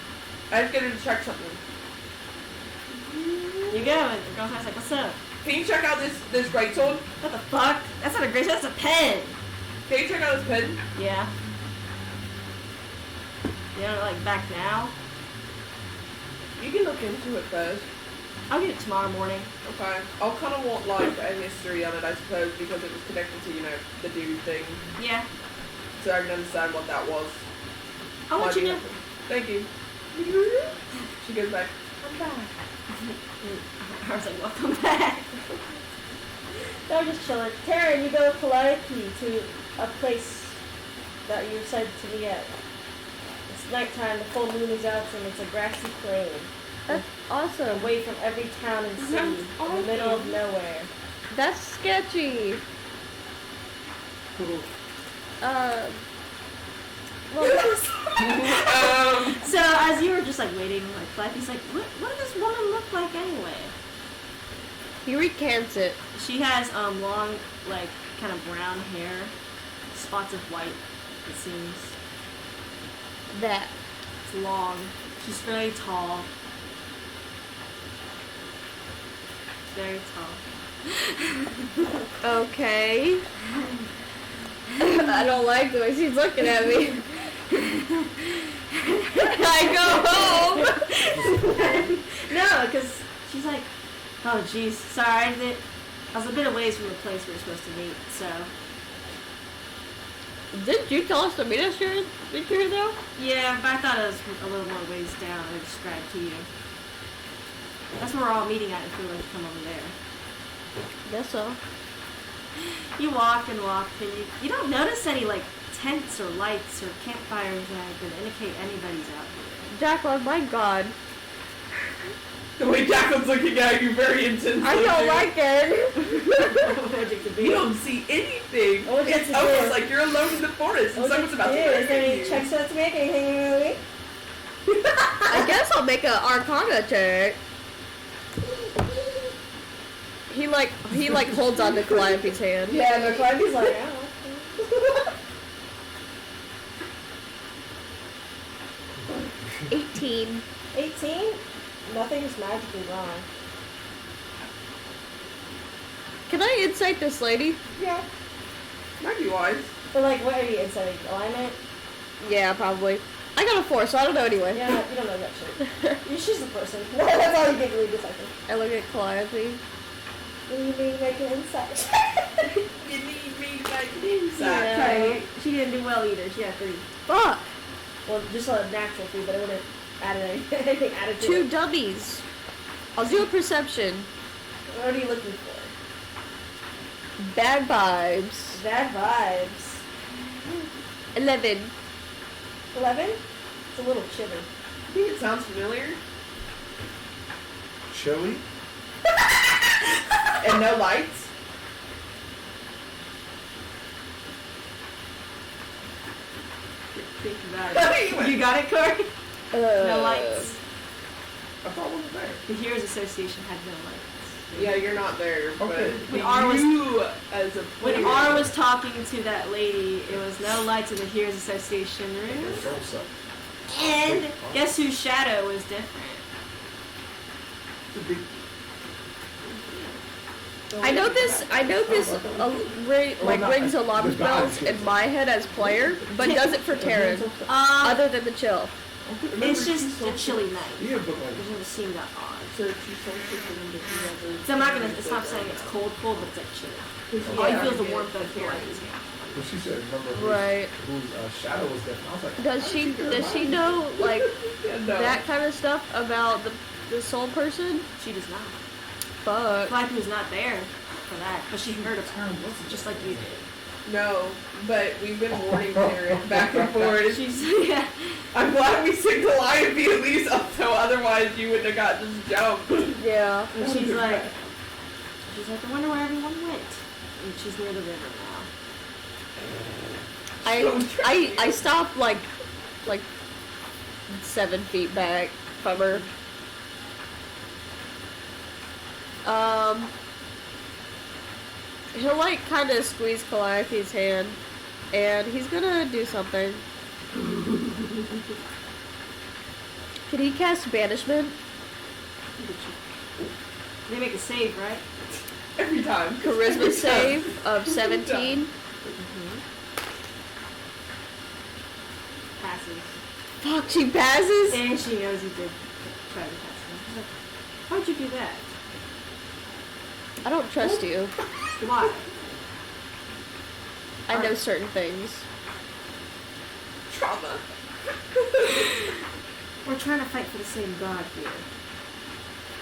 I just gotta check something. You go, and the girl's like, what's up? Can you check out this greatsword? What the fuck? That's not a great that's a pen! Can you check out this pen? Yeah. You know, like, back now? You can look into it first. I'll get it tomorrow morning. Okay. I'll kind of want like a history on it, I suppose, because it was connected to, you know, the dude thing. Yeah. So I can understand what that was. I'll let you know. Thank you. She goes back. I'm back. I was like, welcome back. They're just chilling. Taryn, you go with Calliope to a place that you're excited to meet at. It's nighttime, the full moon is out, and it's a grassy plain. That's awesome. Away from every town and city, That's in the middle of nowhere. That's sketchy. Well, So as you were just like waiting, like Calliope's like, what does this woman look like anyway? he recants it. She has long, like kind of brown hair, spots of white. It seems That. it's long. She's very tall. Very tall. Okay. I don't like the way she's looking at me. I go home. No, because she's like, oh jeez, sorry, I was a bit away from the place we were supposed to meet, so. Didn't you tell us to meet us here though? Yeah, but I thought it was a little more ways down than I described to you. That's where we're all meeting at if we were to come over there. Guess so. You walk and you don't notice any like tents or lights or campfires that indicate anybody's out here. Jacqueline, my God. The way Jacqueline's looking at you very intensely. I don't like it. Magic to be. You don't see anything. What would you have It's to almost do? like you're alone in the forest and What someone's about to Is there murder any you. checks out to make? Anything really? I guess I'll make an Arcana check. He like holds on to Calliope's hand. Yeah, no, Calliope's like, oh. 18. 18? Nothing's magically wrong. Can I insight this lady? Yeah. Might be wise. But like, what are you inside? Alignment? Yeah, probably. I got a 4, so I don't know anyway. Yeah, you don't know that shit. She's the person. That's all you get to read this, I think. I look at Calliope. What do you mean make an insight? You need me to make an insight. Yeah. She didn't do well either. She had 3. Fuck! Well, just a natural 3, but it wouldn't add anything added to 2 it. dummies. I'll do a perception. What are you looking for? Bad vibes. Bad vibes. 11. 11? It's a little chilly. I think it sounds familiar. Chili? And no lights. Think about it. You got it, Corey? No lights. I thought I wasn't there. The Heroes Association had no lights. Yeah, you're not there. Okay. When But R was- you, as a player, When R was talking to that lady, it was no lights in the Heroes Association room. Control suck. And guess whose shadow was different? It's a big. I know this rings alarm bells in my head as player, but does it for Taryn, other than the chill. It's just a chilly night. Yeah, but like. It doesn't seem that odd. So it's you So I'm not gonna. It's not saying it's cold, but it's like chilly. All you feel is the warmth of the light. Well, she said, remember Right. whose shadow was different. I was like, Does she know like no. that kind of stuff about the soul person? She does not. Fuck. Black was not there for that, but she heard of it, just like you did. No, but we've been warning Taryn back and forth. She's yeah. I'm glad we said Calliope at least, so otherwise you wouldn't have got this jump. Yeah. And she's like, I wonder where everyone went. And she's near the river now. I stopped like 7 feet back from her. He'll like kind of squeeze Calliope's hand, and he's gonna do something. Can he cast banishment? They make a save, right? Every time. Charisma save of 17. Passes. Fuck, she passes? And she knows he did try to pass him. She's like, how'd you do that? I don't trust you. Why? I know certain things. Trauma. We're trying to fight for the same god here.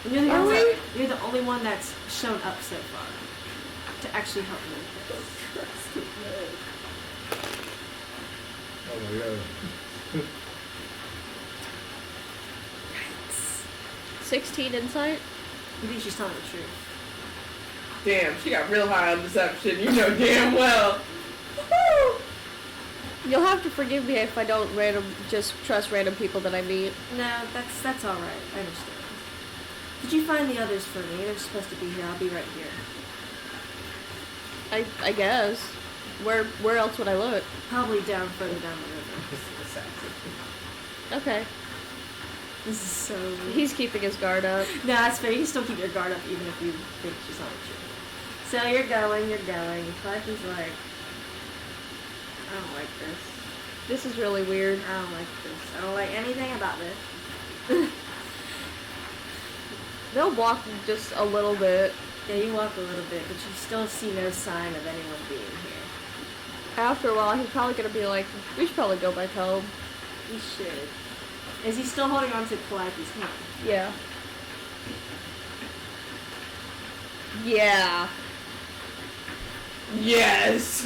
And you're the, Are we? you're the only one that's shown up so far to actually help me with this. oh my god. 16 insight? You think she's telling the truth? Damn, she got real high on deception. You know damn well. You'll have to forgive me if I don't just trust random people that I meet. No, that's all right. I understand. Did you find the others for me? They're supposed to be here. I'll be right here. I guess. Where else would I look? Probably further down the river. Okay. This is so weird. He's keeping his guard up. No, that's fair. You can still keep your guard up even if you think she's not true. So you're going. Clark is like, I don't like this. This is really weird. I don't like this. I don't like anything about this. They'll walk just a little bit. Yeah, you walk a little bit, but you still see no sign of anyone being here. After a while, he's probably gonna be like, we should probably go back home. You should. Is he still holding on to Calliope's hand? Yeah. Yeah. Yes.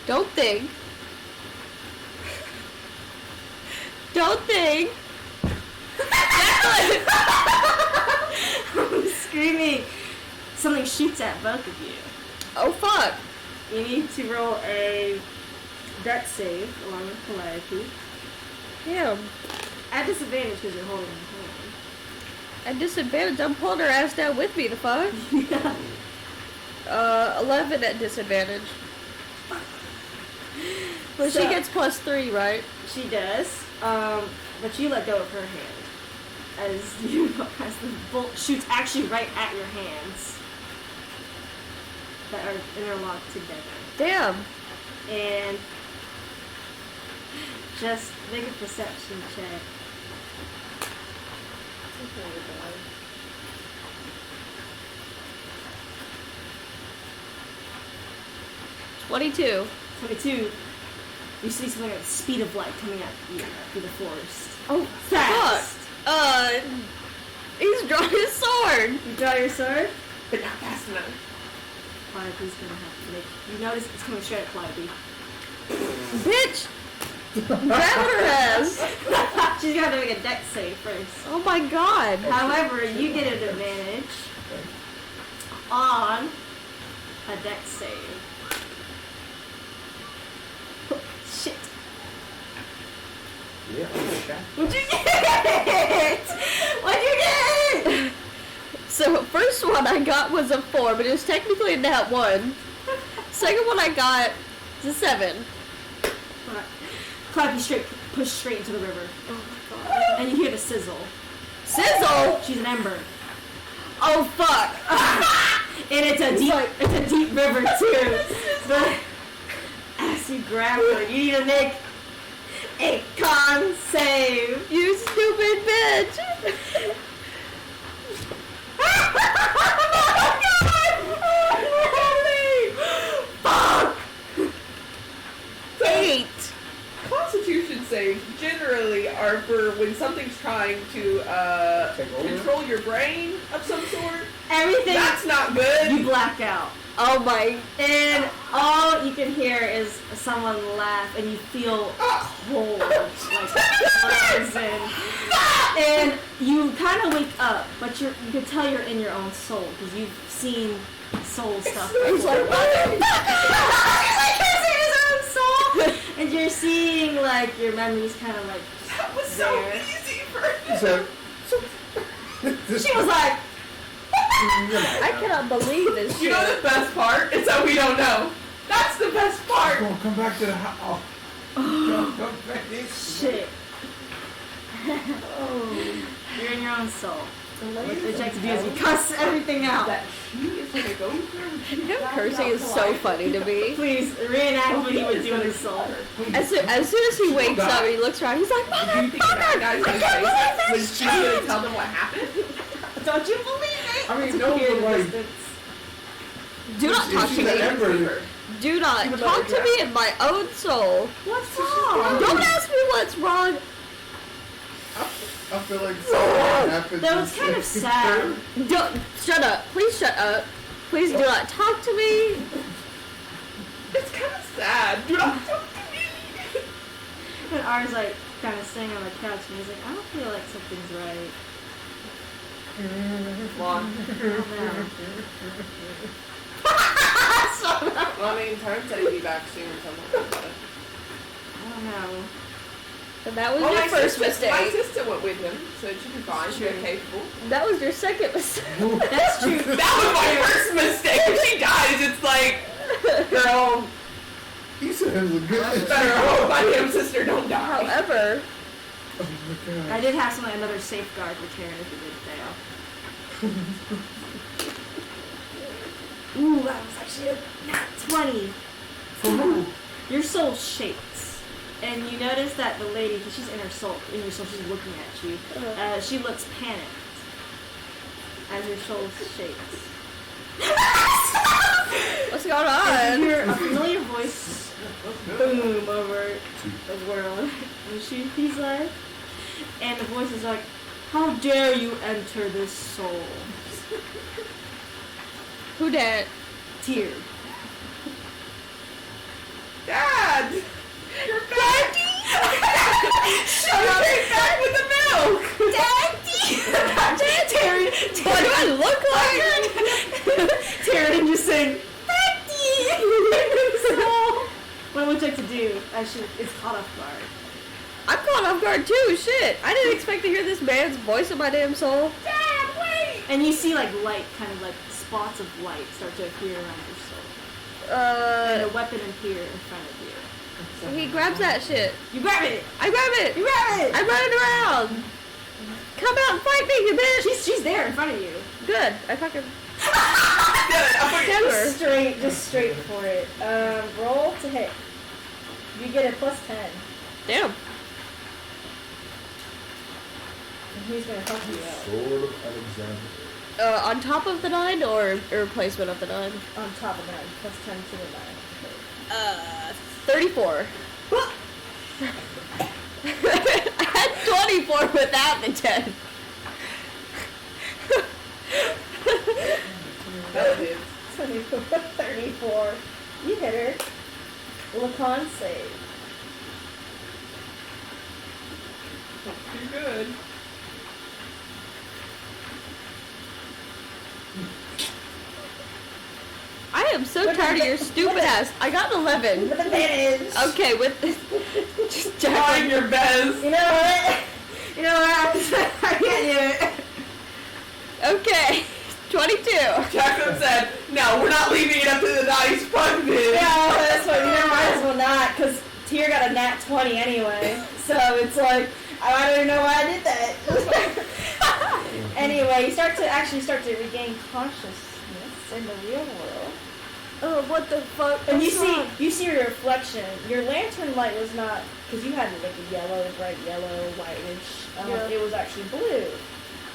Don't think. Don't think. I'm screaming. Something shoots at both of you. Oh fuck. You need to roll a dex save along with Calliope. Damn. At disadvantage because you're holding her At disadvantage, I'm pulling her ass down with me, the fuck? hand. Yeah. 11 at disadvantage. But So- she gets +3, right? She does. But you let go of her hand as the bolt shoots actually right at your hands that are interlocked together. Damn. And just make a perception check. 22. 22. You see something at the speed of light coming at you through the forest. Oh, Fast. fuck. He's drawing his sword. You draw your sword. But not fast enough. Calliope's gonna have to make. You notice it's coming straight at Calliope. Bitch. Grab her ass. She's gonna have to make a dex save first. Oh my god. However, you get an advantage on a dex save. Shit. Yeah, What'd you get? What'd you get? So, first one I got was a 4, but it was technically a nat 1. Second one I got is a 7. Calliope pushed straight into the river. Oh my god. And you hear the sizzle. Sizzle! She's an ember. Oh fuck. And it's a deep river too. But as you grab her, you need to make a con save. You stupid bitch. Fuck! 8. Constitution saves generally are for when something's trying to Take over? control your brain of some sort. Everything That's not good. you black out. Oh my. And all you can hear is someone laugh and you feel cold, like frozen. And you kind of wake up, but you can tell you're in your own soul because you've seen soul stuff. He's like, And you're seeing like your memories kind of like That was so there. easy for me. So, She was like, I cannot believe this shit. You know the best part? It's that we don't know. That's the best part. come back to the house. Come back in. shit. You're in your own soul. What you have to do is you cuss everything out. That she is gonna go through. Him cursing is so funny to me. Please reenact what he would do in his soul. As soon as he wakes up and he looks around, he's like, Do you think that guy's gonna say when she's gonna tell them what happened? Don't you believe it? I mean, It's no, hear but the like, distance. do not talk to she's an me. ember. Do not She would talk let to her me in my own soul. What's wrong? Don't ask me what's wrong. I feel like something happened. That was kind of sad. Don't shut up. Please shut up. Please do not talk to me. It's kind of sad. Do not talk to me. And R's like kind of sitting on the couch and he's like, I don't feel like something's right. Long. I Well, I mean, Tyrone said he'd be back soon or something. don't know. And that was Well, your my first sister, my mistake. sister went with him, so it should be fine. She's capable. That was your second mistake. That's true. That was my first mistake. If she dies, it's like, girl, You said it was a good. better hope my damn sister don't die. However, Oh my god. I did have another safeguard for Karen if it did fail. Ooh, that was actually a nat 20. For who? Your soul shakes. And you notice that the lady, because she's in your soul, she's looking at you. She looks panicked as your soul shakes. what's going And you on? hear a familiar voice boom over the world. And he's like, and the voice is like, how dare you enter this soul? Who dat? Tear. Dad! You're back! Shut up! Came back with the milk! Daddy! Terry, What do I look like? Taryn just saying, Daddy! What would you like to do? It's caught off guard. I'm caught off guard too. Shit, I didn't expect to hear this man's voice in my damn soul. Dad, wait! And you see like light, kind of like spots of light start to appear around your soul. And a weapon appear in front of you. He grabs that shit. You grab it. I grab it. You grab it. I'm running around. Come out and fight me, you bitch. She's there in front of you. Good. I fucking. Just straight for it. Roll to hit. You get a +10. Damn. And he's gonna help you out. Sword of Alexander. On top of the 9 or a replacement of the 9? On top of that, +10 to the 9. 34. I had 24 without the 10. That is. 24, 34. You hit her. Lacan save. You're good. I am so tired of your stupid ass. I got an 11. With advantage. Okay, with just Trying your best. You know what? You know what? I can't do it. Okay, 22. Jacqueline said, "No, we're not leaving it up to the dice. Fuck this." Yeah, that's what. You know, might as well not, because Tier got a nat 20 anyway. So it's like, I don't even know why I did that. Anyway, you start to regain consciousness in the real world. Oh, what the fuck? And What's wrong? you see your reflection. Your lantern light was not, because you had like a yellow, bright yellow, whitish. Yeah. It was actually blue.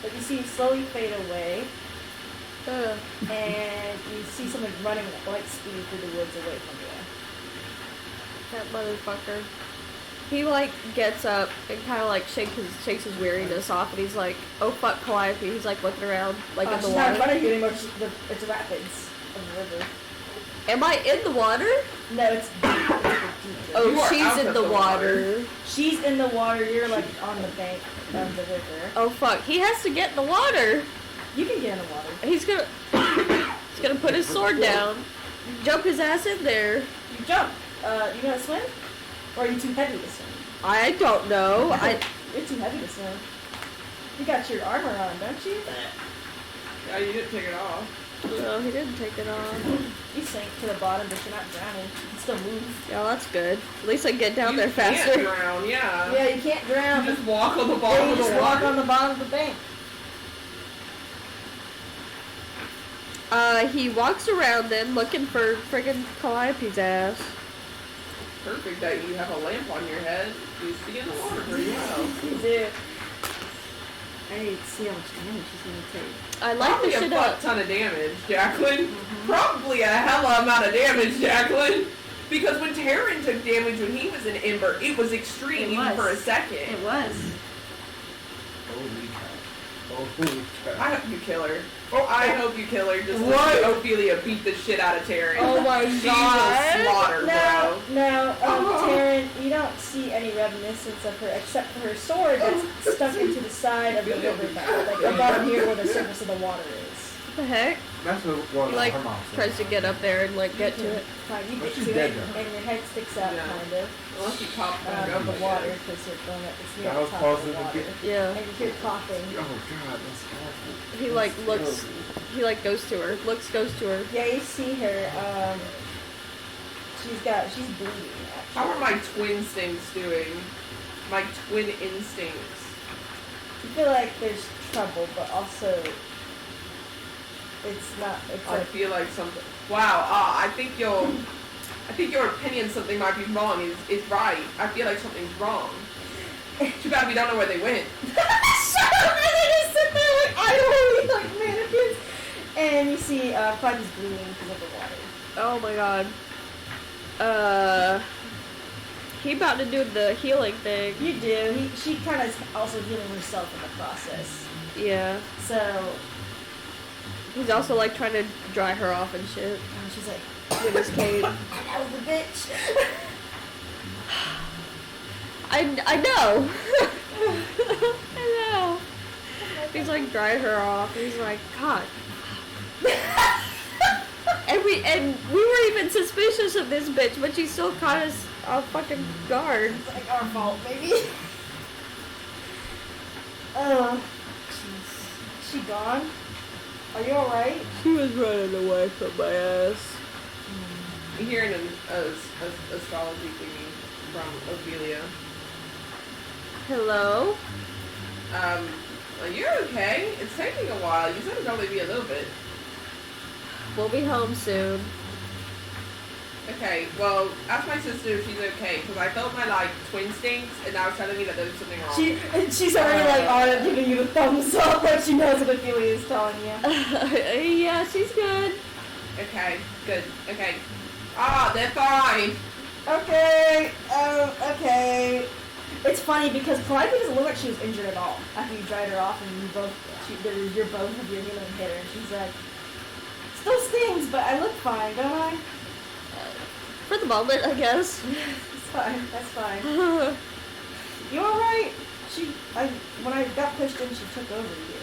But you see it slowly fade away, and you see something running at light speed through the woods away from you. That motherfucker. He like gets up and kind of like shakes his weariness off, and he's like, "Oh fuck, Calliope." He's like looking around, like in the She's not in water. front of you anymore. It's rapids of the river. Am I in the water? No, it's deep. It's deep. Oh, You are she's out in of the the water. She's in the water. You're like on the bank of the river. Oh fuck, he has to get in the water. You can get in the water. He's gonna put his sword down, jump his ass in there. You jump. You gonna swim? Or are you too heavy to swim? I don't know. You're too heavy to swim. You got your armor on, don't you? Yeah, you didn't take it off. No, he didn't take it off. You sink to the bottom, but you're not drowning. You can still move. Yeah, that's good. At least I can get down You there can't faster. drown, yeah. Yeah, you can't drown. You just walk on the Yeah, bottom you of the just water. walk on the bottom of the bank. He walks around then looking for friggin' Calliope's ass. Perfect that you have a lamp on your head. You see in the water pretty well. You do. I need to see how much damage she's gonna take. I like Probably the a shit fuck up. ton of damage, Jacqueline. Probably a hella amount of damage, Jacqueline. Because when Taryn took damage when he was in Ember, it was extreme It even was. for a second. It was. Holy cow. Holy cow. I hope you kill her. Oh, I hope you kill her. Just What? let Ophelia beat the shit out of Taryn. Oh my She god. will slaughter, No, bro. no, Taryn, you don't see any reminiscence of her except for her sword that's stuck into the side of the river bed, like above here where the surface of the water is. What the heck? That's what one He of like her mom said. tries to get up there and like get to it. Fine, you But get she's to dead it, now. and your head sticks out, Yeah. kind of, Unless you pop back up of the again. water, because it's near That the was top of causing the the water. get- Yeah. And you hear coughing. Oh god, that's awful. He like looks. He like goes to her. Goes to her. Yeah, you see her, she's bleeding, actually. How are my twin instincts doing? My twin instincts. You feel like there's trouble, but also, it's I like, feel like something. Wow. I think your opinion something might be wrong is right. I feel like something's wrong. Too bad we don't know where they went. shut up, and they just sit there like idly, like mannequins. And you see, Clyde is bleeding because of the water. Oh my god. He about to do the healing thing. You do. She kind of is also healing herself in the process. Yeah. So, He's also like trying to dry her off and shit she's like, with his cape. that was a bitch. I know. I know. He's like drying her off. He's like, God. and we were even suspicious of this bitch, but she still caught us off fucking guard. It's like our fault, maybe. Oh, jeez. Is she gone? Are you alright? She was running away from my ass. hearing an astrology thingy from Ophelia. Hello? Well, you're okay. It's taking a while. You said it'd only be a little bit. We'll be home soon. Okay, well, ask my sister if she's okay, because I felt my, like, twin stinks, and now it's telling me that there's something wrong. She's already, like, on it, giving you the thumbs up, like she knows what Ophelia is telling you. Yeah, she's good. Okay, good. Okay. Ah, they're fine. Okay, okay. It's funny because Calliope doesn't look like she was injured at all after you dried her off and you're both of your healing hit her. And she's like, still stings, but I look fine, don't I? For the moment, I guess. It's fine. That's fine. You all right? When I got pushed in, she took over you.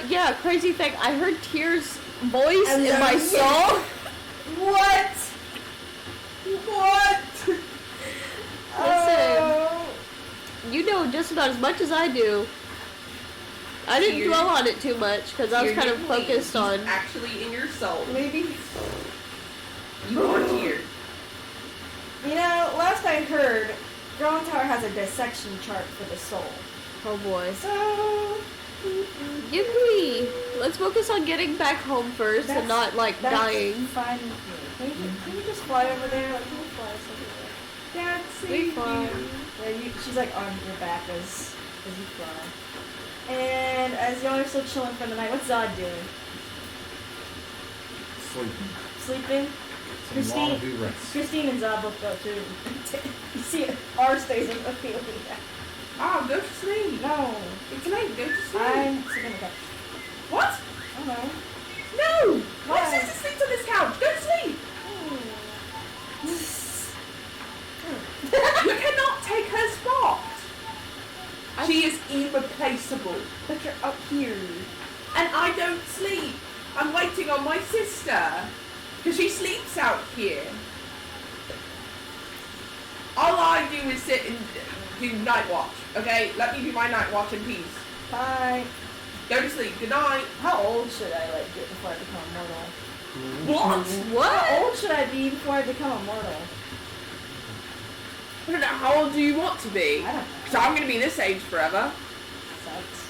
Yeah. Crazy thing. I heard Tears' voice in my soul. What? What? Listen, you know just about as much as I do. I didn't dwell on it too much because I was kind of focused on. Actually, in your soul, Maybe. You are here. You know, last I heard, Growing Tower has a dissection chart for the soul. Oh boy. So, Yippee! Let's focus on getting back home first and not like dying. Fine with me. Can you just fly over there? Like, can you fly somewhere? Yeah, We fly. Yeah, she's like on your back as you fly. And as y'all are still chilling for the night, what's Zod doing? Sleeping? Christine and Zod both go too. You see, R stays with Ophelia. Oh, go to sleep. No. It's late. Go to sleep. I'm sleeping with her. What? Oh no. No! Why? My sister sleeps on this couch. Go to sleep. You cannot take her spot. She is irreplaceable. But you're up here. And I don't sleep. I'm waiting on my sister. Because she sleeps out here. All I do is sit and do night watch. Okay? Let me do my night watch in peace. Bye. Go to sleep. Good night. How old should I get before I become immortal? What? How old should I be before I become immortal? I don't know. How old do you want to be? I don't know. Because I'm going to be this age forever. Sucks.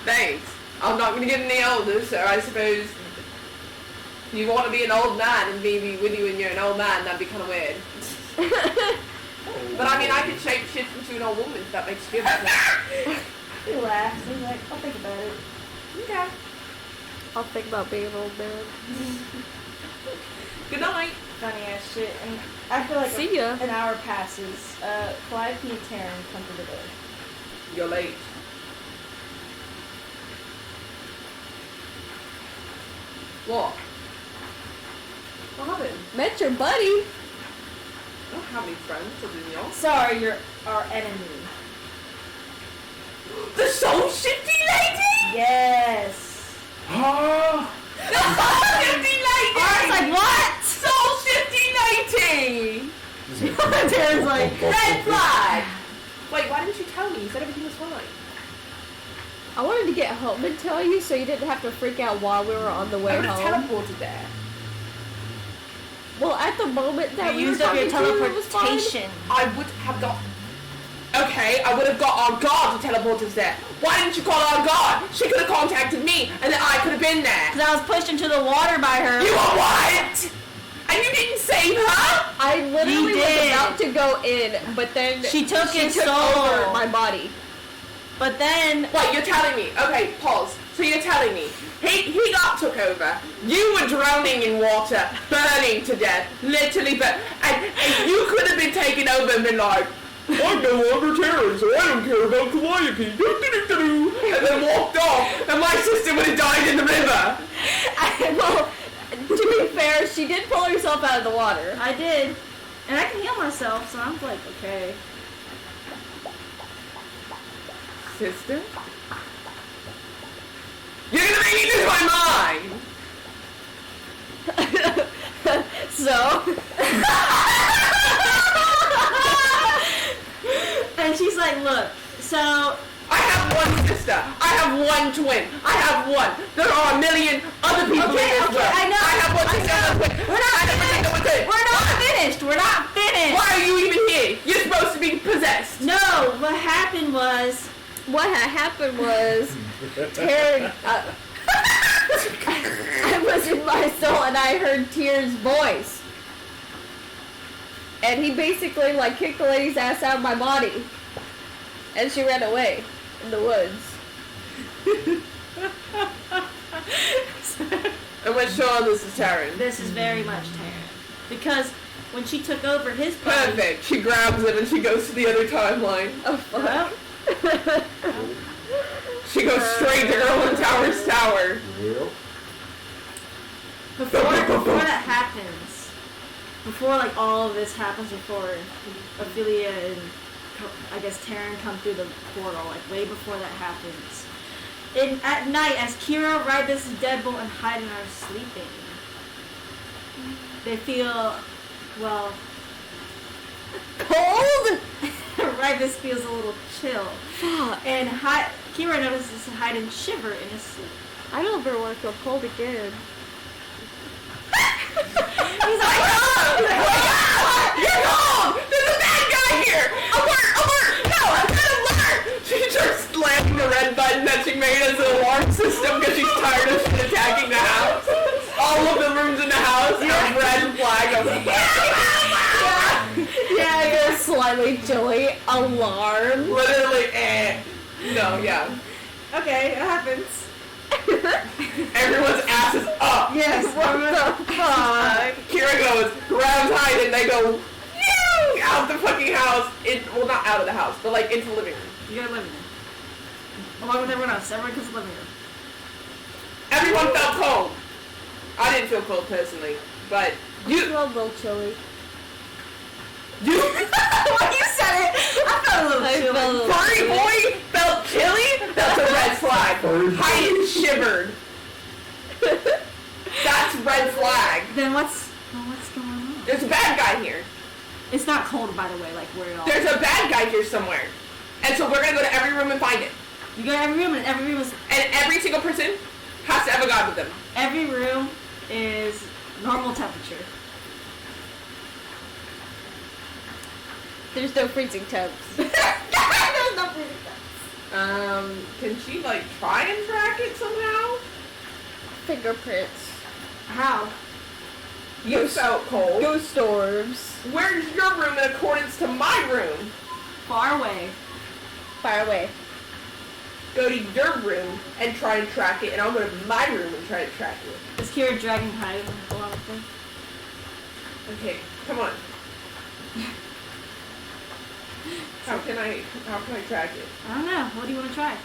Thanks. I'm not going to get any older, so I suppose you want to be an old man and me be with you when you're an old man, that'd be kind of weird. But I mean, I could shapeshift into an old woman if that makes you feel better. He laughs. He's like, I'll think about it. Okay. I'll think about being an old man. Good night. Funny ass shit. And after like See ya. an hour passes, Calliope and Taryn come to the door. You're late. What? What happened? Met your buddy. I don't have any friends other than y'all. Sorry, you're our enemy. The soul shifty lady? Yes. Ah! The soul shifty lady! I was like, what? Soul shifty lady! Taryn's like, Red flag! Wait, why didn't you tell me? You said everything was fine. I wanted to get home and tell you so you didn't have to freak out while we were on the way I would have home. teleported there. Well, at the moment that you we used were up your talking to you, it was fine. teleportation. I would have got... Okay, I would have got our guard to teleport us there. Why didn't you call our guard? She could have contacted me, and then I could have been there. Because I was pushed into the water by her. You were what? And you didn't save her? I literally You was did. about to go in, but then She took his took soul. over my body. But then... Wait, you're telling me. Okay, pause. So you're telling me he got took over. You were drowning in water, burning to death, literally, and you could have been taken over and been like, I'm no longer Terran, so I don't care about Calliope. And then walked off, and my sister would have died in the river. Well, to be fair, she did pull herself out of the water. I did. And I can heal myself, so I'm like, okay. Sister? You're gonna make me lose my mind! So? And she's like, look, so... I have have one sister. I have one twin. I have one. There are a million other people in this world. I know. I have one sister and one twin. We're not I have a finished. sister and one twin. We're not finished. We're not finished. Why are you even here? You're supposed to be possessed. No, what happened was Taryn, I was in my soul and I heard Tyr's voice. And he basically like kicked the lady's ass out of my body. And she ran away in the woods. And we're sure this is Taryn. this is very much Taryn. Because when she took over his body, Perfect. She grabs him and she goes to the other timeline. Oh fuck. well, She goes straight to Erwin Tower's tower. Yep. before that happens, before like all of this happens, before Ophelia and I guess Taryn come through the portal, like way before that happens. At night, as Kira, Rybus, Deadbolt, and Haydn are sleeping, they feel, well, Cold? Rybus feels a little chill. Fuck. And Kira notices Haydn shiver in his sleep. I don't ever want to feel cold again. He's like, oh! You're wrong! There's a bad guy here! Alert! Alert! No! I'm gonna alert! She starts slamming the red button that she made as an alarm system because she's tired of shit attacking the house. All of the rooms in the house have red flag of Yeah, I go slightly chilly. Alarm. literally, No, yeah. Okay, it happens. Everyone's ass is up. Yes. What the fuck? Kira goes, grabs Hyde, and they go "Phew!" out the fucking house. Well, not out of the house, but like into the living room. You gotta live in there. Along with everyone else. Everyone comes to the living room. Everyone felt cold. I didn't feel cold personally, but I you. feel a little chilly. You. When you said it, I felt a little I chilly. felt a little Furry chilly. boy felt chilly? That's a red flag. Hyde shivered. That's red flag. Then what's going on? There's a bad guy here. It's not cold, by the way, like where it all. There's a bad guy here somewhere. And so we're gonna go to every room and find it. You go to every room, and every room is single person has to have a god with them. every room is normal temperature. There's no freezing temps. There's no freezing temps. Can she like try and track it somehow? Fingerprints. How? You felt cold. Ghost orbs. Where's your room in accordance to my room? Far away. Fire away. Go to your room and try and track it, and I'll go to my room and try to track it. Is Kira dragging Hyde along with her? Okay, come on. How can I track it? I don't know. What do you want to try?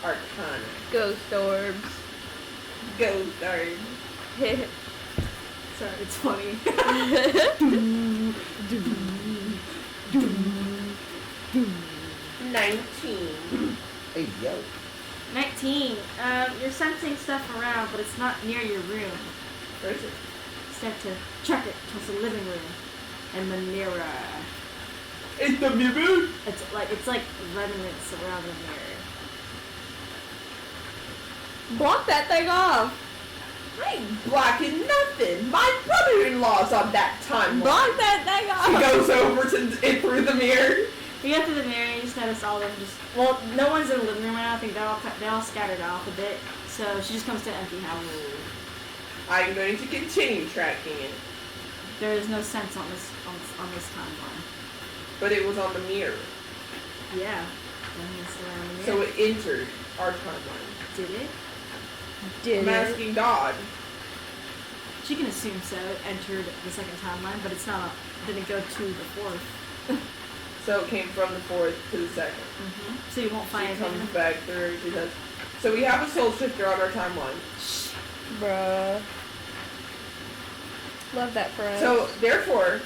Arcana. Ghost orbs. Go, darn. Sorry, it's funny. 19. Hey, yo. 19. You're sensing stuff around, but it's not near your room. Where is it? Step to track it towards the living room and the mirror. It's the mirror. It's like remnants around the mirror. Block that thing off. I ain't blocking nothing. My brother-in-law's on that timeline. Block that thing She off. goes over to and through the mirror. You get to the mirror and you just notice all of them just... Well, no one's in the living room right now. I think they're all scattered off a bit. So she just comes to an empty house. I'm going to continue tracking it, There is no sense on this timeline. but it was on the mirror, Yeah. Then it's around the so mirror. it entered our timeline. Did it? Did I'm it? asking God. She can assume so. It entered the second timeline, but it's not. Didn't go to the fourth. So it came from the fourth to the second. So you won't She find comes anything. back through. She does. So we have a soul shifter on our timeline. Bruh. Love that for us. So therefore,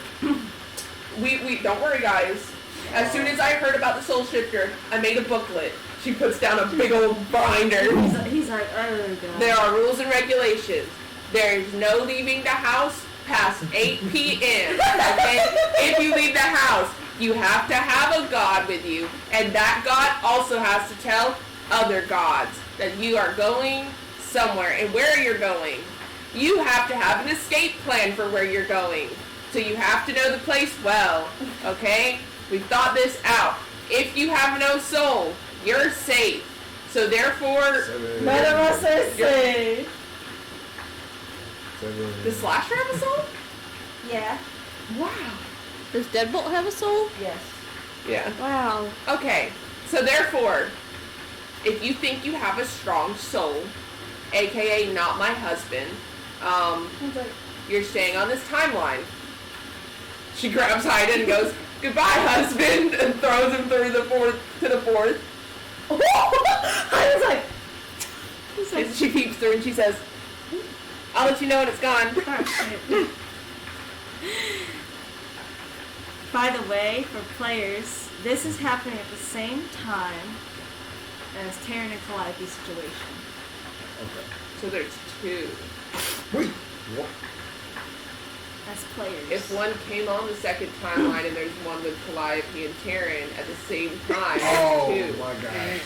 we don't worry, guys. As soon as I heard about the soul shifter, I made a booklet. She puts down a big old binder. He's like, oh god. There are rules and regulations. There's no leaving the house past 8 p.m. Okay? If you leave the house You have to have a god with you, and that god also has to tell other gods that you are going somewhere and where you're going. You have to have an escape plan for where you're going. So you have to know the place well, okay? We've thought this out. If you have no soul, you're safe. So therefore, none of us are safe. Does Slasher have a soul? Yeah. Wow. Does Deadbolt have a soul? Yes. Yeah. Wow. Okay. So therefore, if you think you have a strong soul, aka not my husband, you're staying on this timeline. She grabs Haydn and goes, "Goodbye, husband," and throws him through the fourth to the fourth. I was like, And she peeks through and she says, "I'll let you know when it's gone." oh, shit. By the way, for players, this is happening at the same time as Terran and Calliope situation. Okay. So there's two. Wait. What? As players. If one came on the second timeline and there's one with Calliope and Terran at the same time, Oh there's two. my gosh.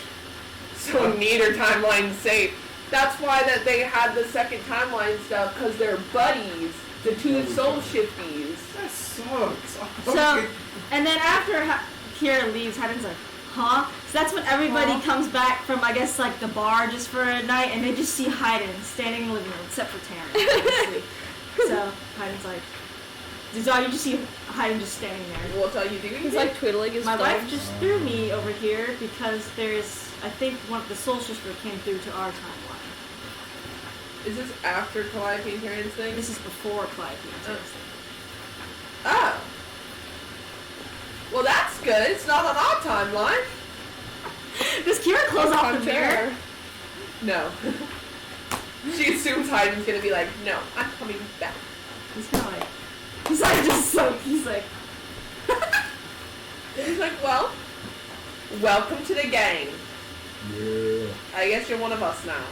So neither timeline's safe. That's why that they had the second timeline stuff, because they're buddies. The two soul shifties. That sucks. So, and then after Kira leaves, Haddon's like, huh? So that's when everybody comes back from, I guess, like the bar just for a night, and they just see Haydn standing in the living room, except for Taryn, obviously. So Haydn's like, so you just see Haydn just standing there. What's all you doing? He's like twiddling his My thumbs. wife just threw me over here because there's, I think, one of the soul shifter came through to our timeline. Is this after Calliope and Terran's thing? This is before Calliope and Terran's thing. Oh. Well, that's good. It's not on our timeline. Does Kira close off the mirror? No. She assumes Haydn's gonna be like, "No, I'm coming back." He's kind of like, he's like just so, he's like, He's like, "Well, welcome to the gang. Yeah. I guess you're one of us now.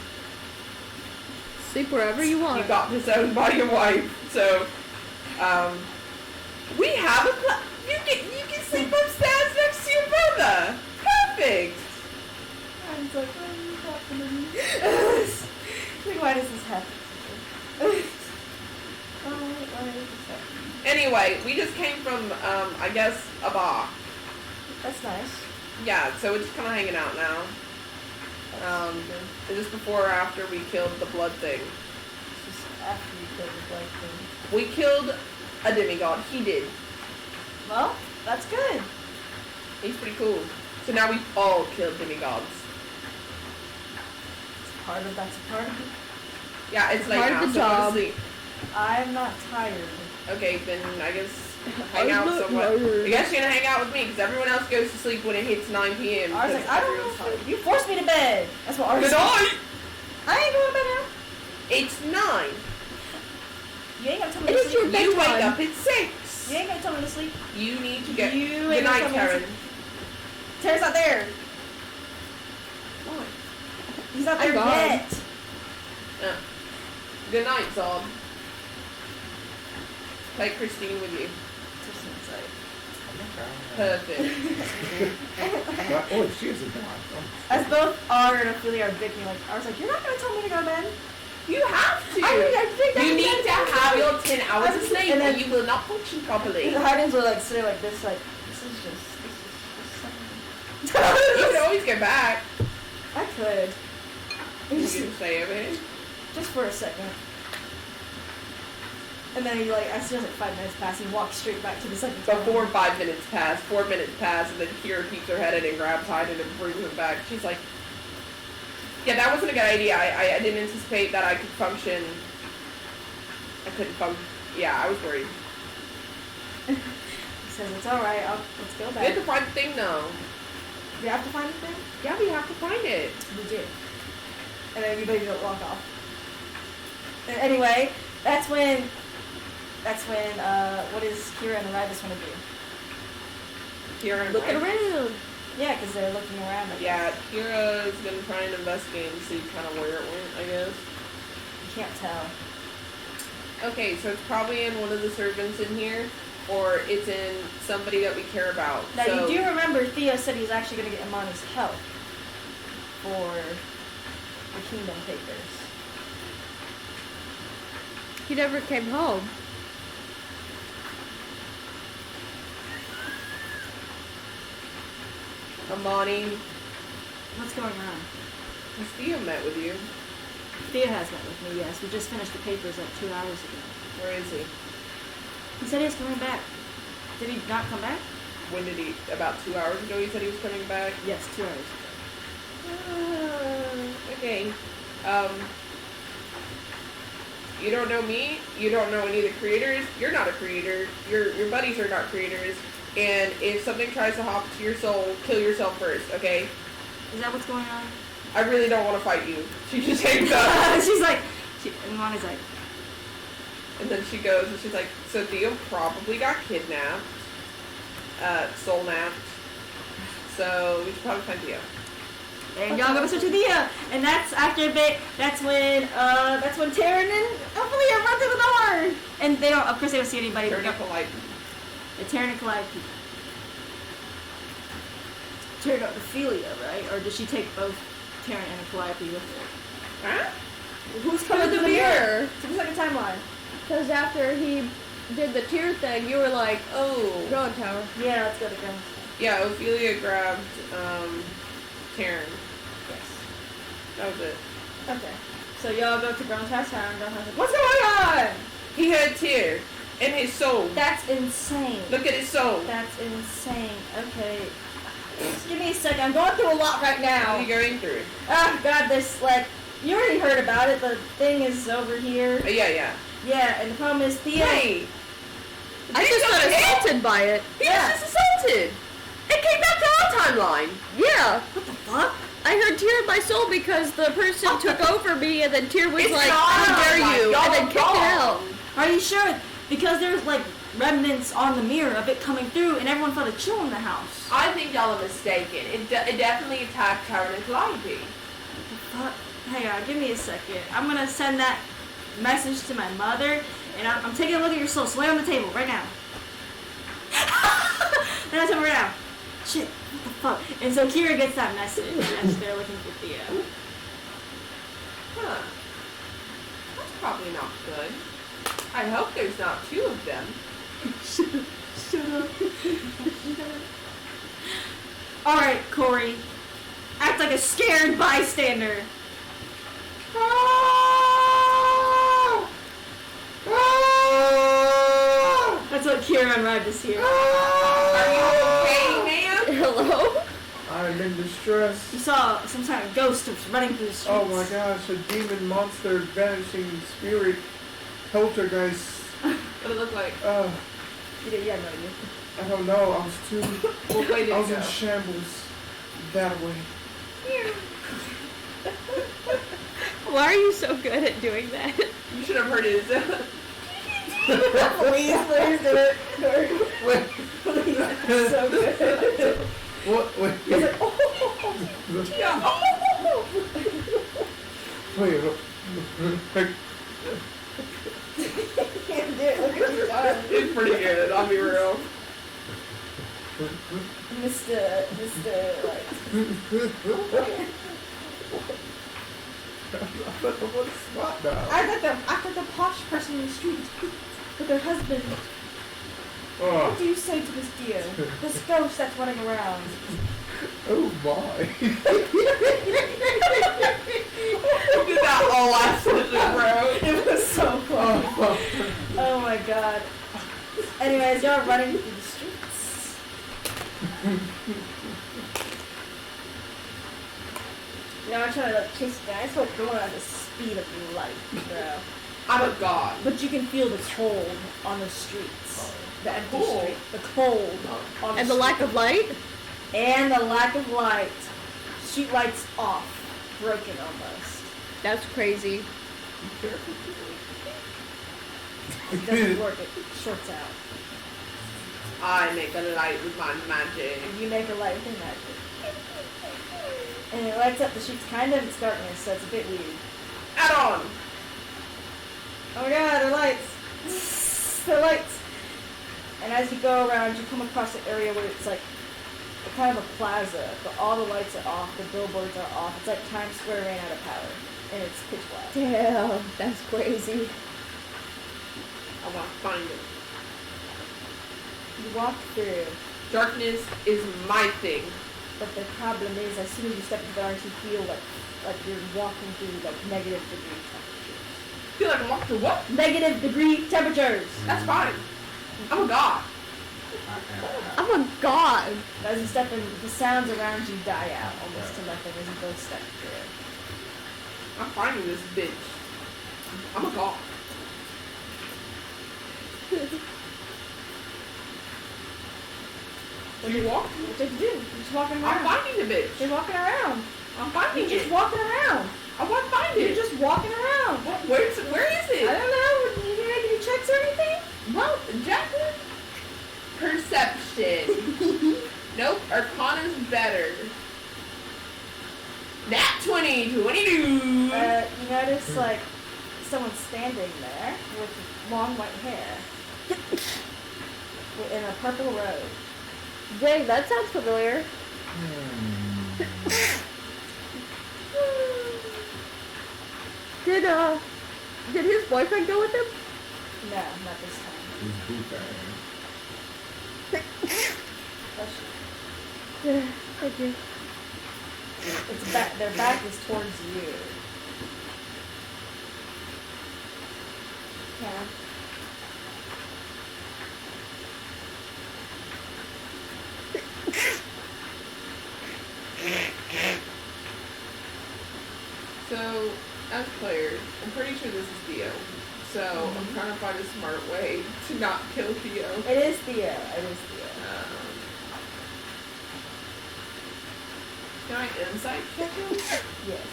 Sleep wherever you want. You got disowned by your wife, so we have a you can sleep upstairs next to your brother. Perfect." I was like, what are you talking to me? Like, why does this happen? Why does this happen? Anyway, we just came from I guess a bar. That's nice. Yeah, so we're just kind of hanging out now. Is this before or after we killed the blood thing? It's just after you killed the blood thing. We killed a demigod. He did. Well, that's good. He's pretty cool. So now we've all killed demigods. That's a part of it. Yeah, it's late Part now, of the so go to job. sleep. I'm not tired. Okay, then I guess hang I'm out not somewhere. tired. I guess you're gonna hang out with me because everyone else goes to sleep when it hits 9 p.m. I was like, I don't everyone's know. tired. You forced me to bed. That's what ours. Good night! I ain't going to bed now. It's 9. You ain't gonna tell me It to is your sleep. bed. You wake Bedtime. up at 6. You ain't gonna tell me to sleep. You need to get. You Good ain't night, gonna tell me Karen. to sleep. Terry's not there. Why? He's not I'm there gone. yet. Good night, Zob. Take Christine with you. Perfect. Oh, she is a god. As both R and Ophelia are bickering, like, I was like, you're not gonna tell me to go to bed? You have to. I think You need to have your 10 hours of And sleep or then- you will not function properly. The Haydens were like sitting like this, like, this is You just can always go back. I could. You Just, can stay over here. just for a second. And then he like, as soon as like 5 minutes pass, he walks straight back to the second Before 5 minutes pass, 4 minutes pass, and then Kira peeks her head in and grabs Hayden and brings him back. She's like, yeah, that wasn't a good idea. I didn't anticipate that I could function. I couldn't function. Yeah, I was worried. He says, it's alright, let's go We back. have to find the thing, though. Do you have to find the thing? Yeah, we have to find it. We do. And then everybody don't walk off. And anyway, that's when, what does Kira and Arribus want to do? Kira and Looking Ryan. around. Yeah, because they're looking around. I Yeah, guess. Kira's gonna try and investigate and see kind of where it went, I guess. You can't tell. Okay, so it's probably in one of the servants in here. or it's in somebody that we care about. Now, So, you do remember Theo said he was actually going to get Imani's help for the Kingdom Papers. He never came home. Amani, What's going on? has Theo met with you? Theo has met with me, yes. We just finished the papers like 2 hours ago. Where is he? He said he was coming back. Did he not come back? When did he? About 2 hours ago he said he was coming back? Yes, 2 hours ago. Okay. You don't know me. You don't know any of the creators. You're not a creator. Your buddies are not creators. And if something tries to hop to your soul, kill yourself first, okay? Is that what's going on? I really don't want to fight you. She just hangs up. She's like, Imani's like, And then she goes and she's like, so Theo probably got kidnapped. Soul napped. So we should probably find Theo. and y'all go to Theo. And that's after a bit, that's when Taryn and Ophelia run through the door. And they don't, of course they don't see anybody. Turn up a light. Taryn and Calliope. Taryn got Ophelia, right? Or did she take both Taryn and Calliope with her? Huh? Who's coming the through the mirror? mirror. So it's like a timeline. Because after he did the tear thing, you were like, Oh. Drone Tower. Yeah, let's go to Guns. Yeah, Ophelia grabbed Taryn. Yes. That was it. Okay. So y'all go to Ground's house. What's going on? He had tear in his soul. That's insane. Look at his soul. That's insane. Okay. Just give me a second. I'm going through a lot right What are now. you going through? Oh god, this like you already heard about it. The thing is over here. Yeah. Yeah, and the problem is Theo. Hey! I just got assaulted by it. He Yeah. was just assaulted! It came back to our timeline! Yeah. What the fuck? I heard tear in my soul because the person took over me and then tear was It's like, not how dare like you? y'all And then kicked it out. wrong. Are you sure? Because there's like remnants on the mirror of it coming through, and everyone felt a chill in the house. I think y'all are mistaken. It definitely attacked Taryn and Calliope. Fuck. Hang on, give me a second. I'm gonna send that message to my mother, and I'm taking a look at your soul. So lay on the table right now. Lay on the table right now. Shit, what the fuck? And so Kira gets that message as they're looking for Theo. Huh. That's probably not good. I hope there's not two of them. Shut up. Alright, Corey. Act like a scared bystander. That's what Kira and Rod is here. Are you okay, ma'am? Hello? I'm in distress. You saw some kind of ghost running through the streets. Oh my gosh, a demon monster, vanishing spirit, poltergeist. What did it look like? You had no idea. I don't know, I was too, What way did I it was go? in shambles. That way. Why are you so good at doing that? You should have heard his. Please do it. Wait, Please, it's so good. what, wait, He's like, oh. Yeah. wait, Can't do it. Look at you done. It's pretty good, I'll be real. Mr. Like, what spot now? I got the posh person in the street with her husband. What Oh, do you say to this deer? This ghost that's running around. oh my. You did that all last session, bro. It was so funny. Oh, Oh my god. Anyways, y'all running through the streets. Now I'm trying to like chase you guys, but going at the speed of light, bro. I'm a god. But you can feel the cold on the streets. The empty Cold? street. The cold on And the lack of light? and the lack of light. Street lights off. Broken almost. That's crazy. It doesn't work, it shorts out. I make a light with my magic. And you make a light with your magic. And it lights up the streets kind of, it's darkness, so it's a bit weird. Add on. Oh my god, they're lights. They're lights. And as you go around, you come across an area where it's like kind of a plaza, but all the lights are off, the billboards are off. It's like Times Square ran out of power, and it's pitch black. Damn, that's crazy. I want to find it. You walk through, Darkness is my thing. but the problem is, as soon as you step into the dark, you feel like you're walking through like negative degree temperatures. I feel like I'm walking through what? Negative degree temperatures. That's fine. I'm a god. I'm a god. As you step in, the sounds around you die out almost to nothing as you both step through. I'm finding this bitch. I'm a god. What do you walk? What did you do? You're just walking around. I'm finding the bitch. You're walking around. I'm finding You're just it. walking around. I want to find You're it. just walking around. Where is it? I don't know. Did you make any checks or anything? Well, Jacqueline. Perception. Nope. Arcana's better. Nat 20, 22. You notice like someone standing there with long white hair in a purple robe. Dang, that sounds familiar. Did his boyfriend go with him? No, not this time. Thank you. It's back. Their back is towards you. Yeah. So, as players, I'm pretty sure this is Theo. So, I'm trying to find a smart way to not kill Theo. It is Theo. It is Theo. Can I insight check him? Yes.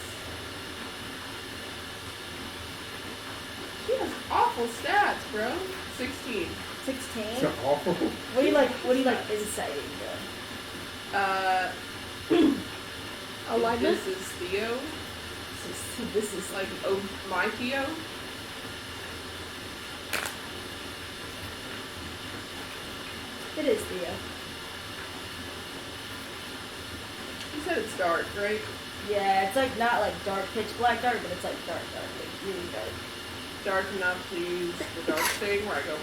She has awful stats, bro. 16. 16. So awful. What do you like? What do you like inciting though? Alignment? This is Theo. This is like, oh, my Theo. It is Theo. You said it's dark, right? Yeah, it's like not like dark, pitch black dark, but it's like dark, like really dark. Dark enough to use the dark thing where I go,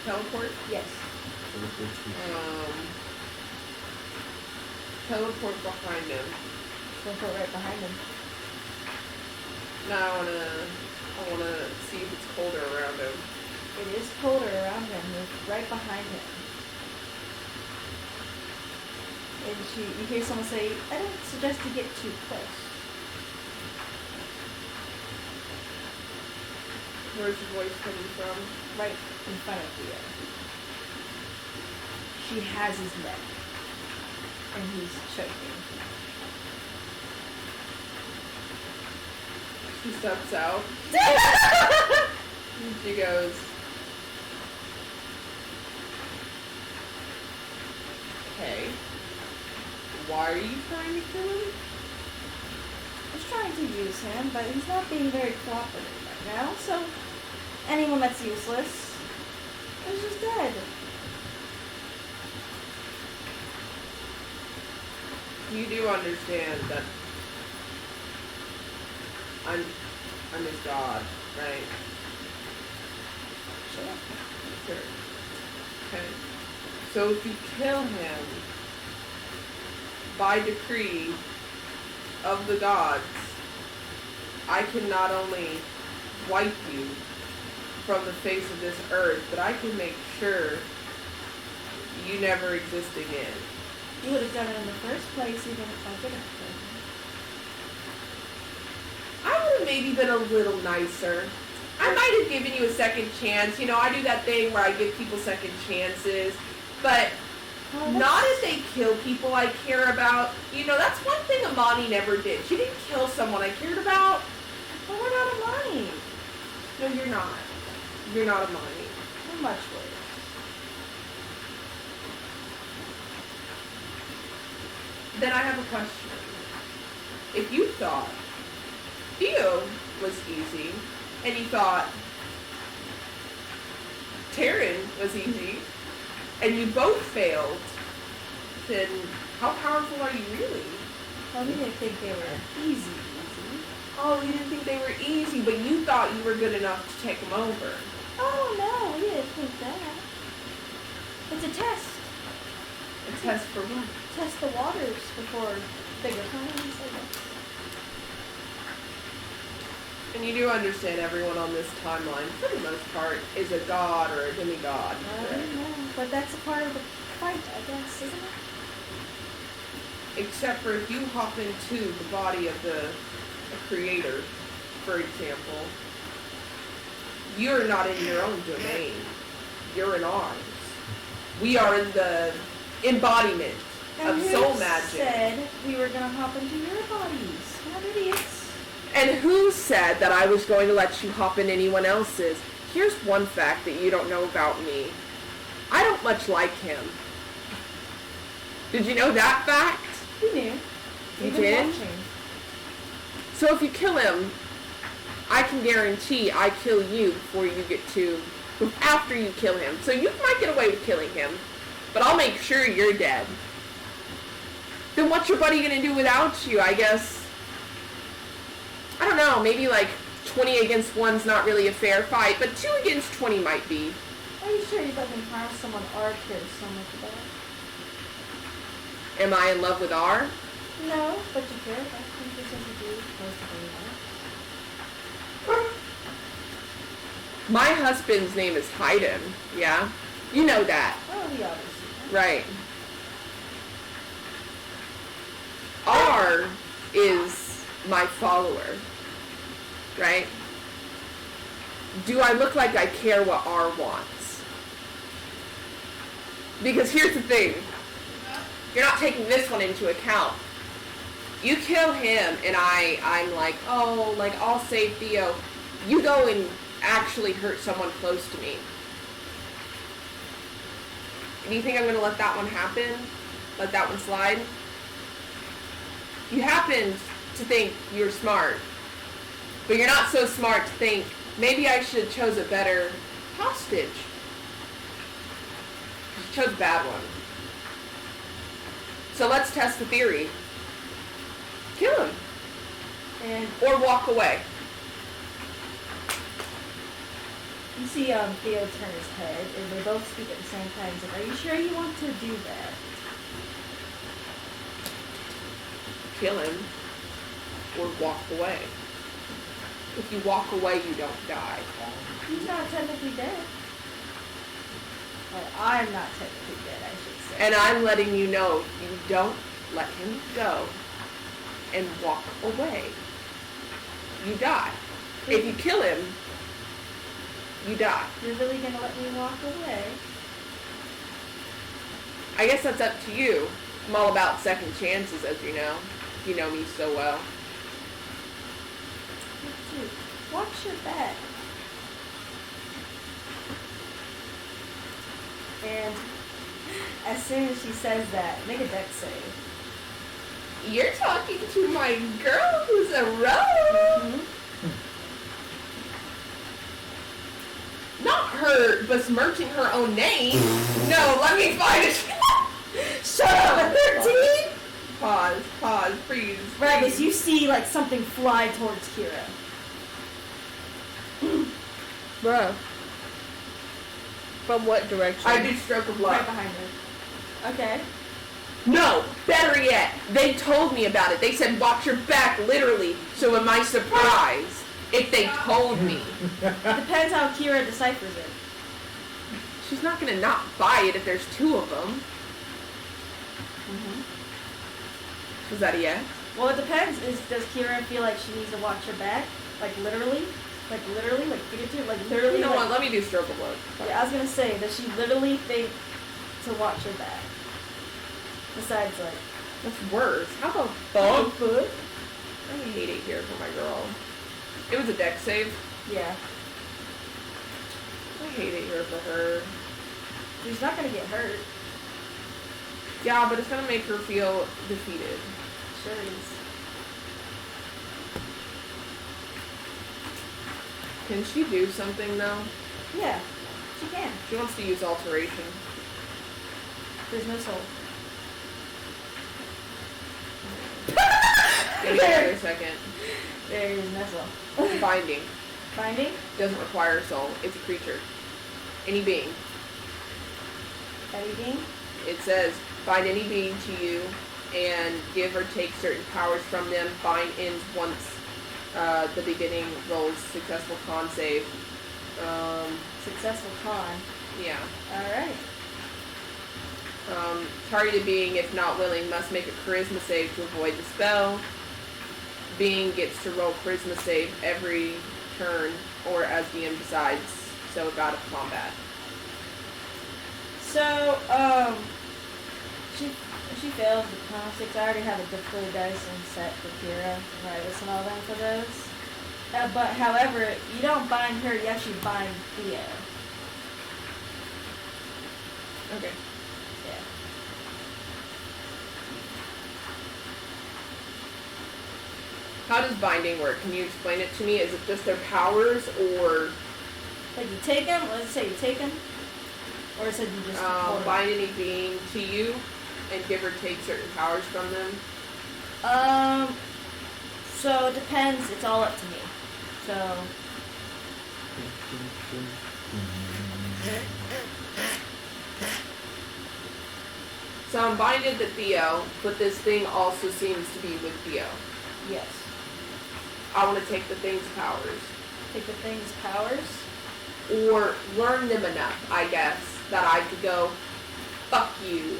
teleport. Yes. Teleport behind him. Teleport right behind him. Now I wanna see if it's colder around him. It is colder around him. It's right behind him. And you hear someone say, "I don't suggest you get too close." Where's your voice coming from? Right in front of Theo. She has his neck, and he's choking. She steps out. And she goes, "Okay, why are you trying to kill him?" I was trying to use him, but he's not being very cooperative right now, so anyone that's useless is just dead. You do understand that I'm his god, right? Sure. Okay. So if you kill him by decree of the gods, I can not only wipe you from the face of this earth, but I can make sure you never exist again. You would have done it in the first place even if I didn't kill him. I would have maybe been a little nicer. I might have given you a second chance. You know, I do that thing where I give people second chances. But not if they kill people I care about. You know, that's one thing Amani never did. She didn't kill someone I cared about. But we're not Amani. No, you're not. You're not Amani. We're much worse. Then I have a question. If you thought Theo was easy, and you thought Taryn was easy, and you both failed, then how powerful are you really? Well, we didn't think they were easy. Oh, you didn't think they were easy, but you thought you were good enough to take them over. Oh, no, we didn't think that. It's a test. A test for what? Test the waters before bigger times, I guess. And you do understand everyone on this timeline, for the most part, is a god or a demigod. I don't know, but that's a part of the fight, I guess, isn't it? Except for if you hop into the body of a creator, for example, you're not in your own domain. You're in ours. We are in the embodiment of soul magic. Said we were gonna hop into your bodies? What idiots. And who said that I was going to let you hop in anyone else's? Here's one fact that you don't know about me. I don't much like him. Did you know that fact? You knew. You did? So if you kill him, I can guarantee I kill you before you get to, after you kill him. So you might get away with killing him, but I'll make sure you're dead. Then what's your buddy gonna do without you? I guess, I don't know, maybe like 20 against 1's not really a fair fight, but 2 against 20 might be. Are you sure you doesn't harm someone or cares so much about? Am I in love with R? No, but you care. I think this is a dude close to being. My husband's name is Haydn, yeah? You know that. Oh, we obviously know. Right. R is my follower, right? Do I look like I care what R wants? Because here's the thing. You're not taking this one into account. You kill him and I'm like, oh, like, I'll save Theo. You go and actually hurt someone close to me. Do you think I'm going to let that one happen? Let that one slide? You happen to think you're smart, but you're not so smart to think, maybe I should have chose a better hostage. You chose a bad one. So let's test the theory. Kill him. Or walk away. You see Theo turn his head, and they both speak at the same time. He's like, are you sure you want to do that? Kill him. Or walk away. If you walk away, you don't die. He's not technically dead. Well, I'm not technically dead, I should say. And I'm letting you know, you don't let him go and walk away. You die. If you kill him, you die. You're really gonna let me walk away? I guess that's up to you. I'm all about second chances, as you know. You know me so well. Dude, watch your back. And as soon as she says that, make a dex save. You're talking to my girl who's a rogue. Mm-hmm. Not her besmirching her own name. No, let me find it. Shut up at 13! Pause, freeze. Ragus, you see like something fly towards Kira. Bruh. From what direction? I do stroke of Right luck. behind her. Okay. No, better yet, they told me about it. They said, watch your back, literally. So am I surprised if they told me? Depends how Kira deciphers it. She's not gonna not buy it if there's 2 of them. Mm-hmm. Is that a yes? Well, it depends. Does Kira feel like she needs to watch her back? Like literally? Like figurative? Like literally? You know like, what, let me do stroke of luck. Yeah, I was gonna say, does she literally think to watch her back? Besides, like, That's worse. How the fuck? I hate it here for my girl. It was a deck save. Yeah. I hate it here for her. She's not gonna get hurt. Yeah, but it's gonna make her feel defeated. Sure is. Can she do something though? Yeah, she can. She wants to use alteration. There's no soul. Give me a second. There is no soul. Binding. Binding? Doesn't require a soul. It's a creature. Any being. Any being? It says, bind any being to you and give or take certain powers from them. Bind ends once the beginning rolls successful con save. Successful con. Yeah. Alright. Targeted being, if not willing, must make a charisma save to avoid the spell. Being gets to roll charisma save every turn or as DM decides. So a god of combat. So, she fails the con 6. I already have a difficulty dice and set for Kira, Rivas, and all them for those. But however, you don't bind her, you actually bind Theo. Okay. Yeah. How does binding work? Can you explain it to me? Is it just their powers or Like you take them, let's say you take them, or is it you just hold 'em? bind any being to you and give or take certain powers from them? So it depends, it's all up to me. So, So I'm binded to Theo, but this thing also seems to be with Theo. yes. I want to take the thing's powers. Take the thing's powers. Or learn them enough, I guess, that I could go, fuck you.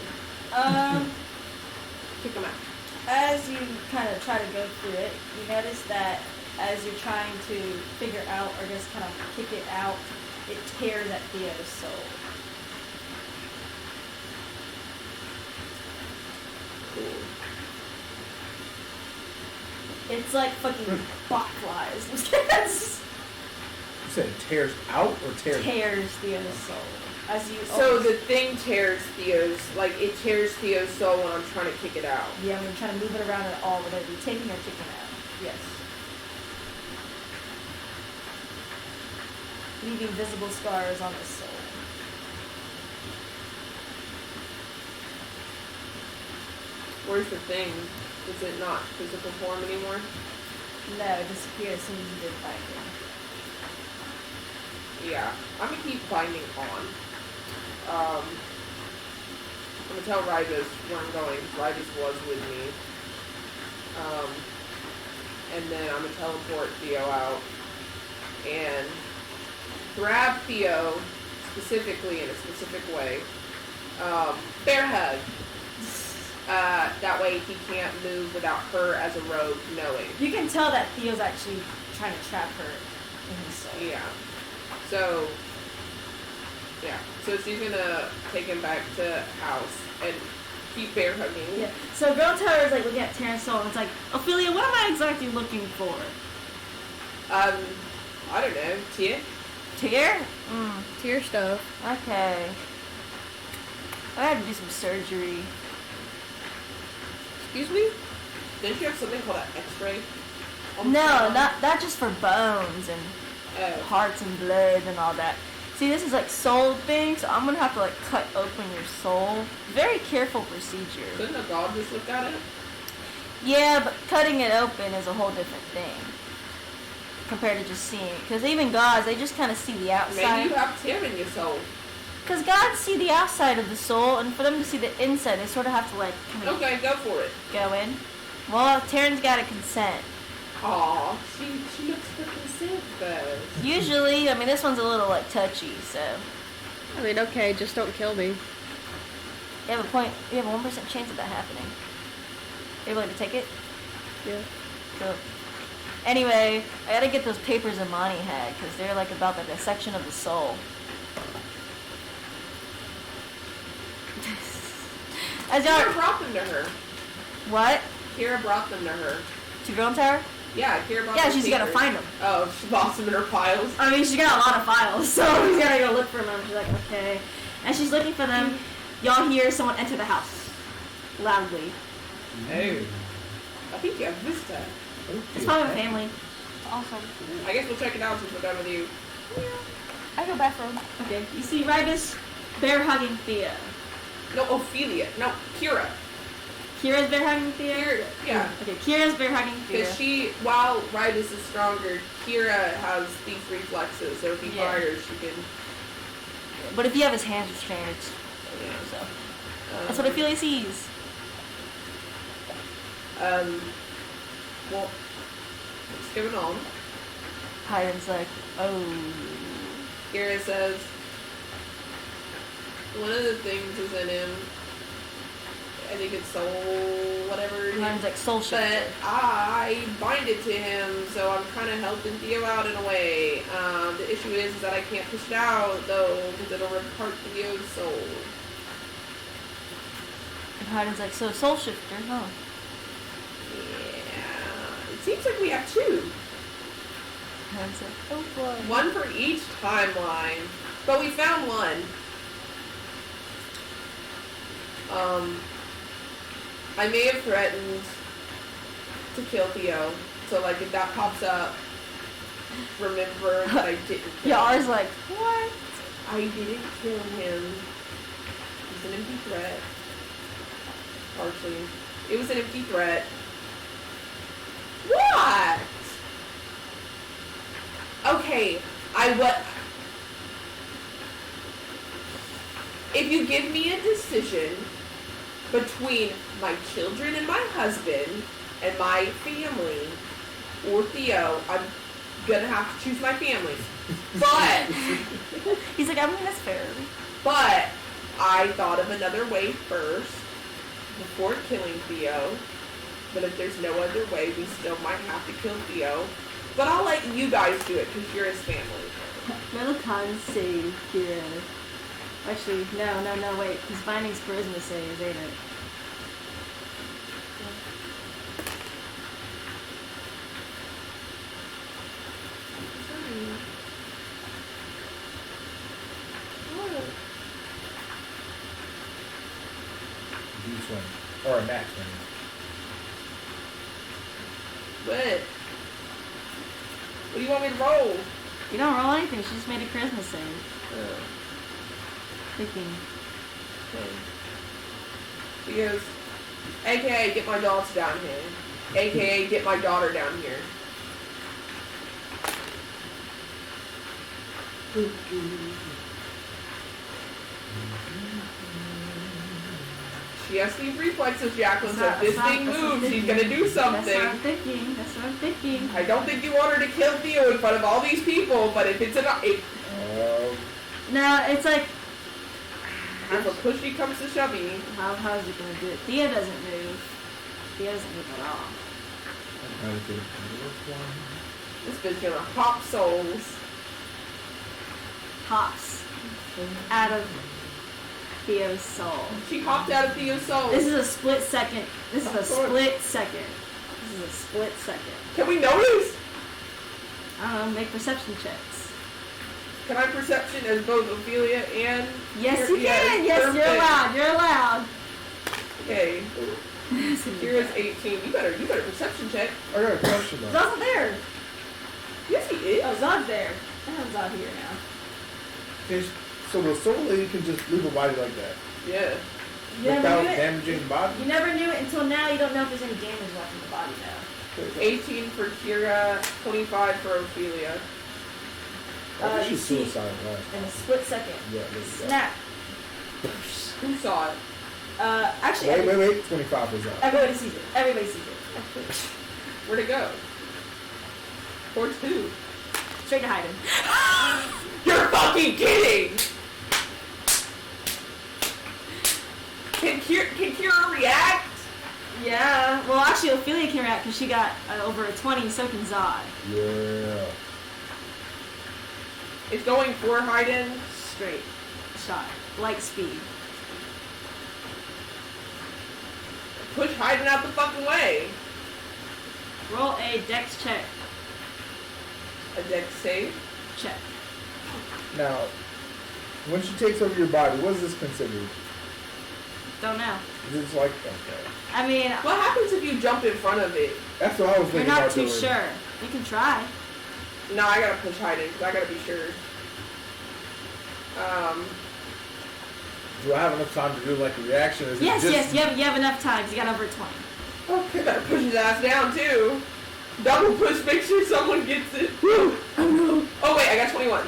Kick them out. As you kind of try to go through it, you notice that as you're trying to figure out or just kind of kick it out, it tears at Theo's soul. Cool. It's like fucking bot flies. You said it tears out or tears? Tears Theo's soul. As you So the thing tears Theo's, like, it tears Theo's soul when I'm trying to kick it out. yeah, when you're trying to move it around at all, whether it be taking or kicking out. Yes. Leaving visible scars on his soul. Where's the thing? Is it not physical form anymore? No, it disappeared as soon as you did binding. Yeah, I'm gonna keep binding on. I'm gonna tell Rivas where I'm going. Rivas was with me. And then I'm gonna teleport Theo out and grab Theo specifically in a specific way. Bear hug. That way he can't move without her as a rogue knowing. You can tell that Theo's actually trying to trap her in his soul. Yeah. So, yeah. So she's gonna take him back to house and keep bear hugging. Yeah. So Girl Tower is like looking at Terrance's soul and it's like, Ophelia, what am I exactly looking for? I don't know. Tia? Tear? Tear stuff. Okay. I had to do some surgery. Excuse me? Didn't you have something called an X-ray? No, not just for bones and Oh. hearts and blood and all that. See, this is like soul thing, so I'm gonna have to like cut open your soul. Very careful procedure. Couldn't a god just look at it? Yeah, but cutting it open is a whole different thing compared to just seeing it. Because even gods, they just kind of see the Maybe outside. you have tear in your soul. Because gods see the outside of the soul, and for them to see the inside, they sort of have to like kind of Okay, go for it. go in. Well, Taryn's got to consent. Aw, she looks for consent first. Usually, I mean, this one's a little like touchy, so I mean, okay, just don't kill me. you have a point. You have a 1% chance of that happening. Are you willing to take it? Yeah. Cool. Anyway, I gotta get those papers Imani had because they're like about the dissection of the soul. As Kira y'all, brought them to her. what? Kira brought them to her. To Girl Tower? Yeah, Kira brought Yeah, those she's gotta papers. find them. Oh, she lost them in her piles. I mean, she's got a lot of files, so she's gotta go look for them. She's like, okay. And she's looking for them. Y'all hear someone enter the house. Loudly. Hey. I think you have Vista. It's probably my family. Awesome. I guess we'll check it out since we're done with you. I go bathroom. Okay, you see Ribus bear hugging Thea. No, Ophelia. No, Kira. Kira's bear hugging Theo? Kira, yeah. Okay, Kira's bear hugging Theo. Because while Rydus is stronger, Kira has these reflexes, so if he fires, she can... But if you have his hands restrained, so. That's what Ophelia sees. Well, what's going on? Hyden's like, oh. Kira says, one of the things is in him, I think it's soul, whatever. Hyden's like soul shifter. But I bind it to him, so I'm kind of helping Theo out in a way. The issue is that I can't push it out, though, because it'll rip apart Theo's soul. And Hyden's like, so soul shifter, huh? Yeah. It seems like we have two. Hyden's like, oh boy. One for each timeline. But we found one. I may have threatened to kill Theo. So, like, if that pops up, remember that I didn't kill him. Yeah, ours like, what? I didn't kill him. It was an empty threat. Partially. It was an empty threat. What? Okay, if you give me a decision between my children and my husband and my family or Theo, I'm gonna have to choose my family. But He's like, I mean, that's fair. But I thought of another way first before killing Theo. But if there's no other way, we still might have to kill Theo. But I'll let you guys do it because you're his family. Metalcon save Kira. Actually, no, wait. He's binding's charisma saves, ain't it? D20. Or a max 20. What? What do you want me to roll? You don't roll anything. She just made a charisma save. Thinking. Okay. He goes, AKA get my dogs down here. AKA get my daughter down here. She has these reflexes, Jacqueline, so if this thing moves, she's gonna do something. That's what I'm thinking. I don't think you want her to kill Theo in front of all these people, but if it's No, it's like, if a pushy comes to shovey. how's it gonna do it? Theo doesn't move. Theo doesn't move at all. This bitch gonna hop souls. Hops out of Theo's soul. She hopped out of Theo's soul. This is a split second. Split second. Can we notice? I don't know, make perception checks. Can I perception as both Ophelia and... Yes, you can! Yes, you're allowed. Okay. Kira's 18. You better perception check. I got a question though. Zod's there. Yes, he is. Oh, Zod's there. I have Zod here now. So the soul lady can just leave a body like that? Yeah. Without damaging the body? You never knew it until now. You don't know if there's any damage left in the body now. 18 for Kira, 25 for Ophelia. I think You she's see, suicide last in time. a split second. Yeah, look at that. Snap. Who saw it? Actually, Wait. 25 is out. Everybody sees it. Everybody sees it. Where'd it go? Towards who? Straight to Hyden. You're fucking kidding! Can Kira react? Yeah. Well, actually, Ophelia can react because she got over a 20, so can Zod. Yeah. It's going for Hyden. Straight shot. Light speed. Push Hyden out the fucking way. Roll a dex check. A dex save. Check. Now, when she takes over your body, what is this considered? Don't know. Is this like, okay. I mean, What happens if you jump in front of it? That's what I was you're thinking. not about too doing. sure. You can try. No, I gotta push Hyden because I gotta be sure. Do I have enough time to do like a reaction? Is Yes, it just... yes, you have enough time. 'Cause you got over 20. Okay, better push his ass down too. Double push, make sure someone gets it. Oh no. Oh wait, I got 21.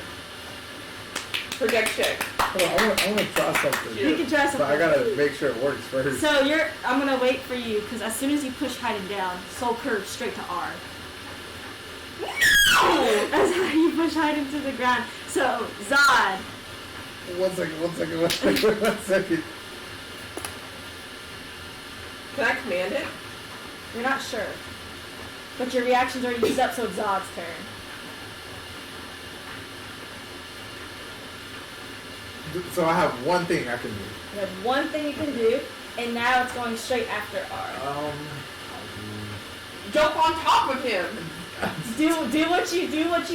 For dex check. Hold on, I want to try something. You can try But something. I gotta make sure it works first. So I'm gonna wait for you because as soon as you push hiding down, soul curves straight to R. That's how you push hiding to the ground. So Zod, One second. Can I command it? you're not sure, but your reactions are used up, so it's Zod's turn. So I have one thing I can do. You have one thing you can do, and now it's going straight after R. Jump on top of him. Do what you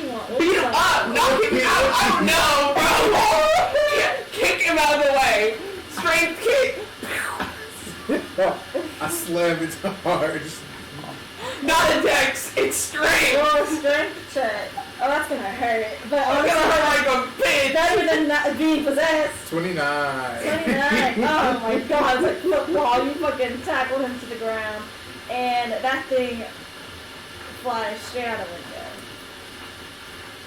want. What Beat you him want? up. Knock him out. I don't know, bro. Kick him out of the way. Strength kick. I slammed it hard. Not a dex. It's strength. Roll a strength check. Oh, that's gonna hurt. But I'm honestly, gonna hurt like a bitch. better than not being possessed. 29. 29. Oh my god, it's like football. You fucking tackled him to the ground. And that thing flies straight out the window.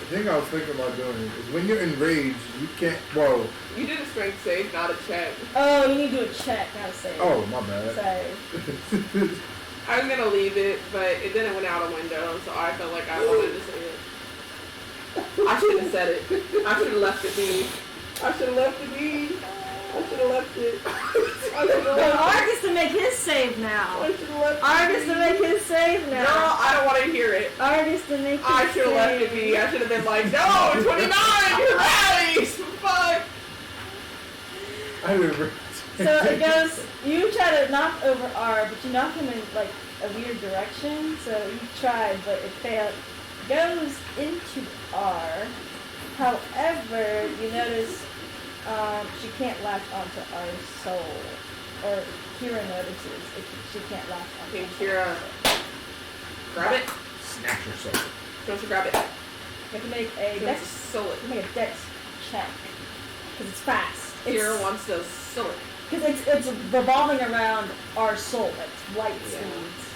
The thing I was thinking about doing is when you're enraged, you can't. Whoa. You did a strength save, not a check. Oh, you need to do a check, not a save. Oh, my bad. Sorry. I was gonna leave it, but then it went out a window, so I felt like I wanted to say it. I should have said it. I should have left it be. I should have left it be. I should have left it. I should have Well, left R gets to make his save now. I should have left R it gets be. to make his save now. Girl, I don't want to hear it. R gets to make his I should have left it save. be. I should have been like, no, 29, you're rallies. Fuck. I remember. So it goes, you try to knock over R, but you knock him in like a weird direction. So you tried, but it failed. Goes into R. However, you notice she can't latch onto R's soul. Or Kira notices she can't latch onto Okay, R's Kira. soul. Grab it. Snatch yourself. Don't you grab it. You have to make a Don't dex, you sew it. you make a dex check. Because it's fast. Kira wants to sew it. Because it's revolving around our soul. It's light Yeah. speeds.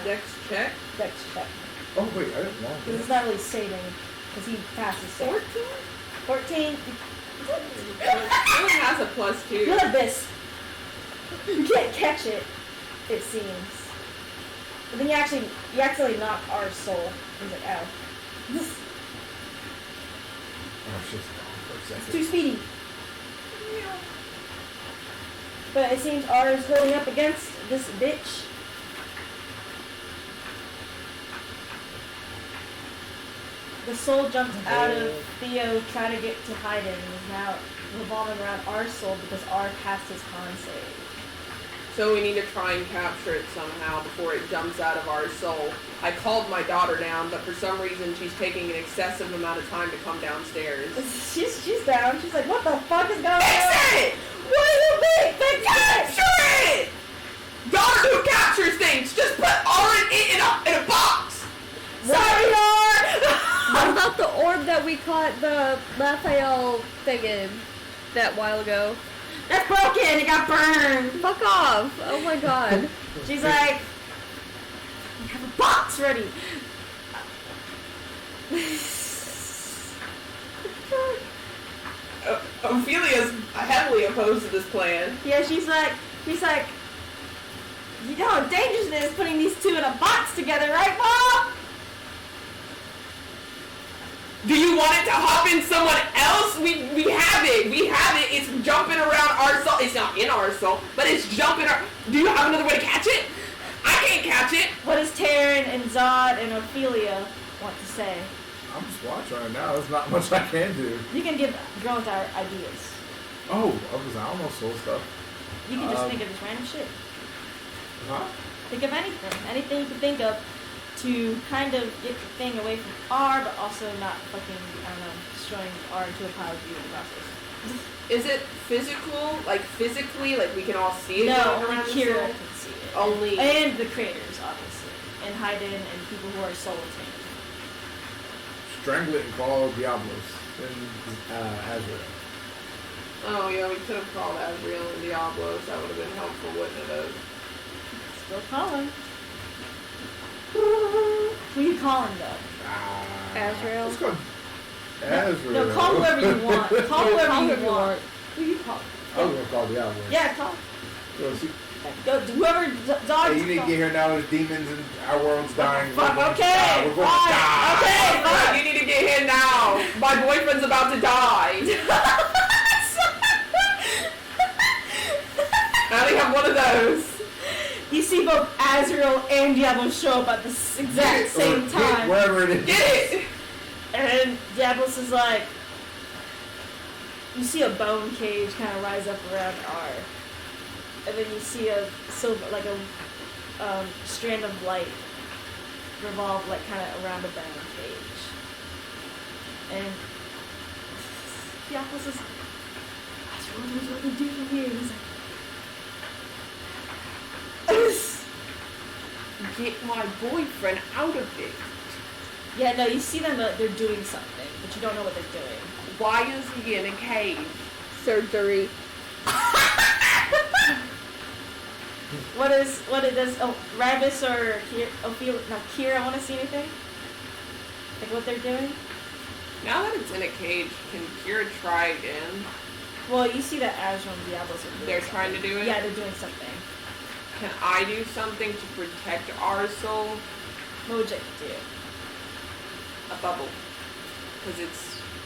Dex check. Dex check. Oh, wait, I didn't want Because this. it's not really saving. Because he passes save. 14. It only has a +2. Look at this. You can't catch it, it seems. But then you actually knock our soul. He's like, ow. Oh, it's just gone for a It's second. too speedy. But it seems R is going up against this bitch. The soul jumped out of Theo trying to get to Hayden and is now revolving around our soul because R passed his con save. So we need to try and capture it somehow before it jumps out of our soul. I called my daughter down, but for some reason she's taking an excessive amount of time to come downstairs. She's down. She's like, what the fuck is going on? Fix it! What is it big? Fix it! Capture it! Daughter who captures things! Just put all in a box! Sorry, Lord! What about the orb that we caught the Raphael thing in that while ago? That's broken. It got burned. Fuck off! Oh my god. She's like, we have a box ready. Ophelia's heavily opposed to this plan. Yeah, she's like, you know how dangerous it is putting these two in a box together, right, Mom? Do you want it to hop in someone else? We have it. We have it. It's jumping around our soul. It's not in our soul, but it's jumping. Do you have another way to catch it? I can't catch it. What does Taryn and Zod and Ophelia want to say? I'm just watching right now. There's not much I can do. You can give girls our ideas. Oh, I don't know soul stuff. You can just think of this random shit. Huh? Think of anything you can think of to kind of get the thing away from R, but also not fucking, I don't know, destroying R into a pile of you in the process. Is it physical? Like physically, like we can all see it No, going only around the Kira soul? can see it. Only. And the creators, obviously. And Hayden and people who are soul attained. Strangle it and call Diablos in Azure. Oh yeah, we could have called Asriel and Diablos. That would have been helpful, wouldn't it have? Still calling. Who are you calling though? Azrael. Let's go. Azrael. No, call whoever you want. Call whoever you want. Who you call? I was gonna call Diablo. Yeah, call. Yo, see, Go, whoever dog. hey, you didn't get here now. There's demons and our world's dying. Fuck, We're going to okay, die. We're going to fine, die. okay, fine. You need to get here now. My boyfriend's about to die. I only have one of those. You see both Azrael and Diablo show up at the exact same time. Wherever it is. Get it. And Diablos is like, you see a bone cage kind of rise up around R. And then you see a silver, like a strand of light revolve, like kind of around a bone cage. And Diablos is, Azrael knows what to do from here. He's like, Get my boyfriend out of it. yeah, no, you see them, they're doing something, but you don't know what they're doing. Why is he in a cave? Surgery. What is this? Oh, Ravis or Kira want to see anything? Like what they're doing? Now that it's in a cage, can Kira try again? Well, you see that Azrael and Diablos are doing They're something. trying to do it? Yeah, they're doing something. Can I do something to protect our soul? What would you do? A bubble. Because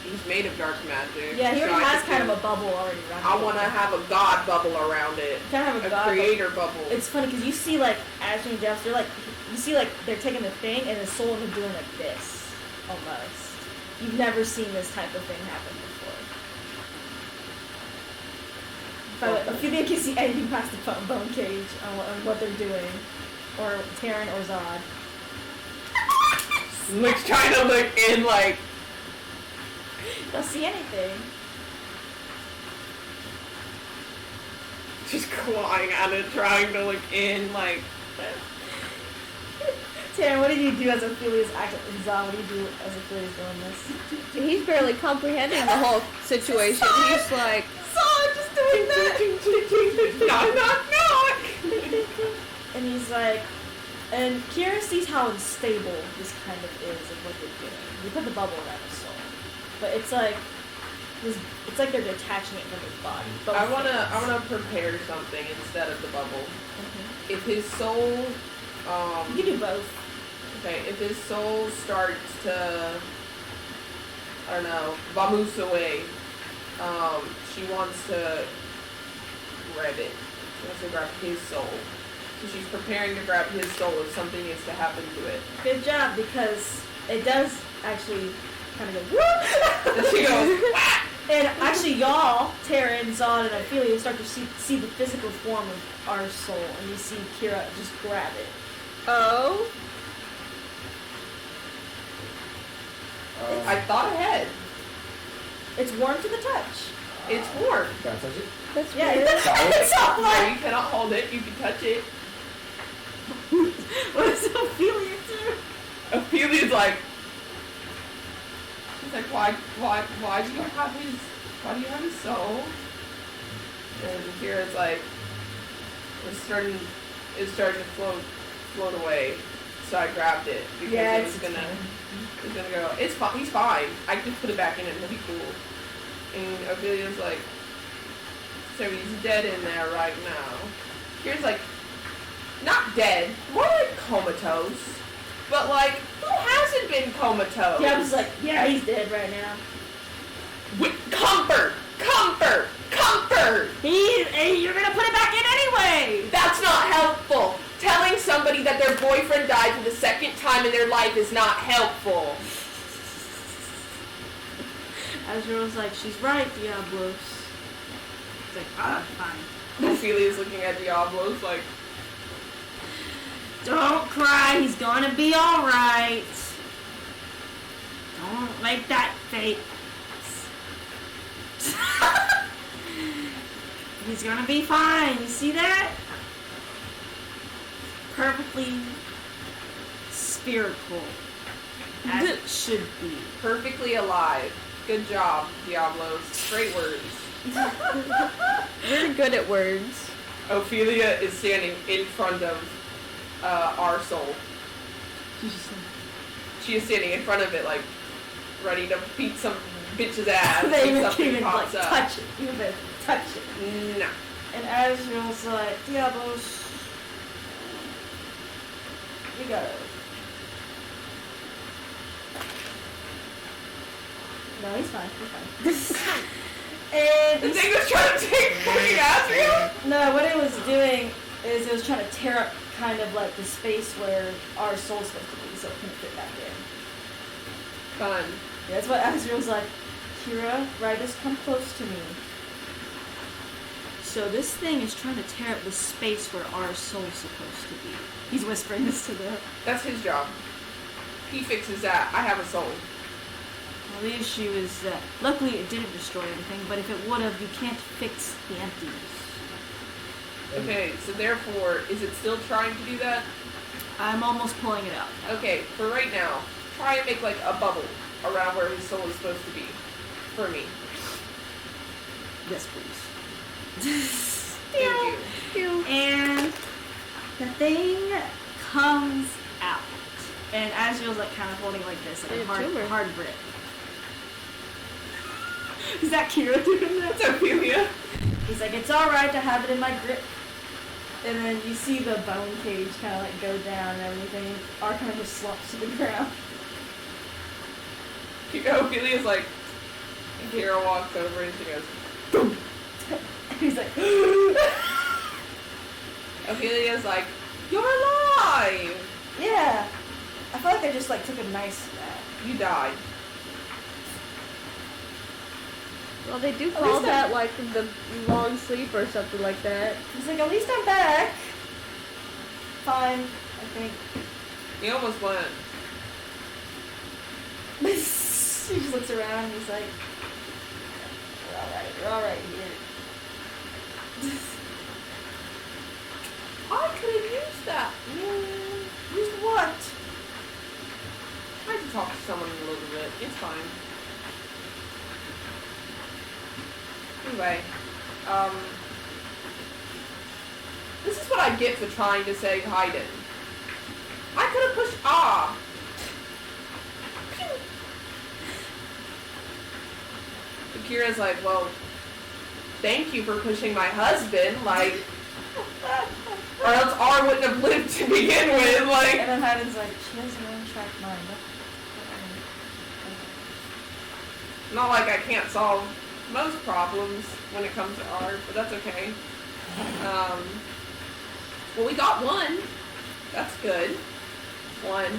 he's made of dark magic. Yeah, he so already I has could kind do- of a bubble already around I him. want to have a god bubble around it. Kind of have a god creator bubble. It's funny because you see like Azrael and Diablos, they're like, you see like they're taking the thing and the soul is doing like this, almost. You've never seen this type of thing happen before. But Ophelia can see anything past the bone cage on what they're doing, or Terran or Zod. Like trying to look in like. Don't see anything. Just clawing at it, trying to look in like. Terran, what did you do as Ophelia's acting? Zod, what do you do as Ophelia's doing this? He's barely comprehending the whole situation. He's like, Zod just doing that! Knock, knock, knock! And he's like, and Kira sees how unstable this kind of is and what they're doing. You put the bubble around his soul, but it's like they're detaching it from his body. I wanna prepare something instead of the bubble. Okay. If his soul, You can do both. okay, if his soul starts to, I don't know, vamoose away, she wants to grab it. She wants to grab his soul. So she's preparing to grab his soul if something needs to happen to it. Good job, because it does actually kind of go whoop. And she goes, whack! And actually, y'all, Terran, Zod, and Ophelia start to see the physical form of our soul, and you see Kira just grab it. oh, I thought ahead. It's warm to the touch. It's warm. Can I touch it? that's Yeah, weird. it's all No, like, you cannot hold it. You can touch it. what does Ophelia do? Ophelia's like, she's like, why do you have his soul? And Kira's like, it's starting to float away. So I grabbed it because Yeah, it was gonna go. It's fine. He's fine. I can just put it back in and he'll be cool. And Ophelia's like, so he's dead in there right now. Kira's like, not dead, more like comatose. But like, who hasn't been comatose? Yeah, I was like, yeah, he's dead right now. With comfort! Hey, you're gonna put it back in anyway! That's not helpful. Telling somebody that their boyfriend died for the second time in their life is not helpful. Azrael's like, she's right, Diablos. He's like, fine. Ophelia's looking at Diablos like, Don't cry, he's gonna be alright. Don't make that face. He's gonna be fine, you see that? Perfectly spherical. As it should be. perfectly alive. Good job, Diablos. Great words. We're good at words. Ophelia is standing in front of our soul. She is standing in front of it, like, ready to beat some bitch's ass. They if even something can't even like pops up. touch it. Even touch it. No. And Azrael's like, Diablos, you gotta. No, he's fine. He's fine. And The thing was trying to take fucking Azrael? no, what it was doing is it was trying to tear up kind of like the space where our soul's supposed to be, so it couldn't fit back in. Fun. Yeah, that's what Azrael's like. Kira, Riders, come close to me. So this thing is trying to tear up the space where our soul's supposed to be. He's whispering this to the. That's his job. He fixes that. I have a soul. Well, the issue is that luckily it didn't destroy everything, but if it would have, you can't fix the emptiness. Okay, so therefore, is it still trying to do that? I'm almost pulling it out. Okay, for right now, try and make like a bubble around where his soul is supposed to be. For me. Yes, please. Thank you. And the thing comes out. And Azrael's like kind of holding like this, like a hard grip. Is that Kira doing that? That's Ophelia. He's like, it's alright to have it in my grip. And then you see the bone cage kind of like go down and everything. R kind of just slumps to the ground. Ophelia's like, and Kira walks over and she goes, boom. He's like, Ophelia's like, you're alive! yeah. I feel like I just like took a nice nap. You died. Well, they do At call least that like the long sleep or something like that. He's like, at least I'm back. Fine, I think. He almost went. He just looks around and he's like, we're alright here. I could have used that. Used what? I had to talk to someone a little bit. It's fine. Anyway, this is what I get for trying to save Hayden. I could have pushed R. Kira's like, well, thank you for pushing my husband, like, or else R wouldn't have lived to begin with, like. And then Hayden's like, she has her own track mind. Not like I can't solve most problems when it comes to art, but that's okay. Well, we got one. That's good. One.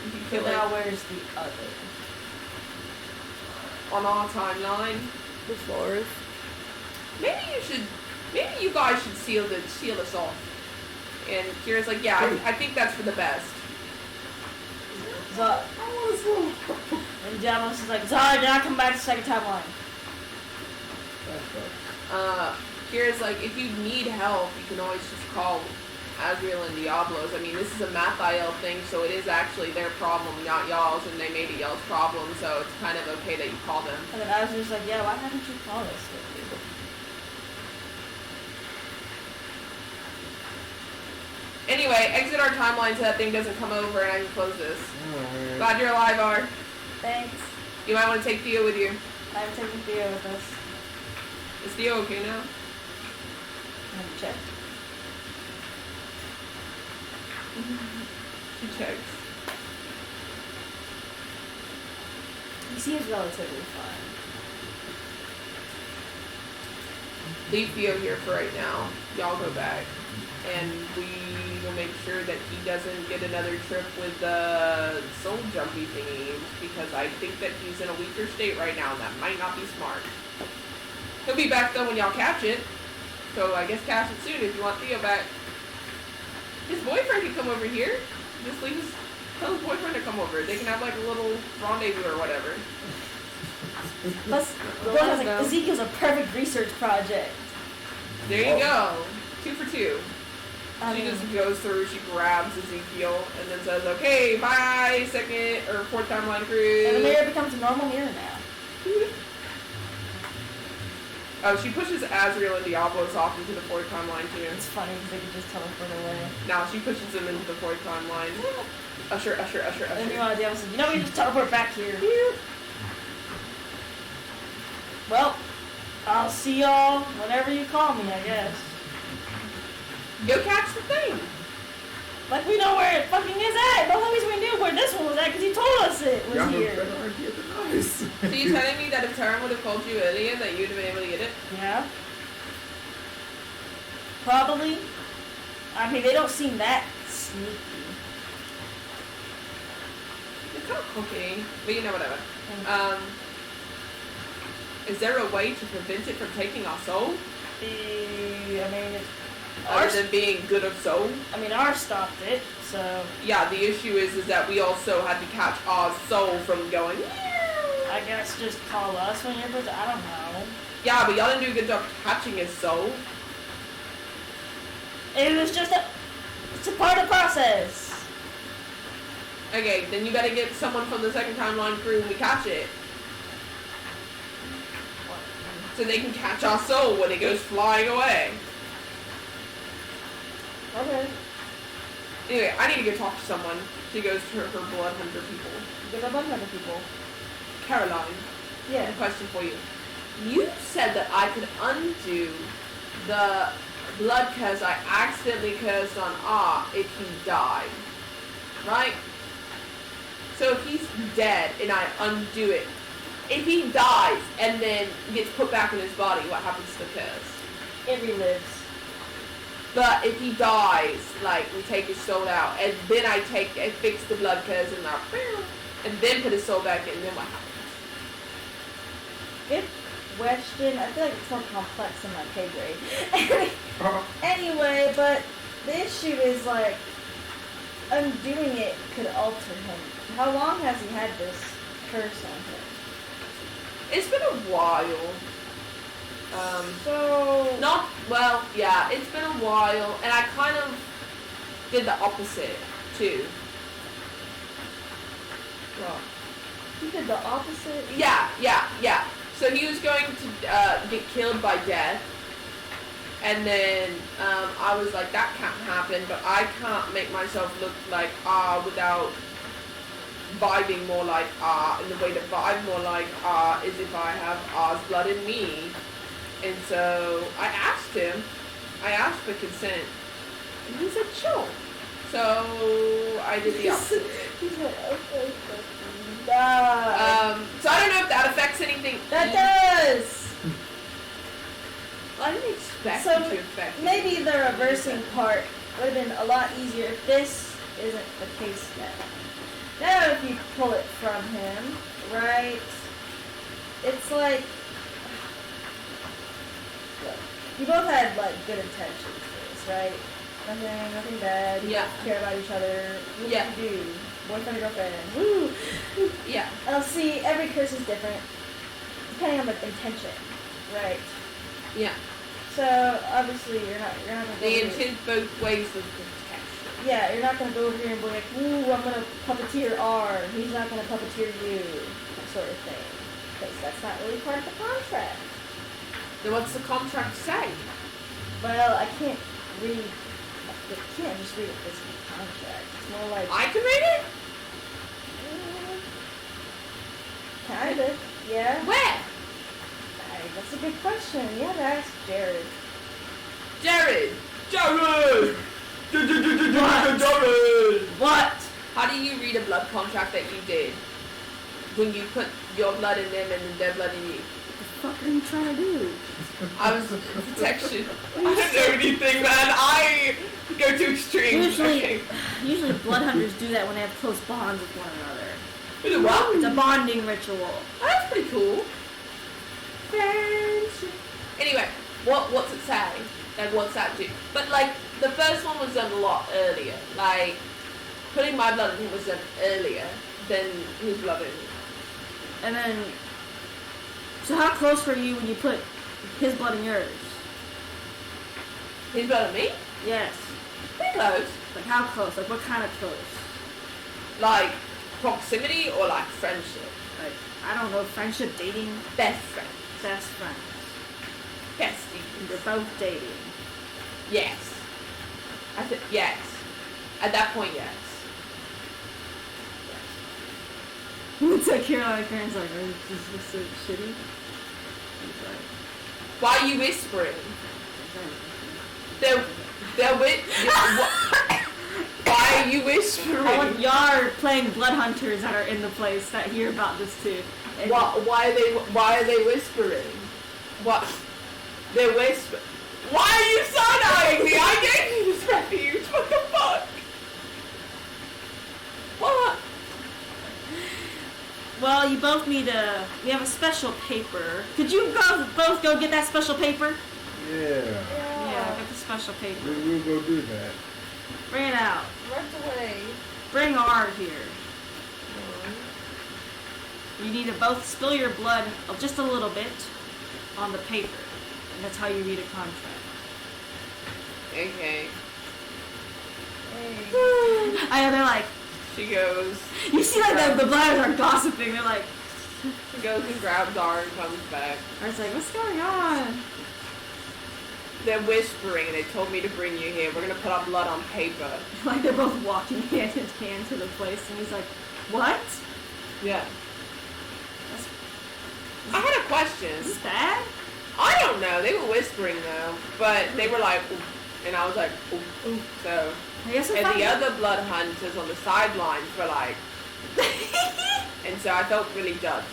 You can kill Now it where's the other? on our timeline. The fourth. Maybe you guys should seal us off. And Kira's like, yeah, I think that's for the best. So, and Diablos is like, sorry, did not come back to the second timeline. Kira's like, if you need help, you can always just call Azrael and Diablos. I mean, this is a Mathiel thing, so it is actually their problem, not y'all's, and they made it y'all's problem, so it's kind of okay that you call them. And then Azrael's like, yeah, why haven't you called us? Anyway, exit our timeline so that thing doesn't come over and I can close this. Alright. Glad you're alive, R. Thanks. You might want to take Theo with you. I'm taking Theo with us. Is Theo okay now? Let me check. She checks. He seems relatively fine. Leave Theo here for right now. Y'all go back. And we will make sure that he doesn't get another trip with the soul jumpy thingies, because I think that he's in a weaker state right now, and that might not be smart. He'll be back though when y'all catch it. So I guess catch it soon if you want Theo back. His boyfriend can come over here. Just tell his boyfriend to come over. They can have like a little rendezvous or whatever. Plus, like, Ezekiel's a perfect research project. There you go. 2 for 2. I She mean, just goes through, she grabs Ezekiel, and then says, okay, bye, second or fourth timeline and the crew. mirror becomes a normal mirror now. Oh, she pushes Azrael and Diablos off into the Void timeline too. It's funny because they could just teleport away. Now she pushes them into the Void timeline. Usher. And meanwhile, Diablo says, you know, we just teleport back here. Well, I'll see y'all whenever you call me, I guess. Go catch the thing. Like, we know where it fucking is at. The only reason we knew where this one was at because he told us it was here. Nice. So you telling me that if Taran would have called you earlier that you'd have been able to get it? Yeah. Probably. I mean, they don't seem that sneaky. It's kind of cooking, but you know, whatever. Is there a way to prevent it from taking our soul? I mean, Other than being good of soul? I mean, ours stopped it, so... Yeah, the issue is that we also had to catch our soul from going... I guess just call us when you're supposed to... I don't know. Yeah, but y'all didn't do a good job catching his soul. It was just it's a part of the process. Okay, then you better get someone from the second timeline crew when we catch it. So they can catch our soul when it goes flying away. Okay. Anyway, I need to go talk to someone. She goes to her blood hunter people. Get a bunch of other people. Caroline, I have a question for you. You said that I could undo the blood curse I accidentally cursed on R if he died. Right? So if he's dead and I undo it, if he dies and then gets put back in his body, what happens to the curse? It relives. But if he dies, like, we take his soul out, and then I fix the blood curse and then put his soul back in, then what happens? Good question. I feel like it's more complex than my pay grade. Anyway, but the issue is, like, undoing it could alter him. How long has he had this curse on him? It's been a while. It's been a while, and I kind of did the opposite, too. Well, you did the opposite? Yeah. So he was going to get killed by death, and then I was like, that can't happen, but I can't make myself look like without vibing more like and the way to vibe more like is if I have R's blood in me. And so I asked for consent, and he said sure. So I did the opposite. He said, okay, fucking die. So I don't know if that affects anything. That does! Well, I didn't expect So it to affect maybe anything. the reversing part would have been a lot easier if this isn't the case now. Now if you pull it from him, right, it's like, look, you both had, like, good intentions for this, right? Nothing bad. You Yeah. care about each other. What Yeah. do you do? Boyfriend or girlfriend? Woo! Yeah. See, every curse is different, depending on the intention, right? Yeah. So, obviously, you're not gonna go The over- intent both ways was protection. Yeah, you're not gonna go over here and be like, ooh, I'm gonna puppeteer R, and he's not gonna puppeteer you, that sort of thing. Because that's not really part of the contract. Then what's the contract say? Well, I can't read, you can't just read a physical contract. It's more like, I can read it? kinda, yeah. Where? That's a good question. You have to ask Jared. Jared! What? How do you read a blood contract that you did? When you put your blood in them and then their blood in you? What the fuck are you trying to do? I was protection. I don't know anything, man. I go to extremes. Usually blood hunters do that when they have close bonds with one another. It's a what? It's a bonding ritual. Oh, that's pretty cool. Anyway, what's it say? Like, what's that do? But, like, the first one was done a lot earlier. Like, putting my blood in him was done earlier than his blood in me. And then, so how close were you when you put his blood in yours? His blood in me? Yes. Pretty close. Like how close? Like what kind of close? Like, proximity or, like, friendship? Like, I don't know, friendship, dating, Best friend. best friends. besties. You're both dating. Yes. Yes. At that point, yes. It's like Caroline Karen's like, oh, is this so shitty? He's like, Why are you whispering? They're why are you whispering? y'all are playing blood hunters that are in the place that hear about this too. And Why are they whispering? What? They're whispering. Why are you side-eyeing me? I gave you this refuge. What the fuck? What? Well, you both need we have a special paper. Could you both go get that special paper? Yeah. Yeah, get the special paper. We'll go do that. Bring it out. Right away. Bring R here. You need to both spill your blood just a little bit on the paper. And that's how you read a contract. Okay. I know, they're like, She goes. you see like the blood are gossiping. They're like, She goes and grabs R and comes back. I was like, what's going on? They're whispering and they told me to bring you here. We're gonna put our blood on paper. Like they're both walking hand in hand to the place, and he's like, what? Yeah. I had a question. Is this bad? I don't know. They were whispering though, but they were like, ooh, and I was like, ooh, ooh. So, I guess and the other blood hunters on the sidelines were like, and so I felt really judged.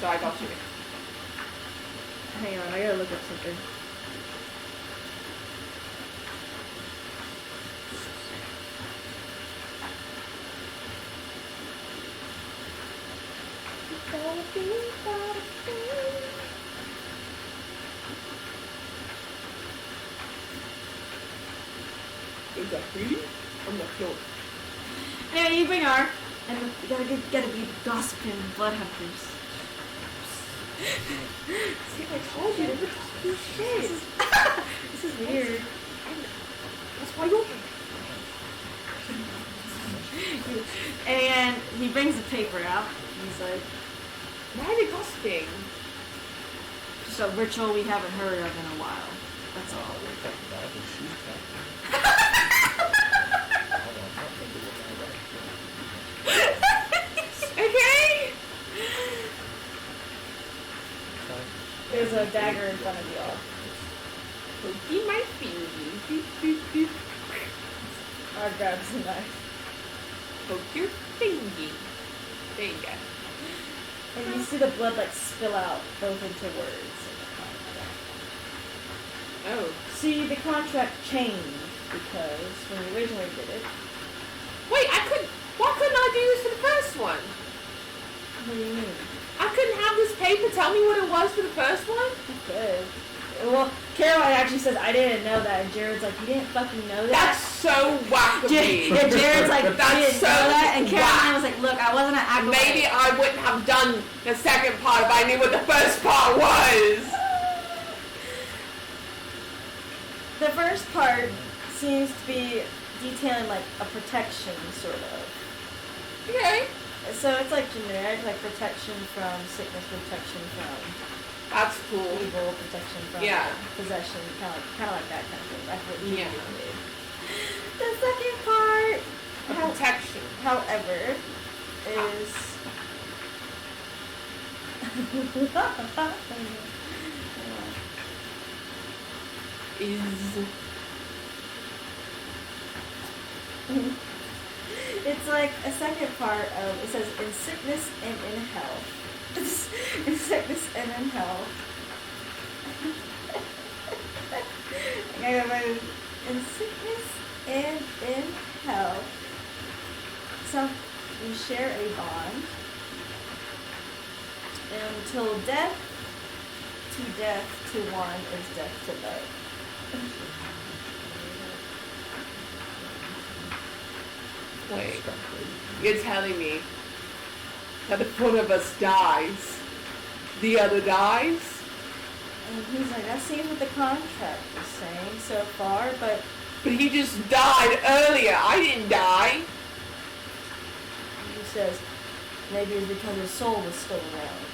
So I got you. Hang on, I gotta look up something. Is that free? I'm not sure. Anyway, you bring R, and we gotta be gossiping blood hunters. See, I told you never talk this shit. This is weird. That's why you're here. And he brings the paper out. And he's like, Why are they gossiping? just a ritual we haven't heard of in a while. That's all. Okay. There's a dagger in front of y'all. Poke my fingy. Beep, beep, beep. R grabs a knife. Poke your fingy. There you go. And you see the blood like spill out both into words. Oh. See, the contract changed because when you originally did it, Wait, why couldn't I do this for the first one? what do you mean? I couldn't have this paper tell me what it was for the first one? You could. Well, Caroline actually says, I didn't know that. And Jared's like, you didn't fucking know that? That's so whack of me. Yeah, Jared's like, That's I didn't so know that. And Caroline whack. was like, look, I wasn't an acolyte. Maybe I wouldn't have done the second part if I knew what the first part was. The first part seems to be detailing like a protection, sort of. Okay. So it's like generic, like protection from sickness, protection from That's cool. evil, protection from possession, kind of like that kind of thing. That's what you Yeah. did. The second part, A protection. however, is it's like a second part of, it says in sickness and in health. In sickness and in health. I gotta move. In sickness and in health. So we share a bond. And until death to one is death to both. Wait. You're telling me that if one of us dies, the other dies? And he's like, that seems what the contract is saying so far, but But he just died earlier. I didn't die. he says maybe it's because his soul was still around.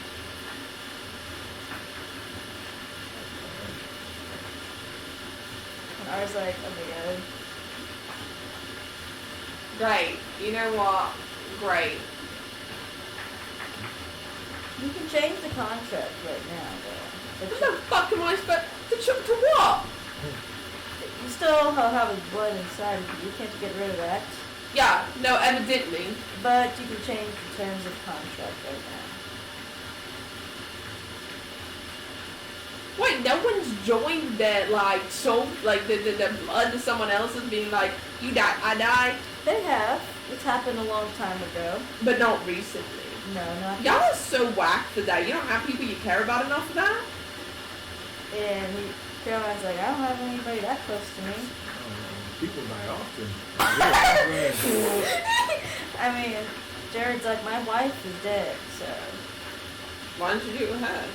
I was like, oh my god. Great. You know what? Great. You can change the contract right now, though. What the fuck am I supposed to what? You still have his blood inside of you. Can't you get rid of that? Yeah, no, evidently. But you can change the terms of contract right now. Wait, no one's joined that, like, soul, like, the blood to someone else and being like, you die, I die? They have. It's happened a long time ago. But not recently. No, not Y'all are so whack for that. You don't have people you care about enough for that? And Caroline's like, I don't have anybody that close to me. People die often. I mean, Jared's like, my wife is dead, so Why didn't you do it with her?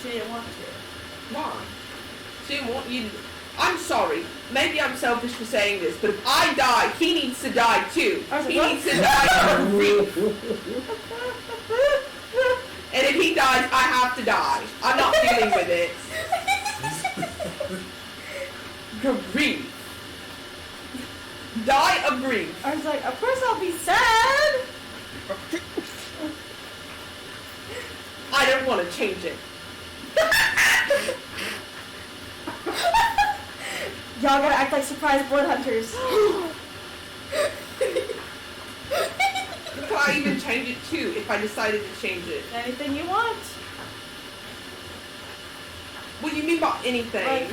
she didn't want to. Why? She didn't want you to... I'm sorry. Maybe I'm selfish for saying this, but if I die, he needs to die too. He needs to die for grief. And if he dies, I have to die. I'm not dealing with it. Grief. Die of grief. I was like, of course I'll be sad. I don't want to change it. Y'all gotta act like surprise blood hunters. Could I even change it too if I decided to change it? Anything you want. What do you mean by anything? Like,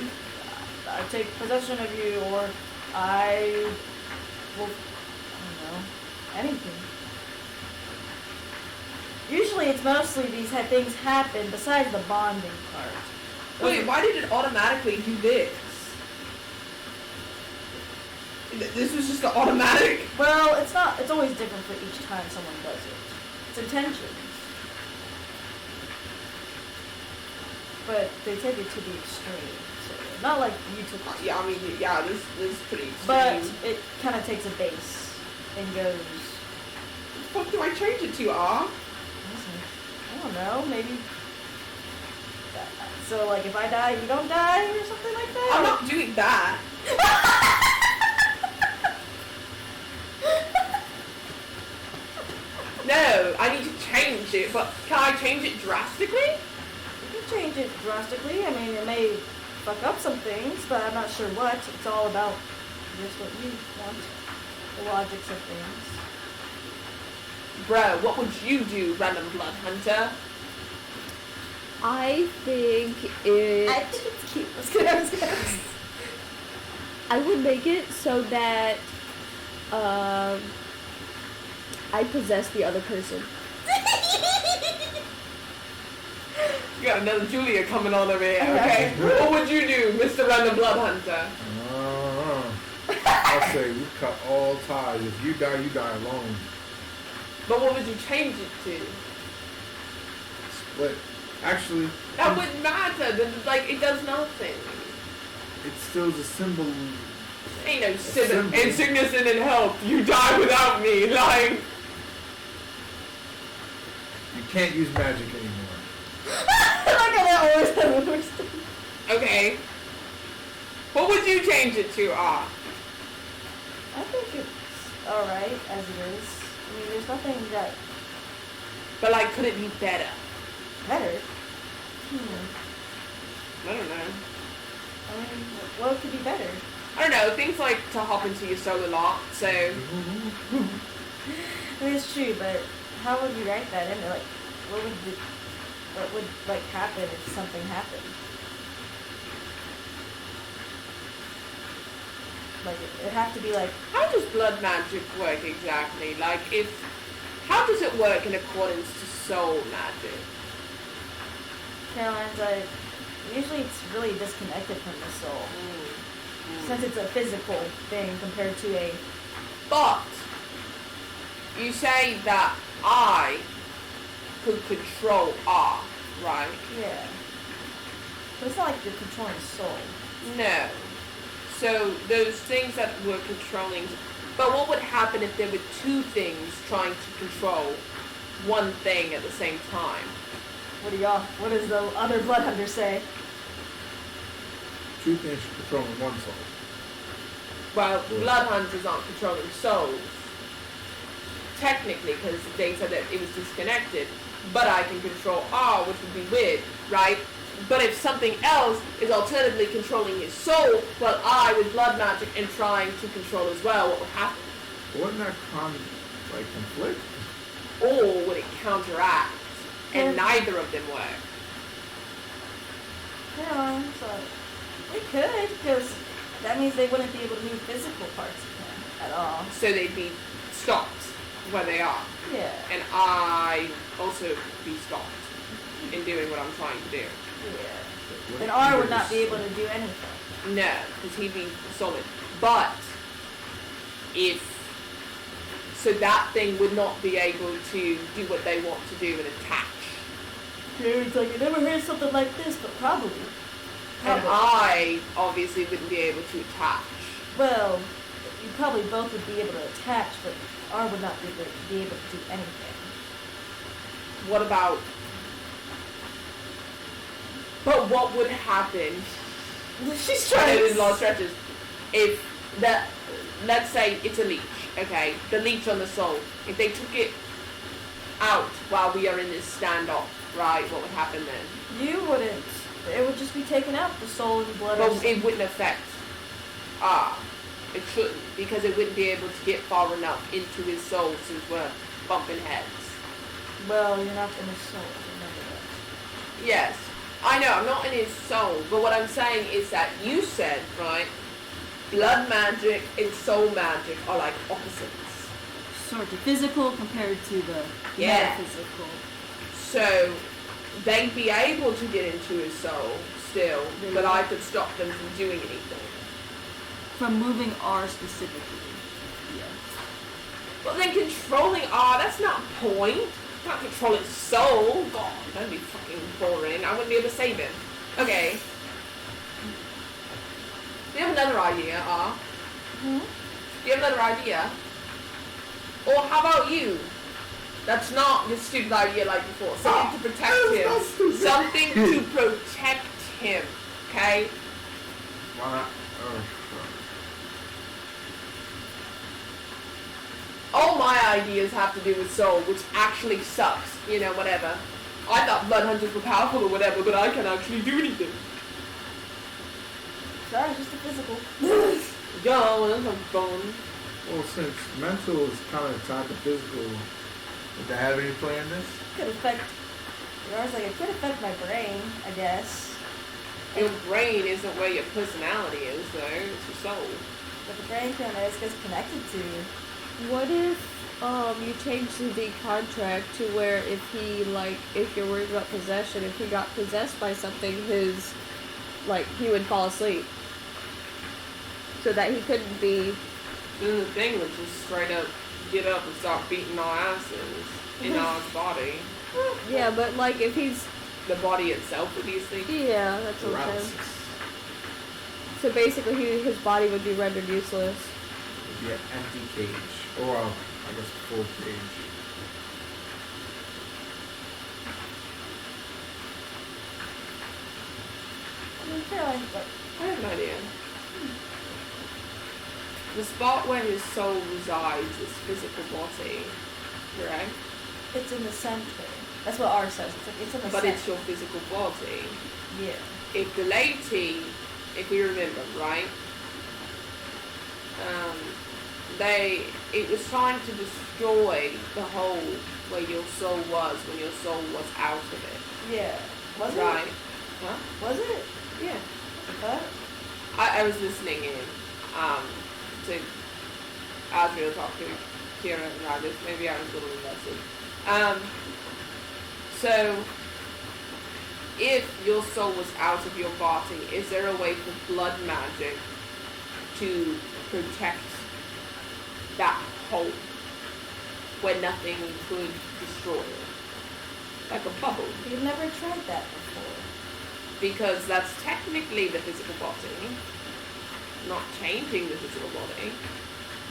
I take possession of you, or I will, I don't know, anything. Usually it's mostly these things happen besides the bonding part. Wait, why did it automatically do this? This was just the automatic? Well, it's not, it's always different for each time someone does it. It's intentions. But they take it to the extreme. So not like you took it. Yeah, I mean, yeah, this is pretty extreme. But it kind of takes a base and goes, What the fuck do I change it to, I don't know, maybe. So, like, if I die, you don't die, or something like that? I'm not doing that. No, I need to change it, but can I change it drastically? You can change it drastically. I mean, it may fuck up some things, but I'm not sure what. It's all about just what you want, the logics of things. Bro, what would you do, random blood hunter? I think it... I think it's cute. Let's go. I would make it so that I possess the other person. You got another Julia coming on over here, okay? What would you do, Mr. Random Blood Hunter? I'll say we cut all ties. If you die alone. But what would you change it to? Split. Actually, That wouldn't matter. Like, it does nothing. it still is a symbol. Ain't no symbol. in sickness and in health. You die without me. Like, You can't use magic anymore. okay. What would you change it to, I think it's alright as it is. I mean, there's nothing that But, like, could it be better? better. I don't know. I mean, what could be better? I don't know. Things like to hop into your soul a lot, so... I mean, it's true, but how would you write that in there? Like, what would like happen if something happened? Like, it'd have to be like, How does blood magic work exactly? Like, how does it work in accordance to soul magic? Caroline's like, usually it's really disconnected from the soul. Since it's a physical thing compared to a... But, you say that I could control R, right? Yeah. But it's not like you're controlling soul. No. So, those things that were controlling... But what would happen if there were two things trying to control one thing at the same time? What does the other blood hunter say? two things controlling one soul. Well, blood hunters aren't controlling souls. Technically, because they said that it was disconnected. But I can control R, which would be weird, right? But if something else is alternatively controlling his soul, well, I, with blood magic, am trying to control as well, what would happen? Wouldn't that conflict? Or would it counteract? And neither of them work. Yeah, so they could, because that means they wouldn't be able to move physical parts of him at all. So they'd be stopped where they are. Yeah. And I also be stopped in doing what I'm trying to do. Yeah. Then R would not be able to do anything. No, because he'd be solid. But so that thing would not be able to do what they want to do and attach. It's like, I never heard something like this, but probably. And I obviously wouldn't be able to attach. Well, you probably both would be able to attach, but R would not be able to do anything. What about... But what would happen... She's trying to do long stretches. If that... Let's say it's a leech, okay? The leech on the soul. If they took it out while we are in this standoff, right, what would happen then? You wouldn't. It would just be taken out. The soul and blood. But it wouldn't affect it shouldn't, because it wouldn't be able to get far enough into his soul since we're bumping heads. Well, you're not in his soul, remember that. Yes. I know, I'm not in his soul, but what I'm saying is that you said, right, blood magic and soul magic are like opposites. Sort of physical compared to the metaphysical. So, they'd be able to get into his soul still, but I could stop them from doing anything. From moving R specifically. Yes. Well, then controlling R, that's not a point. Not controlling soul. God, that'd be fucking boring. I wouldn't be able to save him. Okay. Do you have another idea, R? Hmm? Do you have another idea? Or how about you? That's not your stupid idea like before. Something to protect him. Something to protect him. Okay? Why not? All my ideas have to do with soul, which actually sucks. You know, whatever. I thought blood hunters were powerful or whatever, but I can't actually do anything. Sorry, it's just a physical. Yeah, well, that's not fun. Well, since mental is kind of tied to physical, would that have any play in this? Could affect. I was like, it could affect my brain, I guess. Your brain isn't where your personality is, though. It's your soul. But the brain kind of gets connected to. What if you change the contract to where if you're worried about possession, if he got possessed by something, he would fall asleep. So that he couldn't be... Then the thing would just straight up get up and start beating our asses in our body. Yeah, but if he's... The body itself would be asleep. Yeah, that's what I'm saying. So basically his body would be rendered useless. It would be an empty cage. Or, I guess, a full cage. I mean, Caroline, but I have an idea. The spot where his soul resides is physical body, right? it's in the center. That's what R says. It's in the But center. it's your physical body. Yeah. If the lady, if we remember, right? It was trying to destroy the hole where your soul was when your soul was out of it. Yeah. Was it? Right. Huh? Was it? Yeah. What? I was listening in to Adriel talk to Kira and Ravis. Maybe I was a little invested. So, if your soul was out of your body, is there a way for blood magic to protect that hole where nothing could destroy it? Like a bubble. You've never tried that before. Because that's technically the physical body, not changing the physical body.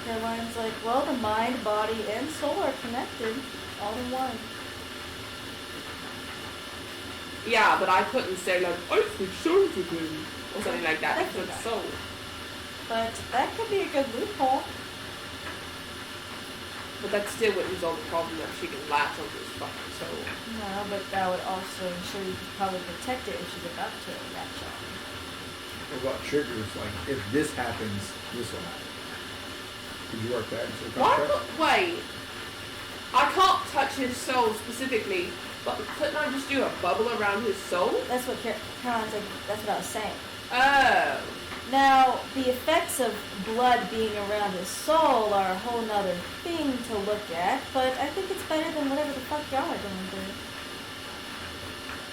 Caroline's like, well, the mind, body, and soul are connected all in one. Yeah, but I couldn't say like, I switched souls with him. Or something like that. I switched souls. But that could be a good loophole. But that still wouldn't resolve the problem that she can latch onto his fucking soul. No, but that would also ensure you could probably protect it if she's about to latch on. What about triggers? Like, if this happens, this will happen. Could you work that into the Why contract? wait. I can't touch his soul specifically, but couldn't I just do a bubble around his soul? That's what Caroline's like. That's what I was saying. Oh. Now, the effects of blood being around his soul are a whole nother thing to look at, but I think it's better than whatever the fuck y'all are gonna do.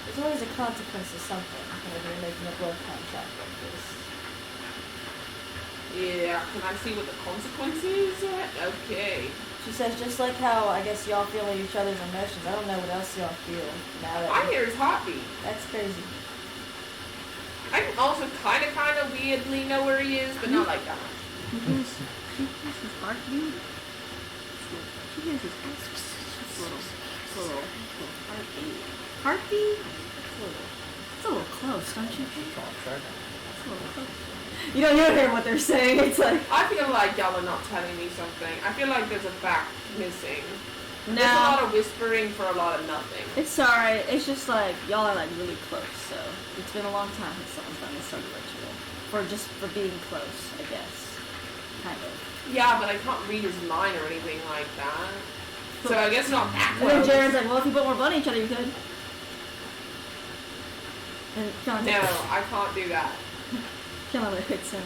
There's always a consequence to something whenever you're making a blood contract like this. Yeah, can I see what the consequences are? Okay. She says, just like how I guess y'all feel each other's emotions, I don't know what else y'all feel now that I hear his heartbeat. that's crazy. I can also kind of weirdly know where he is, but not like that. She hears his heartbeat. She hears his little heartbeat. Heartbeat? It's a little close, don't you think? Contract. It's a little close. You don't hear what they're saying. It's like I feel like y'all are not telling me something. I feel like there's a fact missing. There's a lot of whispering for a lot of nothing. It's alright. It's just like y'all are like really close, so it's been a long time since someone's done this sort of ritual. For being close, I guess. Kind of. Yeah, but I can't read his mind or anything like that. So I guess not that and then close. Jared's like, well, if you put more blood on each other, you could. And Caroline No, I can't do that. hits him.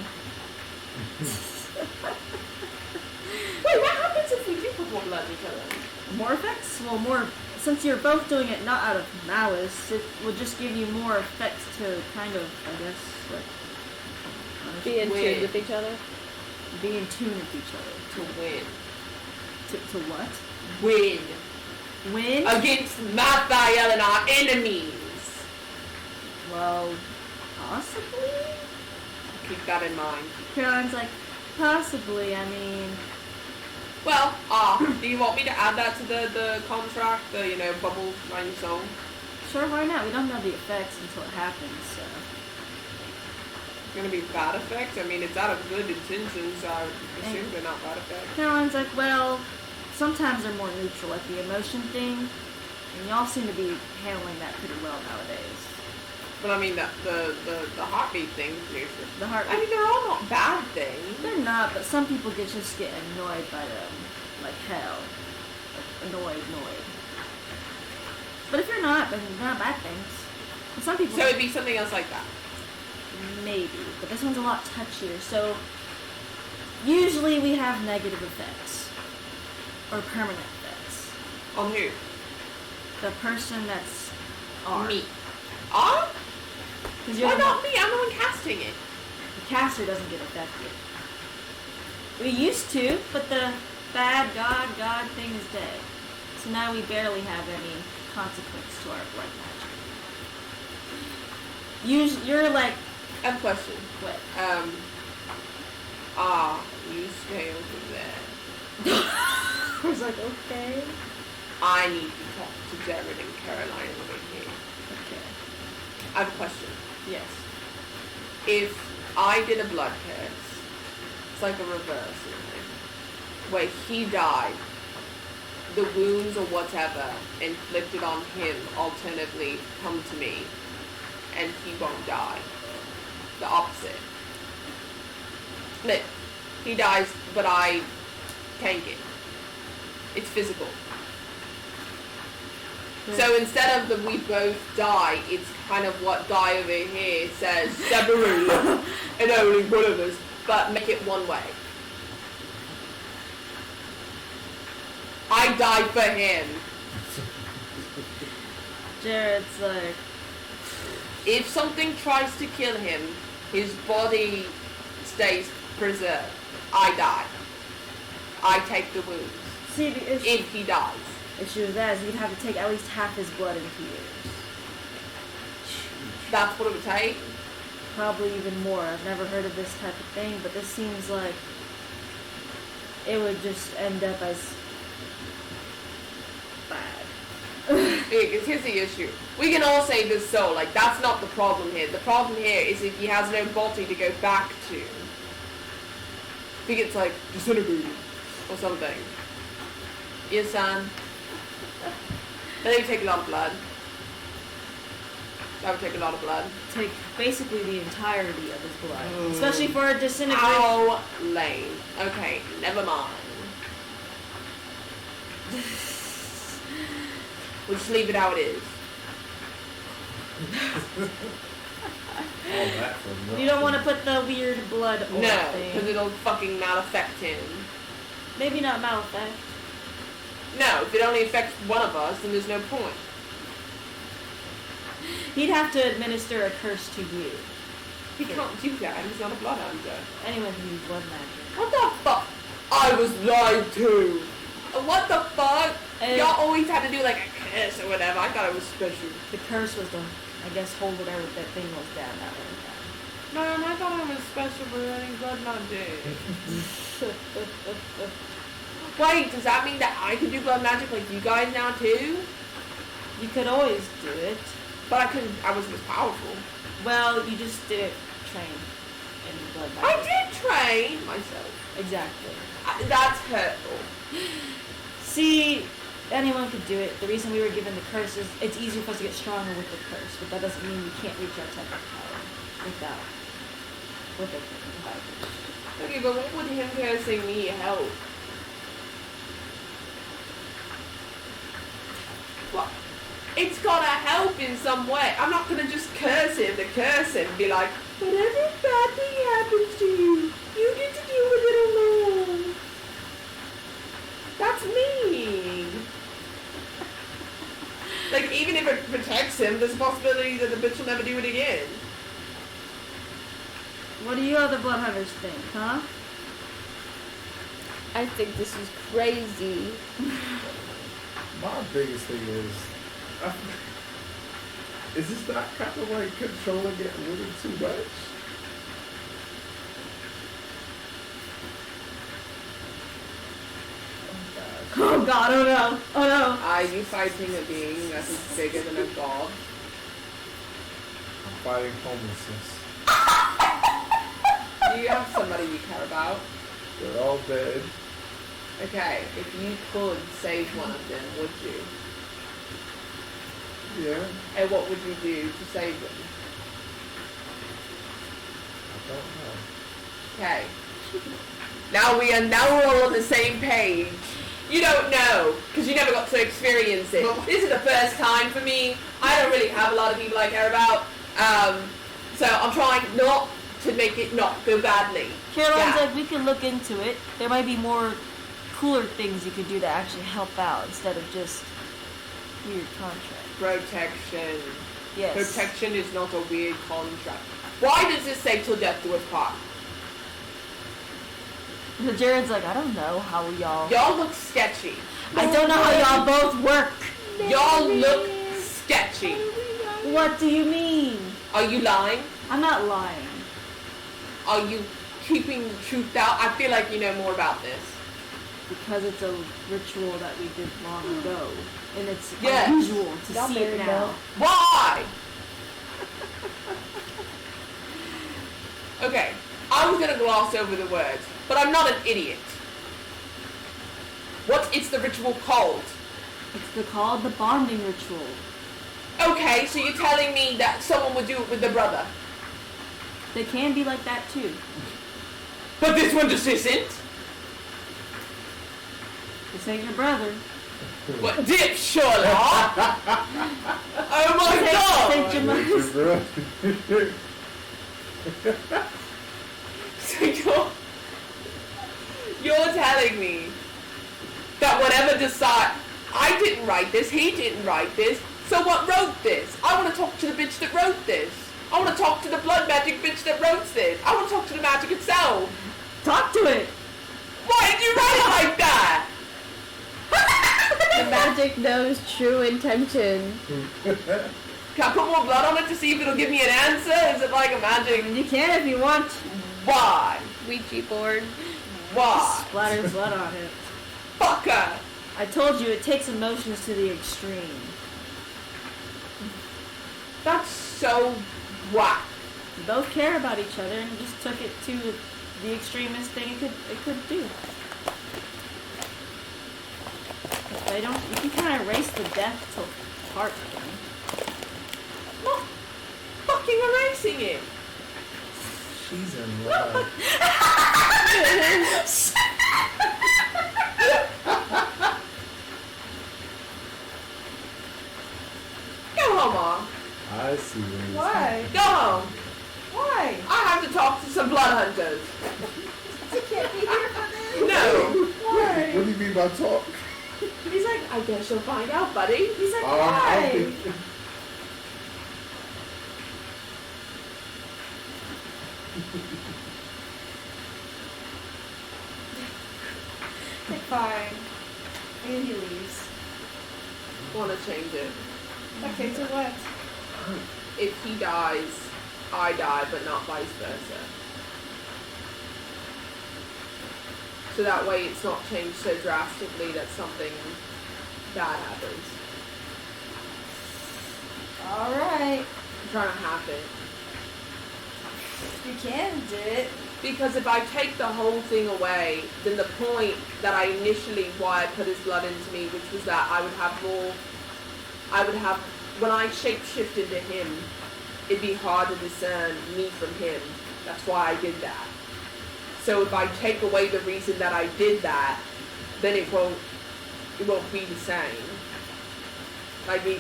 Wait, what happens if we do put more blood in each other? More effects? Well, more. Since you're both doing it not out of malice, it would just give you more effects to kind of, I guess, like Be in tune Win. with each other. be in tune with each other. To win. To what? Win. Win? Against Mathiel and our enemies. Well, possibly? Keep that in mind. Caroline's like, possibly, I mean. Well, do you want me to add that to the contract? The, bubble around your soul? Sure, why not? We don't know the effects until it happens, so. It's gonna be bad effects? I mean, it's out of good intentions, so I assume they're not bad effects. Caroline's like, well, sometimes they're more neutral, like the emotion thing, and y'all seem to be handling that pretty well nowadays. But I mean, the heartbeat thing, neutral. The heart. I mean, they're all not bad things. They're not, but some people just get annoyed by them, like hell. Like, annoyed. But if you're not, then they're not bad things. And some people. So it'd be something else like that. Maybe, but this one's a lot touchier. So usually we have negative effects or permanent effects. On who? The person that's R. Me. Ah? Because Why not me? I'm the one casting it. The caster doesn't get affected. We used to, but the bad god thing is dead. So now we barely have any consequence to our blood magic. You're like, I have a question. what? You stay over there. I was like, okay. I need to talk to Jared and Caroline over here. Okay. I have a question. Yes. If I did a blood test, it's like a reverse, isn't it? Where he died, the wounds or whatever inflicted on him alternatively come to me, and he won't die. The opposite. Look, he dies, but I tank it. It's physical. So instead of the we both die, it's kind of what guy over here says, separate and only one of us, but make it one way. I died for him. Jared's like, If something tries to kill him, his body stays preserved. I die. I take the wounds. see, the issue, If he dies. issue with that is you'd have to take at least half his blood into yours. That's what it would take. Probably even more. I've never heard of this type of thing, but this seems like it would just end up as bad. because here's the issue. We can all save his soul. Like, that's not the problem here. The problem here is if he has no body to go back to. If he gets, like, disintegrated or something. Yes, son? That would take a lot of blood. That would take a lot of blood. Take basically the entirety of his blood. Especially for a disintegrated. How lame. Okay, never mind. We'll just leave it how it is. All that for nothing. You don't want to put the weird blood or No, thing. because it'll fucking not affect him. Maybe not Malefect. No, if it only affects one of us, then there's no point. He'd have to administer a curse to you. He can't do that, he's not a bloodhunter. Anyone can use blood magic. What the fuck? I was lied to. What the fuck? Y'all always had to do like a curse or whatever. I thought it was special. The curse was to, I guess, hold whatever that thing was down that way. Mom, I thought it was special for letting blood not dead. Wait, does that mean that I can do blood magic like you guys now too? You could always do it. But I couldn't. I wasn't as powerful. Well, you just didn't train in blood magic. I did train myself. Exactly. That's hurtful. See, anyone could do it. The reason we were given the curse is it's easier for us to get stronger with the curse, but that doesn't mean we can't reach our type of power without with it. Okay, but what would him cursing me help? What? It's gotta help in some way. I'm not gonna just curse him to curse him and be like, whatever bad thing happens to you, you get to deal with it alone. That's mean. Like, even if it protects him, there's a possibility that the bitch will never do it again. What do you other blood hunters think, huh? I think this is crazy. My biggest thing is this not kind of like controlling it a little too much? Oh god, oh no, oh no. Are you fighting a being that is bigger than a god? I'm fighting homelessness. Do you have somebody you care about? They're all dead. Okay, if you could save one of them, would you? Yeah, And what would you do to save them? I don't know. Okay. Now we're all on the same page. You don't know, because you never got to experience it. This is the first time for me. I don't really have a lot of people I care about. So I'm trying not to make it not go badly. Caroline's Yeah. like, we can look into it. There might be more cooler things you could do to actually help out instead of just weird contract. Protection. Yes. Protection is not a weird contract. Why does this say till death do us part? Jared's like, I don't know how y'all... Y'all look sketchy. I don't know how y'all both work. Y'all look sketchy. What do you mean? Are you lying? I'm not lying. Are you keeping the truth out? I feel like you know more about this. Because it's a ritual that we did long ago. And it's Yes. unusual to Y'all see it better now. know. Why? Okay, I was gonna gloss over the words, but I'm not an idiot. It's the ritual called? Called the bonding ritual. Okay, so you're telling me that someone would do it with their brother. They can be like that too. But this one just isn't? This ain't your brother. What, dip, Sherlock? Oh my god! This ain't your mother. So you're telling me that whatever I didn't write this, he didn't write this, so what wrote this? I want to talk to the bitch that wrote this. I want to talk to the blood magic bitch that wrote this. I want to talk to the magic itself. Talk to it. Why did you write it like that? The magic knows true intention. Can I put more blood on it to see if it'll give me an answer? Is it like a magic? You can if you want. Why? Ouija board. Why? Splatter blood on it. Fucker! I told you it takes emotions to the extreme. That's so whack. You both care about each other and you just took it to the extremist thing it could do. If they don't, you can kind of erase the death to part thing. Not fucking erasing it. She's in love. Go home, Mom. I see where he's Why? Go home. Why? I have to talk to some blood hunters. You can't be here for this. No. Why? What do you mean by talk? He's like, I guess you'll find out, buddy. He's like, I why? think- Okay, fine. And he leaves. Want to change it. Okay, so what? If he dies, I die, but not vice versa. So that way it's not changed so drastically that something bad happens. Alright. I'm trying to have it. You can do it. Because if I take the whole thing away, then the point that I initially, why I put his blood into me, which was that I would have, when I shapeshift into him, it'd be hard to discern me from him. That's why I did that. So if I take away the reason that I did that, then it won't be the same. Like, I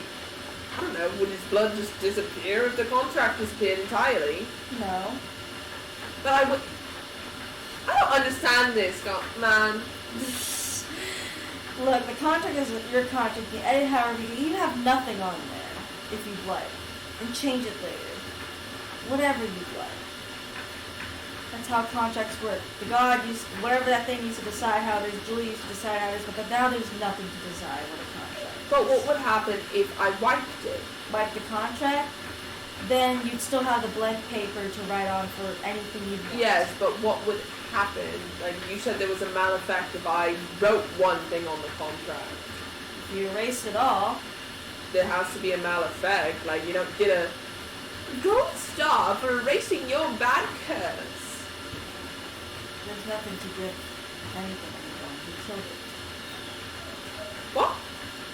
don't know, would his blood just disappear if the contract disappeared entirely? No. But I don't understand this, man. Look, the contract is your contract. You can edit however you have nothing on there if you'd like. And change it later. Whatever you'd like. That's how contracts work. The god used, whatever that thing used to decide how it is, Julie used to decide how it is, but now there's nothing to decide what a contract is. But what would happen if I wiped it? Wipe the contract, then you'd still have the blank paper to write on for anything you'd want. Yes, but what would happen? Like, you said there was a maleffect if I wrote one thing on the contract. If you erase it all, There has to be a maleffect. Like, you don't get a gold star for erasing your bad curse. there's nothing to give anything anymore. We killed it. What?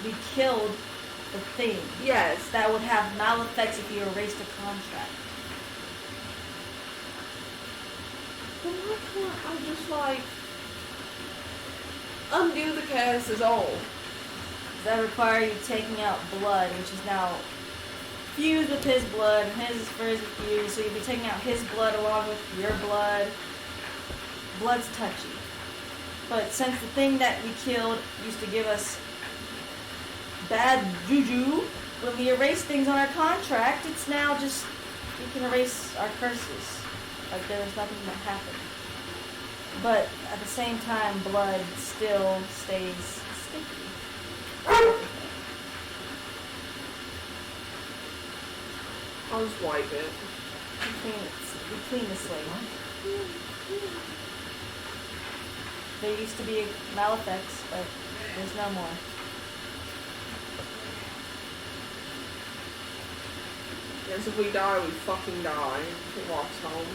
We killed the thing. Yes. That would have maleffects if you erased a contract. Then why can't I just, like, undo the curse is all? That require you taking out blood, which is now fused with his blood, and his is fused, so you'll be taking out his blood along with your blood. Blood's touchy. But since the thing that we killed used to give us bad juju, when we erase things on our contract, it's now just, we can erase our curses. Like there was nothing that happened. But at the same time, blood still stays sticky. I'll just wipe it. We clean the slate. There used to be maleffects, but there's no more. Yes, if we die, we fucking die. He walks home.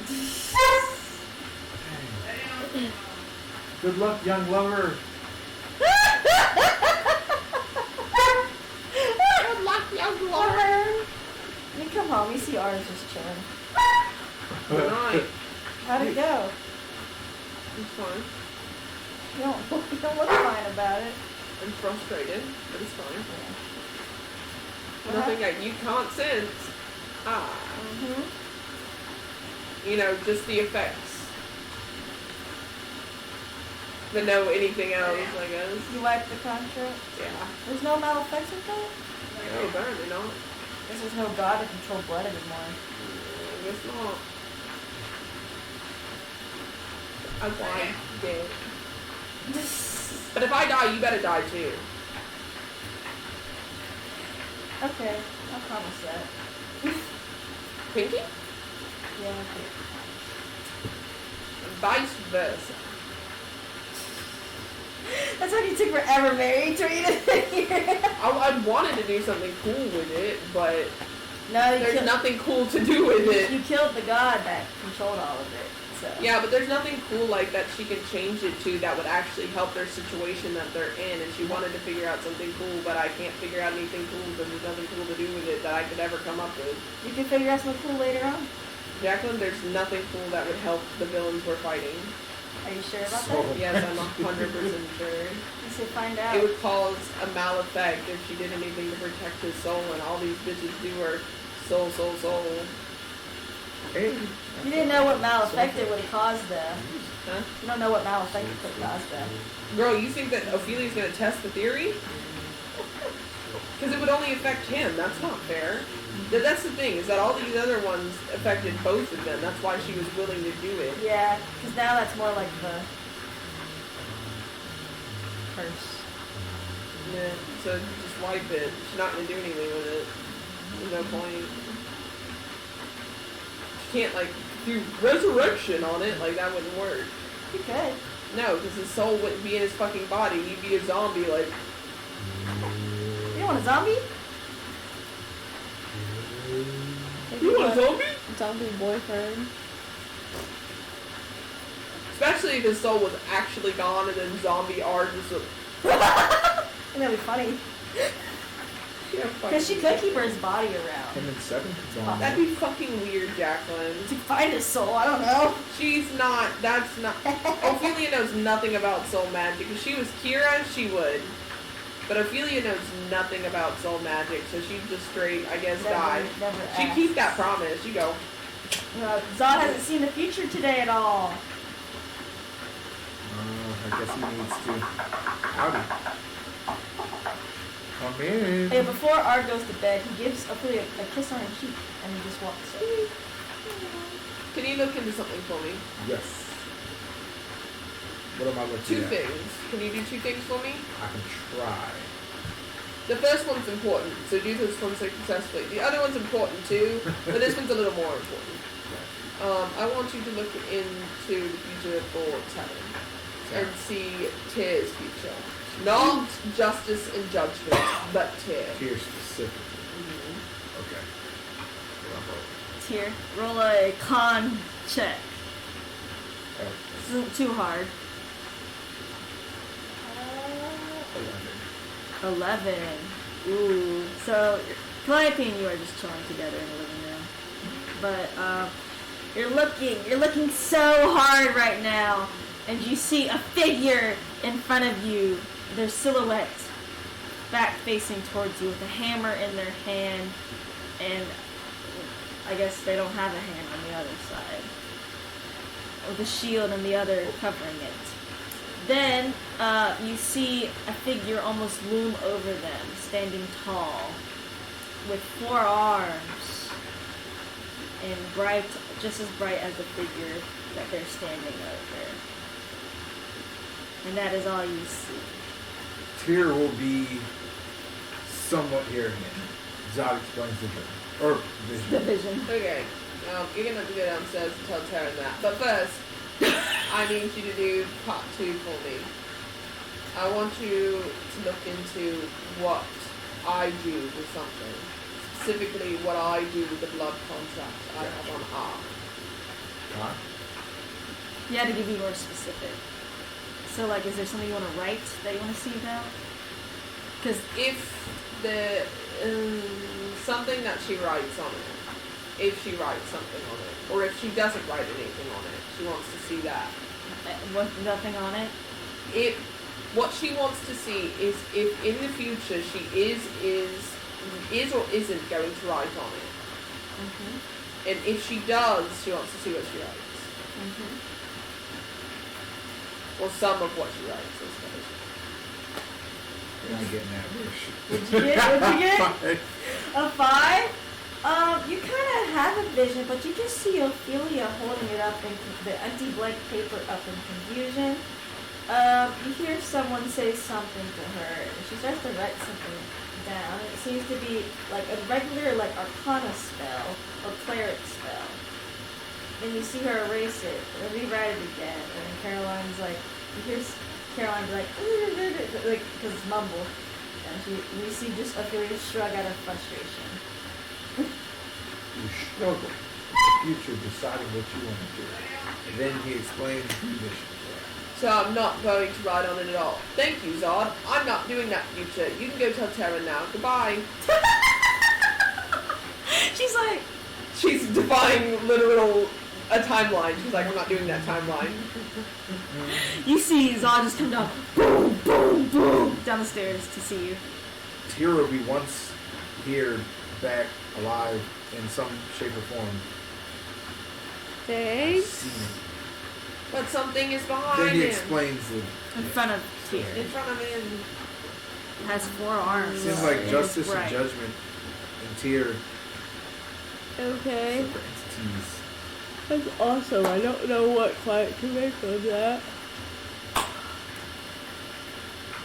Good luck, young lover. Good luck, young lover. You come home, you see ours just chilling. Good night. How'd it go? It's fine. You don't look fine about it. I'm frustrated, but it's fine. What Nothing that you can't sense. Mm-hmm. You know, just the effects. But no anything else, I guess. You wiped the contract? Yeah. There's no maleffects with that? No, apparently not. Guess there's no god to control blood anymore. I guess not. I wiped it. But if I die, you better die too. Okay, I'll promise that. Pinky? Yeah, okay. Vice versa. That's why you took forever, Mary, to read it here. I wanted to do something cool with it, but No, you There's killed, nothing cool to do with it. you killed the god that controlled all of it. So. Yeah, but there's nothing cool like that she can change it to that would actually help their situation that they're in. And she wanted to figure out something cool, but I can't figure out anything cool because there's nothing cool to do with it that I could ever come up with. You can figure out something cool later on. Jacqueline, there's nothing cool that would help the villains we're fighting. Are you sure about So- that? Yes, I'm 100% sure. You should find out. It would cause a mal effect if she did anything to protect his soul, and all these bitches do are soul. Hey. You didn't know what mal-effect it would have caused, though. Huh? You don't know what mal-effect it could have caused, though. Girl, you think that Ophelia's gonna test the theory? Because it would only affect him. That's not fair. That's the thing, is that all these other ones affected both of them. That's why she was willing to do it. Yeah, because now that's more like the curse. Yeah, so just wipe it. She's not gonna do anything with it. There's no point. She can't, like, do resurrection on it. Like, that wouldn't work. You could. No, because his soul wouldn't be in his fucking body. He'd be a zombie, like... You don't want a zombie? You want a zombie? Zombie boyfriend. Especially if his soul was actually gone and then zombie are just a... And that'd be funny. Yeah, Because she could keep her body around. Him and Seven could go on. That'd be fucking weird, Jacqueline. To find his soul, I don't know. She's not, that's not... Ophelia knows nothing about soul magic. If she was Kira, she would. But Ophelia knows nothing about soul magic, so she'd just straight, I guess, die. Never She'd keep that promise. You go. Zod hasn't seen the future today at all. I guess he needs to. Howdy. Come in. Hey, before Art goes to bed, he gives Ophelia a kiss on her cheek and he just walks away. Can you look into something for me? Yes. What am I looking Two at? things. Can you do two things for me? I can try. The first one's important, so do this one successfully. The other one's important too, but this one's a little more important. I want you to look into the future for Talon and see Tyr's future. Not justice and judgment, but Tyr. Here specifically. Mhm. Okay. Here, roll a con check. Oh, This isn't too hard. 11. 11. Ooh. So, Calliope and you are just chilling together in the living room. But, you're looking so hard right now. And you see a figure in front of you. Their silhouette back facing towards you with a hammer in their hand. And I guess they don't have a hand on the other side. With a shield and the other covering it. Then you see a figure almost loom over them, standing tall, with 4 arms, and bright, just as bright as the figure that they're standing over. And that is all you see. Tyr will be somewhat here again. Zod explains the vision. Or vision. The vision. Okay, you're gonna have to go downstairs and tell Taryn that. But first, I need you to do part 2 for me. I want you to look into what I do with something. Specifically, what I do with the blood contract I have on R. Huh? You had to give you more specific. So, like, is there something you want to write that you want to see about? Because If the something that she writes on it, if she writes something on it, or if she doesn't write anything on it, she wants to see that. with nothing on it, What she wants to see is if in the future she is or isn't going to write on it. mm-hmm. And if she does, she wants to see what she writes. Mm-hmm. Or some of what she writes, I suppose. You're not getting that wish. What'd you get? A 5? You kind of have a vision, but you just see Ophelia holding it up in the empty blank paper up in confusion. You hear someone say something to her, and she starts to write something down. It seems to be like a regular, like, arcana spell or cleric spell. Then you see her erase it, and rewrite it again, and then Caroline's like, you hear Caroline be like, because it's mumbled. And you see just Ophelia shrug out of frustration. You struggle in the future deciding what you want to do. And then he explains the mission. So I'm not going to ride on it at all. Thank you, Zod. I'm not doing that, future. You can go tell Terran now. Goodbye. She's like, She's defying a timeline. She's like, I'm not doing that timeline. you see Zod just come down, boom, boom, boom, down the stairs to see you. Tyr will be once here, back, alive, in some shape or form. Thanks. Seen it. But something is behind Then he him. explains it. In front of Tyr. In front of him. It has 4 arms. Seems like It justice is bright. and judgment and Tyr Okay. separate entities. That's awesome. I don't know what quite to make of that.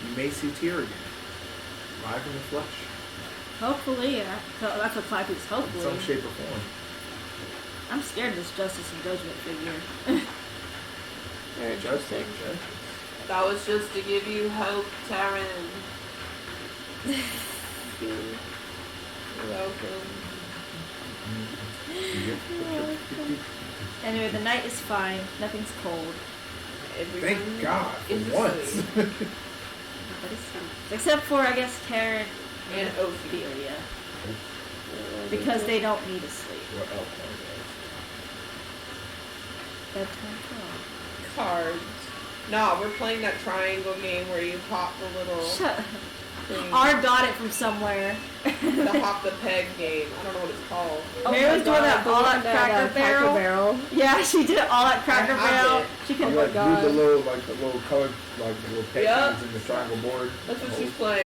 You may see Tyr again, live in the flesh, Hopefully, yeah. That's what Clive is in hopefully. some shape or form. I'm scared of this justice and judgment figure. Very Justice. interesting. That was just to give you hope, Terran. You're welcome. Anyway, the night is fine. Nothing's cold. Everyone Thank God for is once. asleep. Everybody sleeps. Except for, I guess, Karen And and Ophelia. Ophelia. Because they don't need to sleep. What else? Bedtime call. Cards. Nah, we're playing that triangle game where you hop the little Shut up. thing. R got it from somewhere. The hop the peg game. I don't know what it's called. Mary was doing that all at Cracker Barrel. Barrel. Yeah, she did it all at Cracker I have Barrel. it. She Oh, can like God. move the little colored, like the little peg Yup. things in the triangle board. That's what Oh, she's playing.